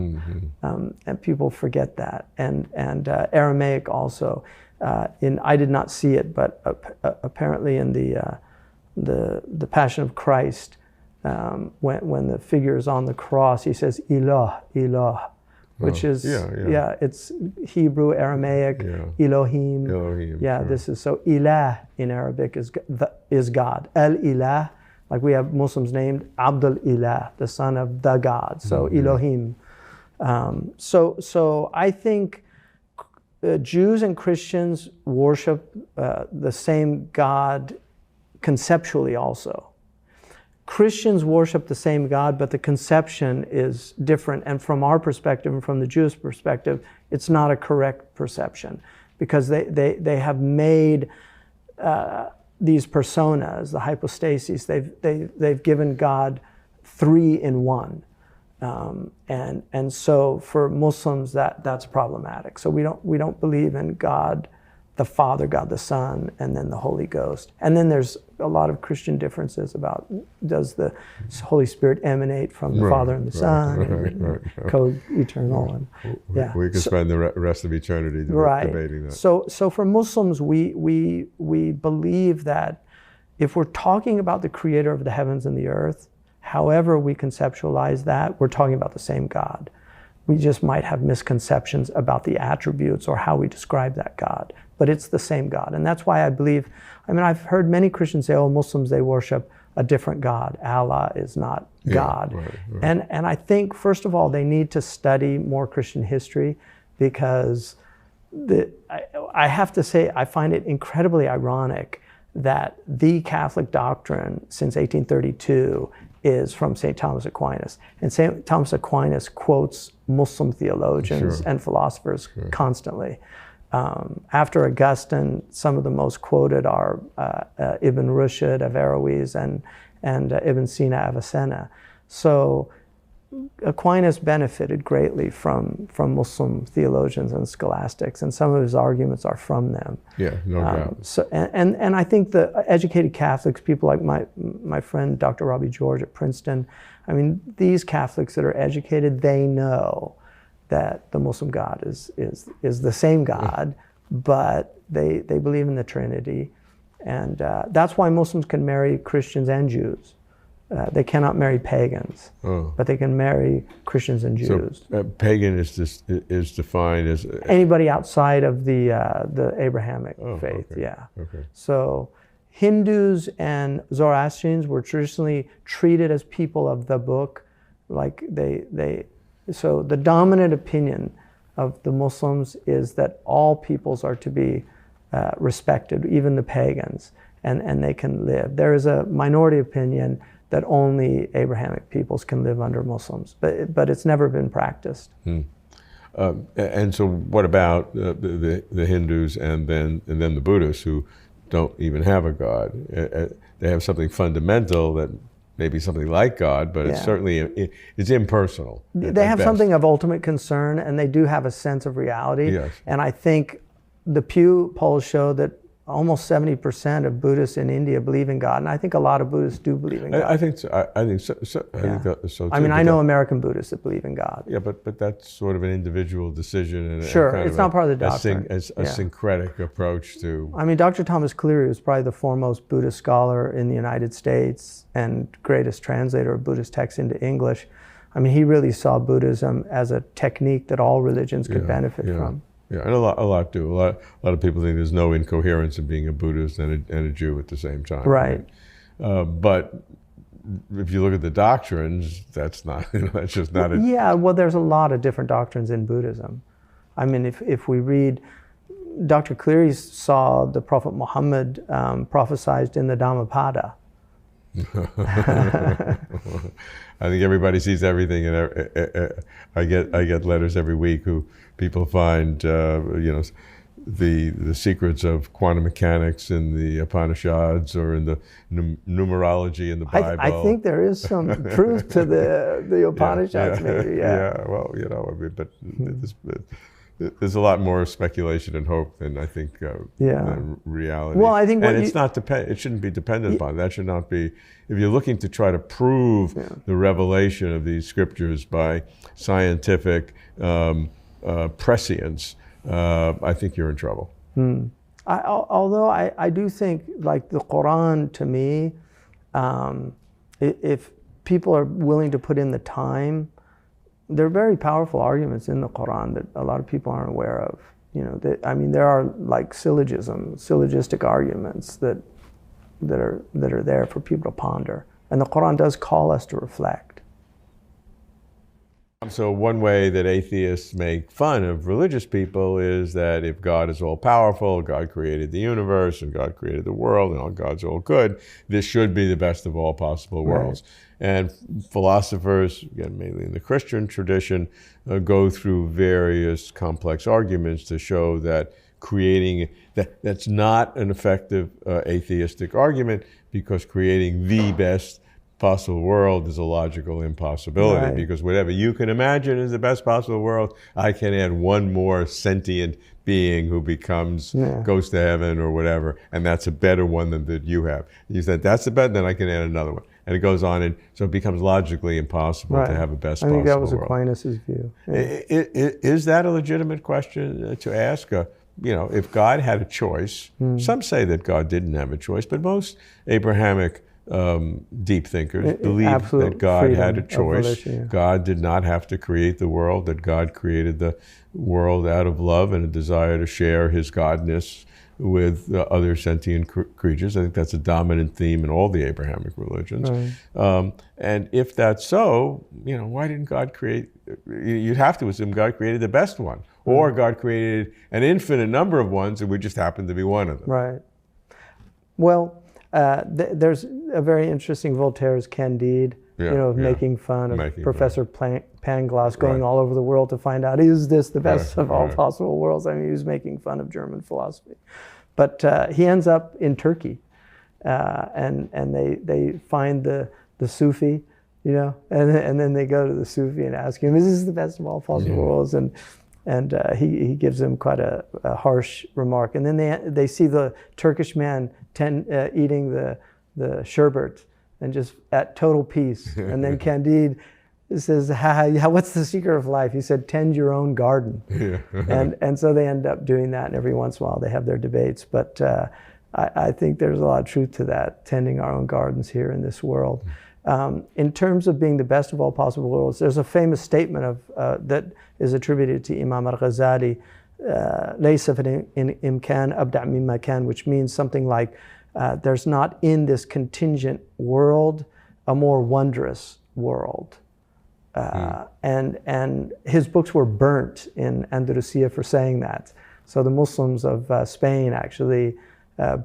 And people forget that. And Aramaic also. I did not see it, but apparently in the Passion of Christ, when the figure is on the cross, he says Ilah, which is it's Hebrew, Aramaic, Elohim. Elohim. This is so Ilah in Arabic is God. Al Ilah, Like we have Muslims named Abdul Ilah, the son of the God, so Elohim. So I think Jews and Christians worship the same God conceptually also. Christians worship the same God, but the conception is different. And from our perspective and from the Jewish perspective, it's not a correct perception, because they have made these personas, the hypostases, they've given God three in one. And so for Muslims that's problematic. So we don't believe in God the Father, God the Son, and then the Holy Ghost. And then there's a lot of Christian differences about, does the Holy Spirit emanate from the Father and the Son, and co-eternal. And, yeah. We could spend the rest of eternity debating that. So for Muslims, we believe that if we're talking about the Creator of the heavens and the earth, however we conceptualize that, we're talking about the same God. We just might have misconceptions about the attributes or how we describe that God, but it's the same God. And that's why I believe, I've heard many Christians say, oh, Muslims, they worship a different God. Allah is not God. Right. And I think, first of all, they need to study more Christian history, because I have to say, I find it incredibly ironic that the Catholic doctrine since 1832 is from St. Thomas Aquinas. And St. Thomas Aquinas quotes Muslim theologians and philosophers constantly. After Augustine, some of the most quoted are Ibn Rushd, Averroes, and Ibn Sina, Avicenna. So Aquinas benefited greatly from Muslim theologians and scholastics, and some of his arguments are from them. Yeah, no doubt. So, and I think the educated Catholics, people like my friend Dr. Robbie George at Princeton, these Catholics that are educated, they know that the Muslim God is the same God, but they believe in the Trinity, and that's why Muslims can marry Christians and Jews. They cannot marry pagans, but they can marry Christians and Jews. So pagan is defined as anybody outside of the Abrahamic faith. Okay. Yeah. Okay. So Hindus and Zoroastrians were traditionally treated as people of the book, like So the dominant opinion of the Muslims is that all peoples are to be respected, even the pagans, and they can live. There is a minority opinion that only Abrahamic peoples can live under Muslims, but it's never been practiced. And so, what about the Hindus and then the Buddhists, who don't even have a God? They have something fundamental that maybe something like God, but it's certainly it's impersonal. They have something of ultimate concern, and they do have a sense of reality. Yes. And I think the Pew polls show that almost 70% of Buddhists in India believe in God, and I think a lot of Buddhists do believe in God. I think so. I think so. I think that's so too. I know American Buddhists that believe in God. Yeah, but that's sort of an individual decision, and sure, it's not part of the doctrine. A syncretic approach to. Dr. Thomas Cleary was probably the foremost Buddhist scholar in the United States and greatest translator of Buddhist texts into English. He really saw Buddhism as a technique that all religions could benefit from. Yeah, and a lot do. A lot of people think there's no incoherence in being a Buddhist and a Jew at the same time. Right. But if you look at the doctrines, that's not. That's just not. Yeah. Well, there's a lot of different doctrines in Buddhism. If we read, Dr. Cleary saw the Prophet Muhammad prophesied in the Dhammapada. I think everybody sees everything, and I get letters every week who people find the secrets of quantum mechanics in the Upanishads or in the numerology in the Bible. I think there is some truth to the Upanishads, maybe. Yeah. Well, but there's a lot more speculation and hope than I think than reality. Well, I think, it shouldn't be dependent upon. That should not be. If you're looking to try to prove the revelation of these scriptures by scientific prescience, I think you're in trouble. Although I do think, like the Quran, to me, if people are willing to put in the time, there are very powerful arguments in the Quran that a lot of people aren't aware of. There are like syllogistic arguments that are there for people to ponder And the Quran does call us to reflect. So one way that atheists make fun of religious people is that if God is all powerful, God created the universe and God created the world and God's all good, this should be the best of all possible worlds. Right. And philosophers, again, mainly in the Christian tradition, go through various complex arguments to show that that's not an effective atheistic argument, because creating the best possible world is a logical impossibility. Right. Because whatever you can imagine is the best possible world, I can add one more sentient being who goes to heaven or whatever, and that's a better one than that you have. You said that's the best, then I can add another one. And it goes on, and so it becomes logically impossible to have a best possible world. I think that was Aquinas' view. Yeah. Is that a legitimate question to ask? If God had a choice, some say that God didn't have a choice, but most Abrahamic deep thinkers believe that God had a choice. Volition, yeah. God did not have to create the world, that God created the world out of love and a desire to share his godness with other sentient creatures. I think that's a dominant theme in all the Abrahamic religions. Right. And if that's so, why didn't God create? You'd have to assume God created the best one, or God created an infinite number of ones, and we just happen to be one of them. Right. Well, there's a very interesting Voltaire's Candide, making fun of Professor Pangloss going all over the world to find out, is this the best of all possible worlds? I mean, he was making fun of German philosophy. But he ends up in Turkey, and they find the Sufi, and then they go to the Sufi and ask him, is this the best of all possible worlds? And he gives them quite a harsh remark. And then they see the Turkish man eating the sherbet and just at total peace. And then Candide says, what's the secret of life? He said, tend your own garden. And so they end up doing that, and every once in a while they have their debates. But I think there's a lot of truth to that, tending our own gardens here in this world. In terms of being the best of all possible worlds, there's a famous statement that is attributed to Imam al-Ghazali, لَيْسَ فِي الْإِمْكَانِ أَبْدَعْ مِمَّا كَانَ, which means something like, there's not in this contingent world a more wondrous world. And his books were burnt in Andalusia for saying that. So the Muslims of Spain actually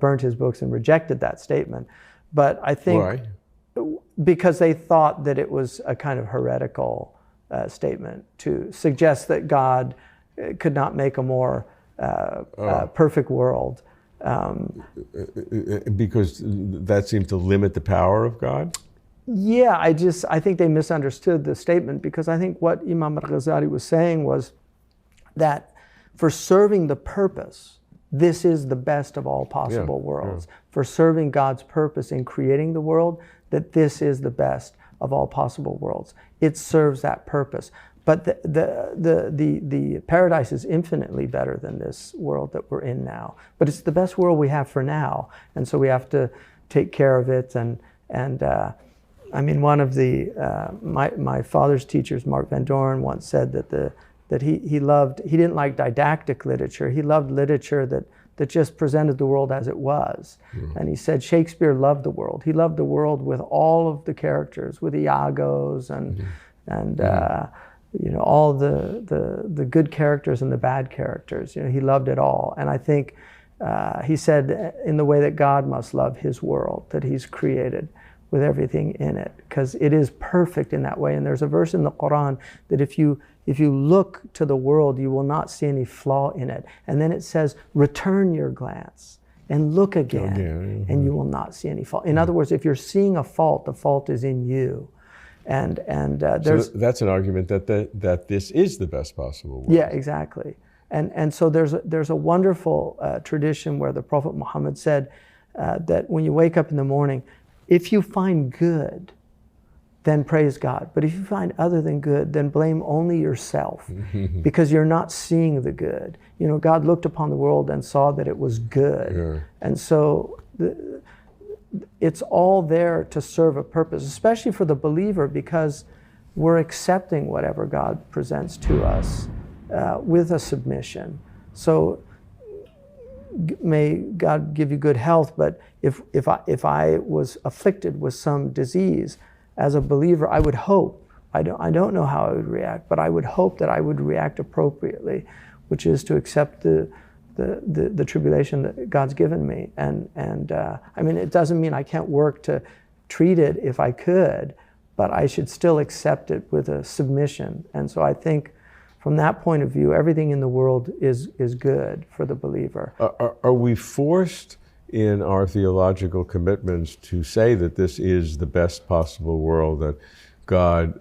burnt his books and rejected that statement. But I think... Why? Because they thought that it was a kind of heretical statement to suggest that God could not make a more perfect world. Because that seemed to limit the power of God? Yeah, I think they misunderstood the statement, because I think what Imam al-Ghazali was saying was that for serving the purpose, this is the best of all possible worlds. For serving God's purpose in creating the world, that this is the best of all possible worlds. It serves that purpose. But the paradise is infinitely better than this world that we're in now. But it's the best world we have for now, and so we have to take care of it. And I mean, one of my father's teachers, Mark Van Doren, once said that he didn't like didactic literature. He loved literature that just presented the world as it was. And he said Shakespeare loved the world. He loved the world with all of the characters, with Iagos and all the good characters and the bad characters. He loved it all. And I think he said in the way that God must love his world that he's created, with everything in it, because it is perfect in that way. And there's a verse in the Quran that if you look to the world, you will not see any flaw in it. And then it says, return your glance and look again, and you will not see any fault. In other words, if you're seeing a fault, the fault is in you. And there's... So that's an argument that this is the best possible world. Yeah, exactly. And so there's a wonderful tradition where the Prophet Muhammad said that when you wake up in the morning, if you find good, then praise God. But if you find other than good, then blame only yourself, because you're not seeing the good. God looked upon the world and saw that it was good. Yeah. And so it's all there to serve a purpose, especially for the believer, because we're accepting whatever God presents to us with a submission. So may God give you good health, but if I was afflicted with some disease, as a believer, I would hope, I don't know how I would react, but I would hope that I would react appropriately, which is to accept the tribulation that God's given me. And I mean, it doesn't mean I can't work to treat it if I could, but I should still accept it with a submission. And so I think from that point of view, everything in the world is good for the believer. Are we forced in our theological commitments to say that this is the best possible world that God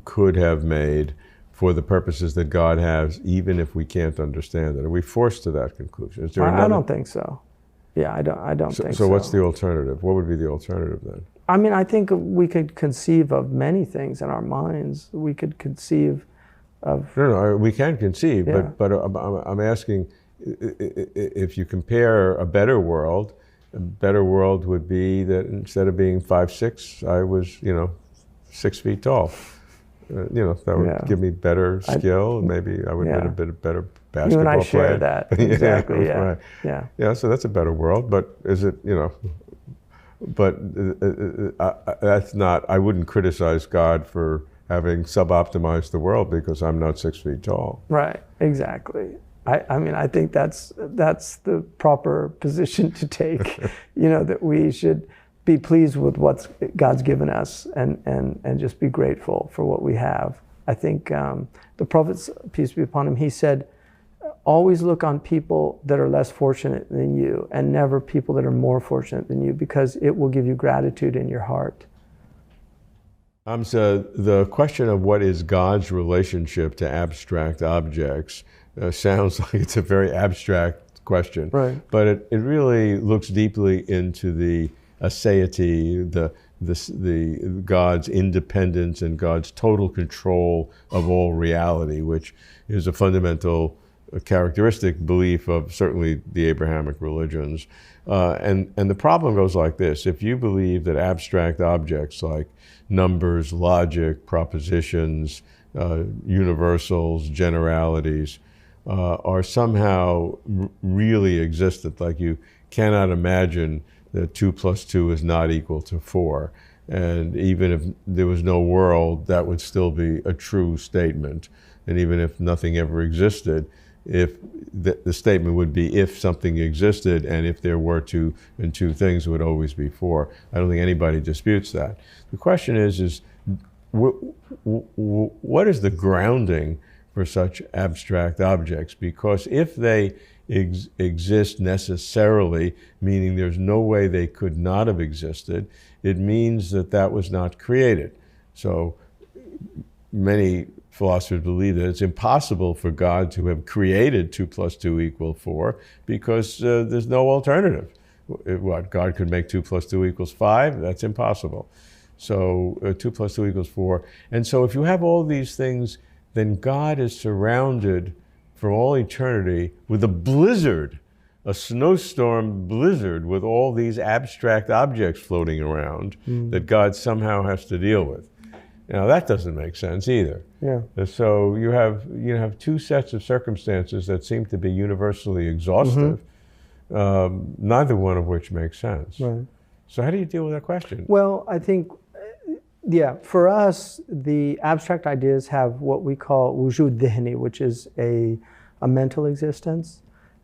could have made for the purposes that God has, even if we can't understand it? Are we forced to that conclusion? Is there I don't think so. Yeah, I don't think so. So what's the alternative? What would be the alternative then? I mean, I think we could conceive of many things in our minds. We could conceive of... No, we can conceive, Yeah. but I'm asking, if you compare a better world would be that instead of being 5'6", I was, 6 feet tall. That would give me better skill. Maybe I would have been a better basketball player. You and I share that. Exactly, yeah. Right. Yeah. Yeah, so that's a better world, but is it, but that's not, I wouldn't criticize God for having sub-optimized the world because I'm not 6 feet tall. Right, exactly. I mean, I think that's the proper position to take, that we should be pleased with what God's given us and just be grateful for what we have. I think the Prophet, peace be upon him, he said, always look on people that are less fortunate than you and never people that are more fortunate than you, because it will give you gratitude in your heart. So the question of what is God's relationship to abstract objects sounds like it's a very abstract question. Right. But it really looks deeply into the aseity, the God's independence and God's total control of all reality, which is a fundamental characteristic belief of certainly the Abrahamic religions. And the problem goes like this: if you believe that abstract objects like numbers, logic, propositions, universals, generalities are somehow really existent, like you cannot imagine that 2 + 2 is not equal to 4. And even if there was no world, that would still be a true statement. And even if nothing ever existed, if the statement would be if something existed, and if there were two, and two things would always be 4. I don't think anybody disputes that. The question is what is the grounding for such abstract objects? Because if they exist necessarily, meaning there's no way they could not have existed, it means that that was not created. So many philosophers believe that it's impossible for God to have created 2 + 2 = 4 because there's no alternative. What, God could make 2 + 2 = 5? That's impossible. So 2 + 2 = 4. And so if you have all these things, then God is surrounded for all eternity with a blizzard, a snowstorm blizzard with all these abstract objects floating around that God somehow has to deal with. Now that doesn't make sense either. Yeah. So you have two sets of circumstances that seem to be universally exhaustive, neither one of which makes sense. Right. So how do you deal with that question? Well, I think, for us, the abstract ideas have what we call wujud dhihni, which is a mental existence.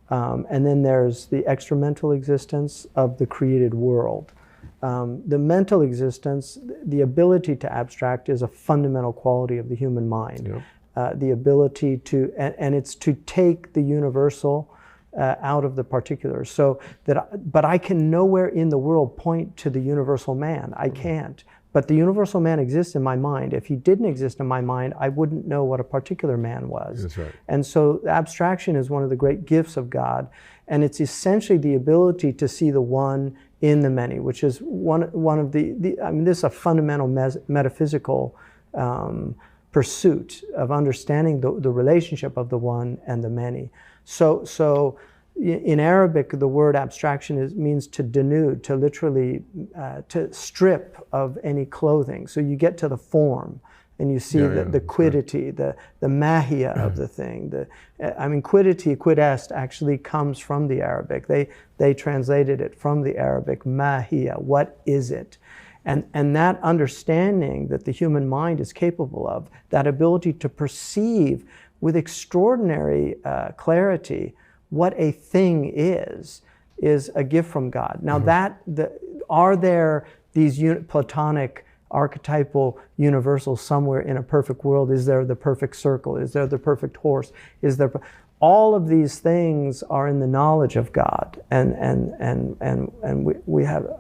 And then there's the extra-mental existence of the created world. The mental existence, the ability to abstract, is a fundamental quality of the human mind. Yeah. The ability to, and it's to take the universal out of the particular. But I can nowhere in the world point to the universal man. I can't. But the universal man exists in my mind. If he didn't exist in my mind, I wouldn't know what a particular man was. That's right. And so abstraction is one of the great gifts of God. And it's essentially the ability to see the one in the many, which is one of this is a fundamental metaphysical pursuit of understanding the relationship of the one and the many. So in Arabic, the word abstraction means to denude, to literally to strip of any clothing. So you get to the form, and you see the quiddity, the mahia of the thing. Quiddity, quid est, actually comes from the Arabic. They translated it from the Arabic, mahia, what is it? And that understanding that the human mind is capable of, that ability to perceive with extraordinary clarity what a thing is a gift from God. Now are there these Platonic archetypal universals somewhere in a perfect world? Is there the perfect circle? Is there the perfect horse? Is there all of these things are in the knowledge of God, and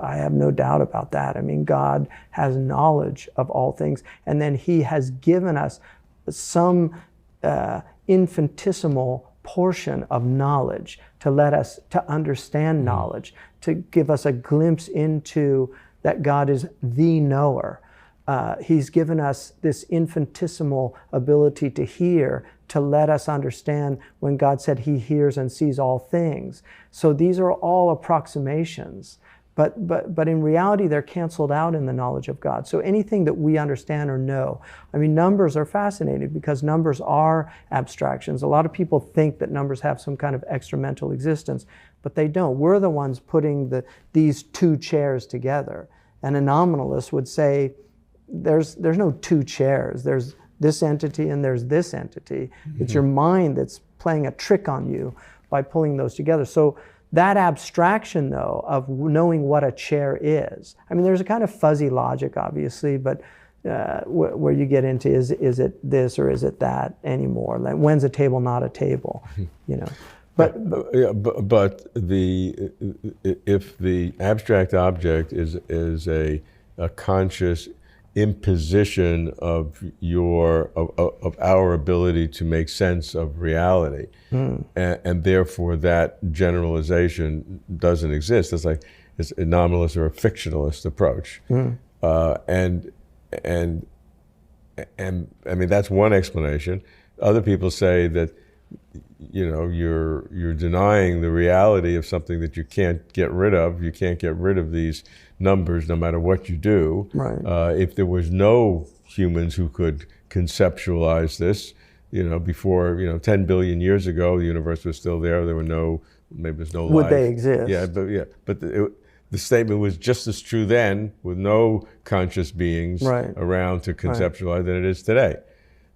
I have no doubt about that. I mean, God has knowledge of all things, and then He has given us some infinitesimal portion of knowledge to let us to understand knowledge, to give us a glimpse into that God is the knower. He's given us this infinitesimal ability to hear, to let us understand when God said He hears and sees all things. So these are all approximations, but in reality they're canceled out in the knowledge of God. So anything that we understand or know, I mean, numbers are fascinating because numbers are abstractions. A lot of people think that numbers have some kind of extra mental existence, but they don't. We're the ones putting these two chairs together. And a nominalist would say, there's no two chairs. There's this entity and there's this entity. Mm-hmm. It's your mind that's playing a trick on you by pulling those together. So that abstraction, though, of knowing what a chair is, I mean, there's a kind of fuzzy logic, obviously, but where you get into is it this or is it that anymore? Like, when's a table not a table? You know. But if the abstract object is a conscious imposition of our ability to make sense of reality, and therefore that generalization doesn't exist. It's like it's a nominalist or a fictionalist approach, and I mean that's one explanation. Other people say that you're denying the reality of something that you can't get rid of. You can't get rid of these numbers no matter what you do. Right. If there was no humans who could conceptualize this, before 10 billion years ago, the universe was still there. There were maybe there's no life. Would they exist? Yeah, but the statement was just as true then, with no conscious beings around to conceptualize than it is today.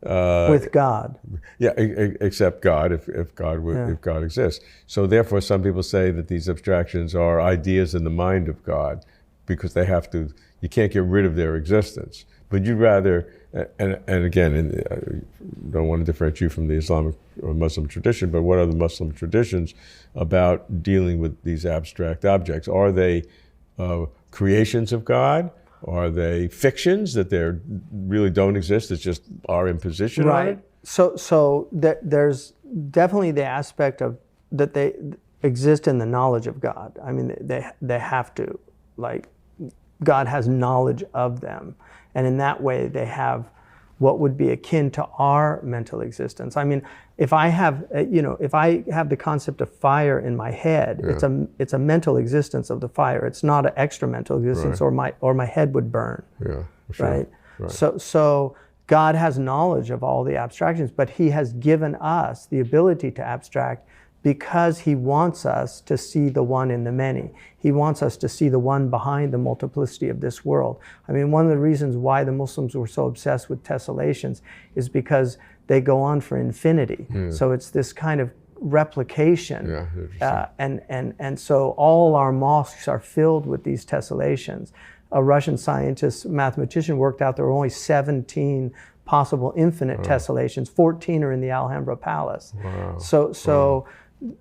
With God. Yeah, except God, if God exists. So therefore, some people say that these abstractions are ideas in the mind of God, because you can't get rid of their existence. But you'd rather, and again, I don't want to differentiate you from the Islamic or Muslim tradition, but what are the Muslim traditions about dealing with these abstract objects? Are they creations of God? Are they fictions that they really don't exist? It's just our imposition on it? So there's definitely the aspect of that they exist in the knowledge of God. I mean, they have to, like, God has knowledge of them, and in that way they have what would be akin to our mental existence. I mean, if I have the concept of fire in my head, it's a mental existence of the fire. It's not an extra mental existence, or my head would burn. Yeah, sure. Right. So God has knowledge of all the abstractions, but He has given us the ability to abstract because He wants us to see the one in the many. He wants us to see the one behind the multiplicity of this world. I mean, one of the reasons why the Muslims were so obsessed with tessellations is because they go on for infinity. So it's this kind of replication. And so all our mosques are filled with these tessellations. A Russian scientist, mathematician, worked out there were only 17 possible infinite tessellations. 14 are in the Alhambra Palace. Wow. So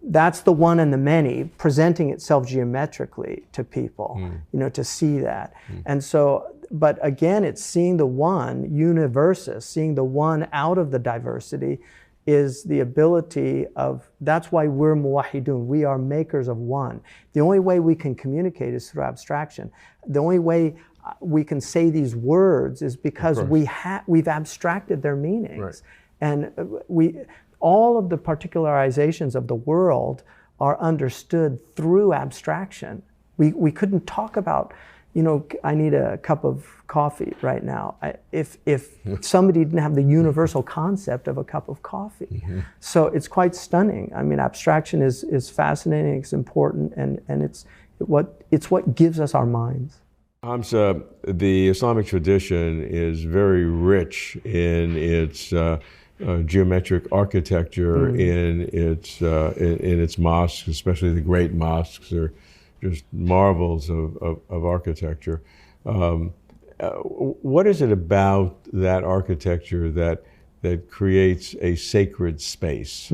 that's the one and the many presenting itself geometrically to people, to see that. And so, but again, it's seeing the one, universus, seeing the one out of the diversity is the ability of, that's why we're muwahidun, we are makers of one. The only way we can communicate is through abstraction. The only way we can say these words is because we've abstracted their meanings. And all of the particularizations of the world are understood through abstraction. We couldn't talk about I need a cup of coffee right now. If somebody didn't have the universal concept of a cup of coffee. So it's quite stunning. I mean, abstraction is fascinating, it's important, and it's what gives us our minds. Hamza, the Islamic tradition is very rich in its geometric architecture, in its mosques, especially the great mosques. They're just marvels of architecture. What is it about that architecture that creates a sacred space?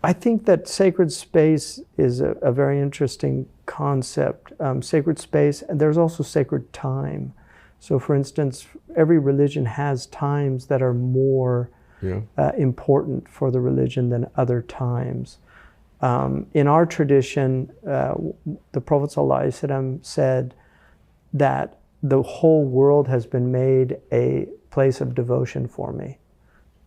I think that sacred space is a very interesting concept. Sacred space, and there's also sacred time. So for instance, every religion has times that are more important for the religion than other times. In our tradition, the Prophet ﷺ said that the whole world has been made a place of devotion for me.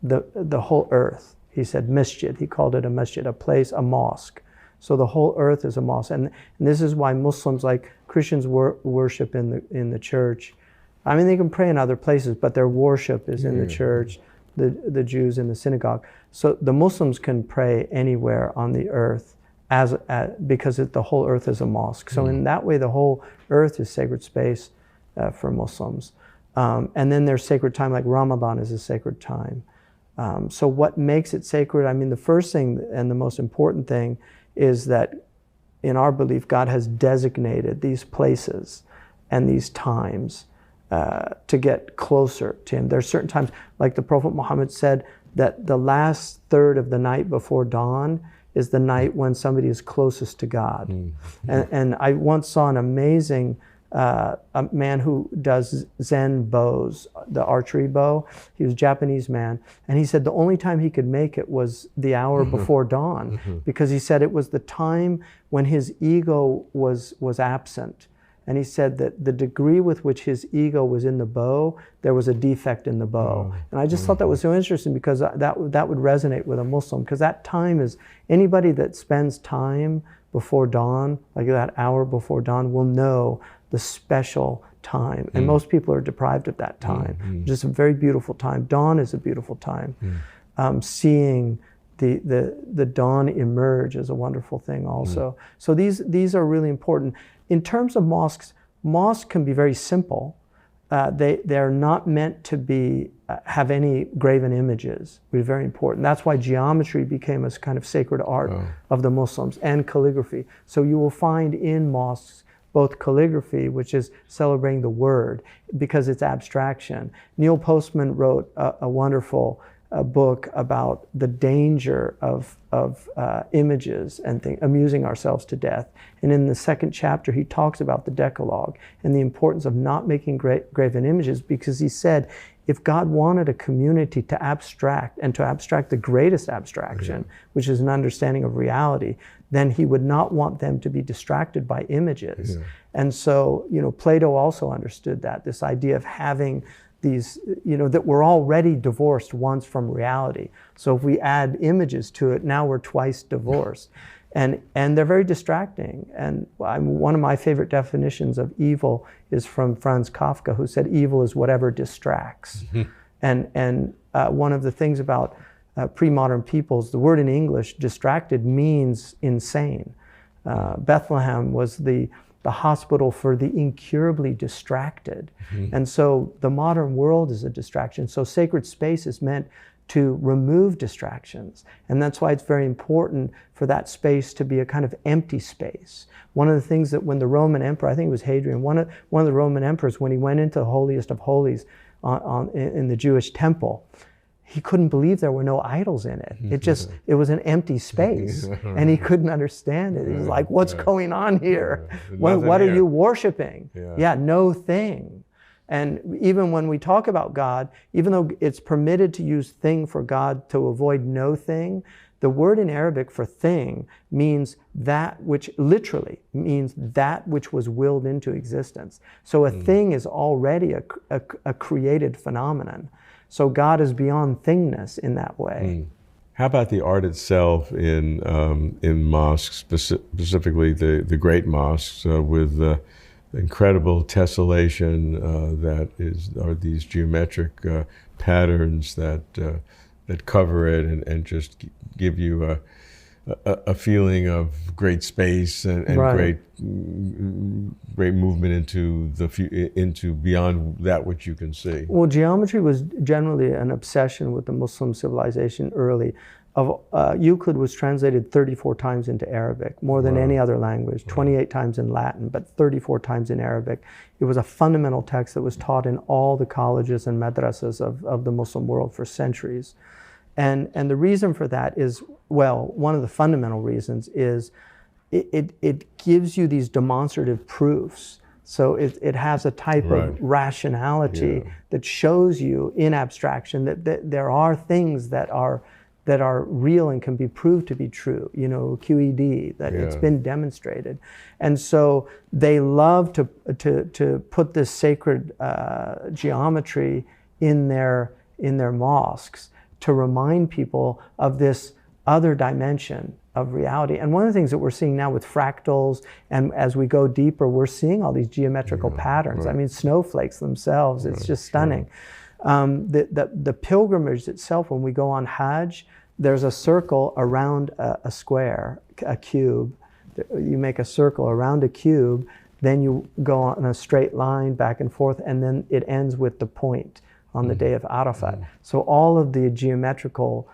The whole earth. He said masjid. He called it a masjid, a place, a mosque. So the whole earth is a mosque, and this is why Muslims, like Christians, worship in the church. I mean, they can pray in other places, but their worship is in the church. The Jews in the synagogue. So the Muslims can pray anywhere on the earth because the whole earth is a mosque. So in that way, the whole earth is sacred space for Muslims. And then there's sacred time, like Ramadan is a sacred time. So what makes it sacred? I mean, the first thing and the most important thing is that in our belief, God has designated these places and these times to get closer to Him. There are certain times, like the Prophet Muhammad said, that the last third of the night before dawn is the night when somebody is closest to God. And I once saw an amazing a man who does Zen bows, the archery bow. He was a Japanese man, and he said the only time he could make it was the hour before dawn, because he said it was the time when his ego was absent. And he said that the degree with which his ego was in the bow, there was a defect in the bow. And I just thought that was so interesting, because that would resonate with a Muslim, because that time is, anybody that spends time before dawn, like that hour before dawn, will know the special time. And most people are deprived of that time. Just a very beautiful time. Dawn is a beautiful time. Seeing the dawn emerge is a wonderful thing also. So these are really important. In terms of mosques can be very simple. They're not meant to be have any graven images, which is very important. That's why geometry became a kind of sacred art of the Muslims, and calligraphy. So you will find in mosques both calligraphy, which is celebrating the word, because it's abstraction. Neil Postman wrote a wonderful book about the danger of images and amusing ourselves to death. And in the second chapter, he talks about the Decalogue and the importance of not making graven images, because he said, if God wanted a community to abstract, and to abstract the greatest abstraction, which is an understanding of reality, then He would not want them to be distracted by images. And so, Plato also understood that, this idea of having these, that we're already divorced once from reality. So if we add images to it, now we're twice divorced. And they're very distracting. And one of my favorite definitions of evil is from Franz Kafka, who said evil is whatever distracts. And one of the things about pre-modern peoples, the word in English, distracted, means insane. Bethlehem was the hospital for the incurably distracted. And so the modern world is a distraction. So sacred space is meant to remove distractions. And that's why it's very important for that space to be a kind of empty space. One of the things that when the Roman emperor, I think it was Hadrian, one of the Roman emperors, when he went into the holiest of holies in the Jewish temple, he couldn't believe there were no idols in it. It was an empty space, and he couldn't understand it. He was like, what's going on here? What are you worshiping? No thing. And even when we talk about God, even though it's permitted to use thing for God to avoid no thing, the word in Arabic for thing means that which, literally means that which was willed into existence. So a thing is already a created phenomenon. So God is beyond thingness in that way. How about the art itself in mosques, specifically the great mosques, with incredible tessellation are these geometric patterns that cover it and just give you a feeling of great space and Right. great movement into beyond that which you can see. Well, geometry was generally an obsession with the Muslim civilization early. Euclid was translated 34 times into Arabic, more than any other language, 28 times in Latin, but 34 times in Arabic. It was a fundamental text that was taught in all the colleges and madrasas of the Muslim world for centuries. And the reason for that is, well, one of the fundamental reasons is it gives you these demonstrative proofs. So it has a type of rationality that shows you in abstraction that there are things that are real and can be proved to be true, you know, QED, that it's been demonstrated. And so they love to put this sacred geometry in their mosques to remind people of this other dimension of reality. And one of the things that we're seeing now with fractals, and as we go deeper, we're seeing all these geometrical patterns. I mean, snowflakes themselves, it's just stunning. The pilgrimage itself, when we go on Hajj, there's a circle around a square, a cube. You make a circle around a cube, then you go on a straight line back and forth, and then it ends with the point on the day of Arafat. So all of the geometrical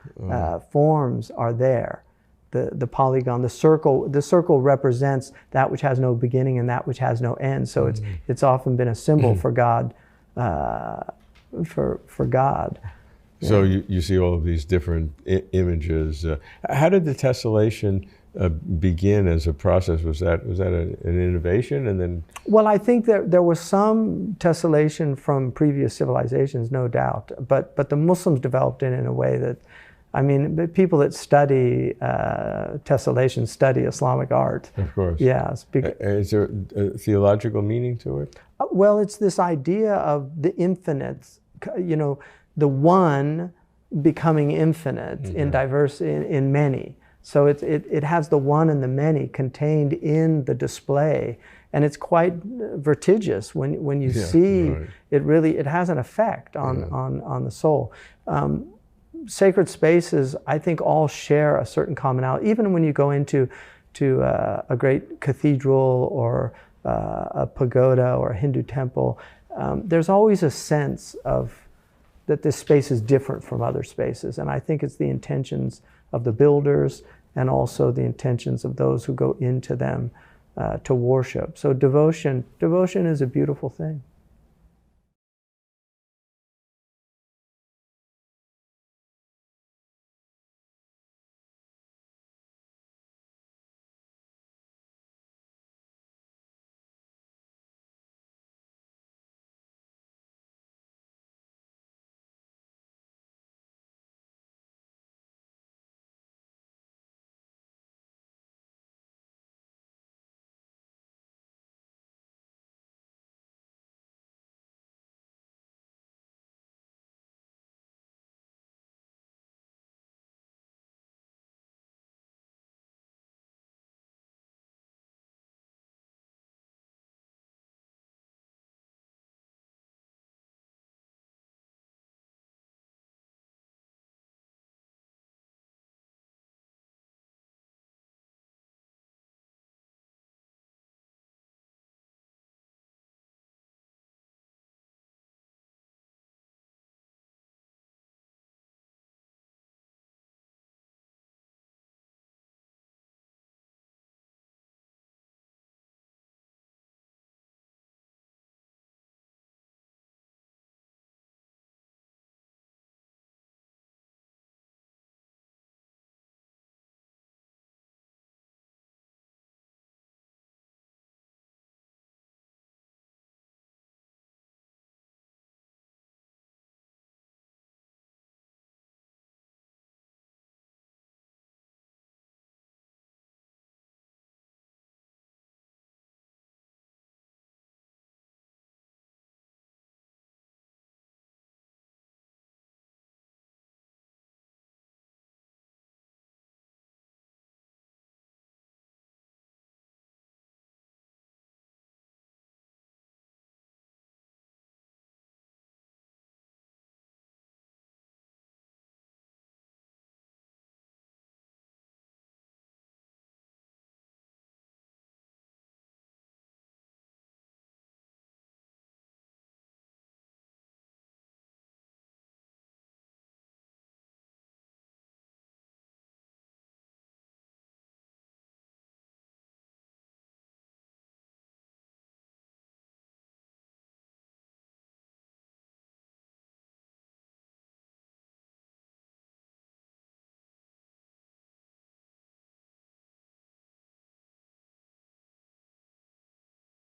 forms are there. The polygon, the circle represents that which has no beginning and that which has no end. So it's often been a symbol for God, for God. So you see all of these different images. How did the tessellation begin as a process? Was that an innovation, and then? Well, I think there was some tessellation from previous civilizations, no doubt. But the Muslims developed it in a way that, I mean, people that study tessellation study Islamic art. Of course. Yes. Is there a theological meaning to it? Well, it's this idea of the infinite, you know, the one becoming infinite in in many. So it has the one and the many contained in the display, and it's quite vertigious when you see it. Really, it has an effect on the soul. Sacred spaces, I think, all share a certain commonality. Even when you go into a great cathedral or a pagoda or a Hindu temple, there's always a sense of that this space is different from other spaces. And I think it's the intentions of the builders and also the intentions of those who go into them to worship. So devotion is a beautiful thing.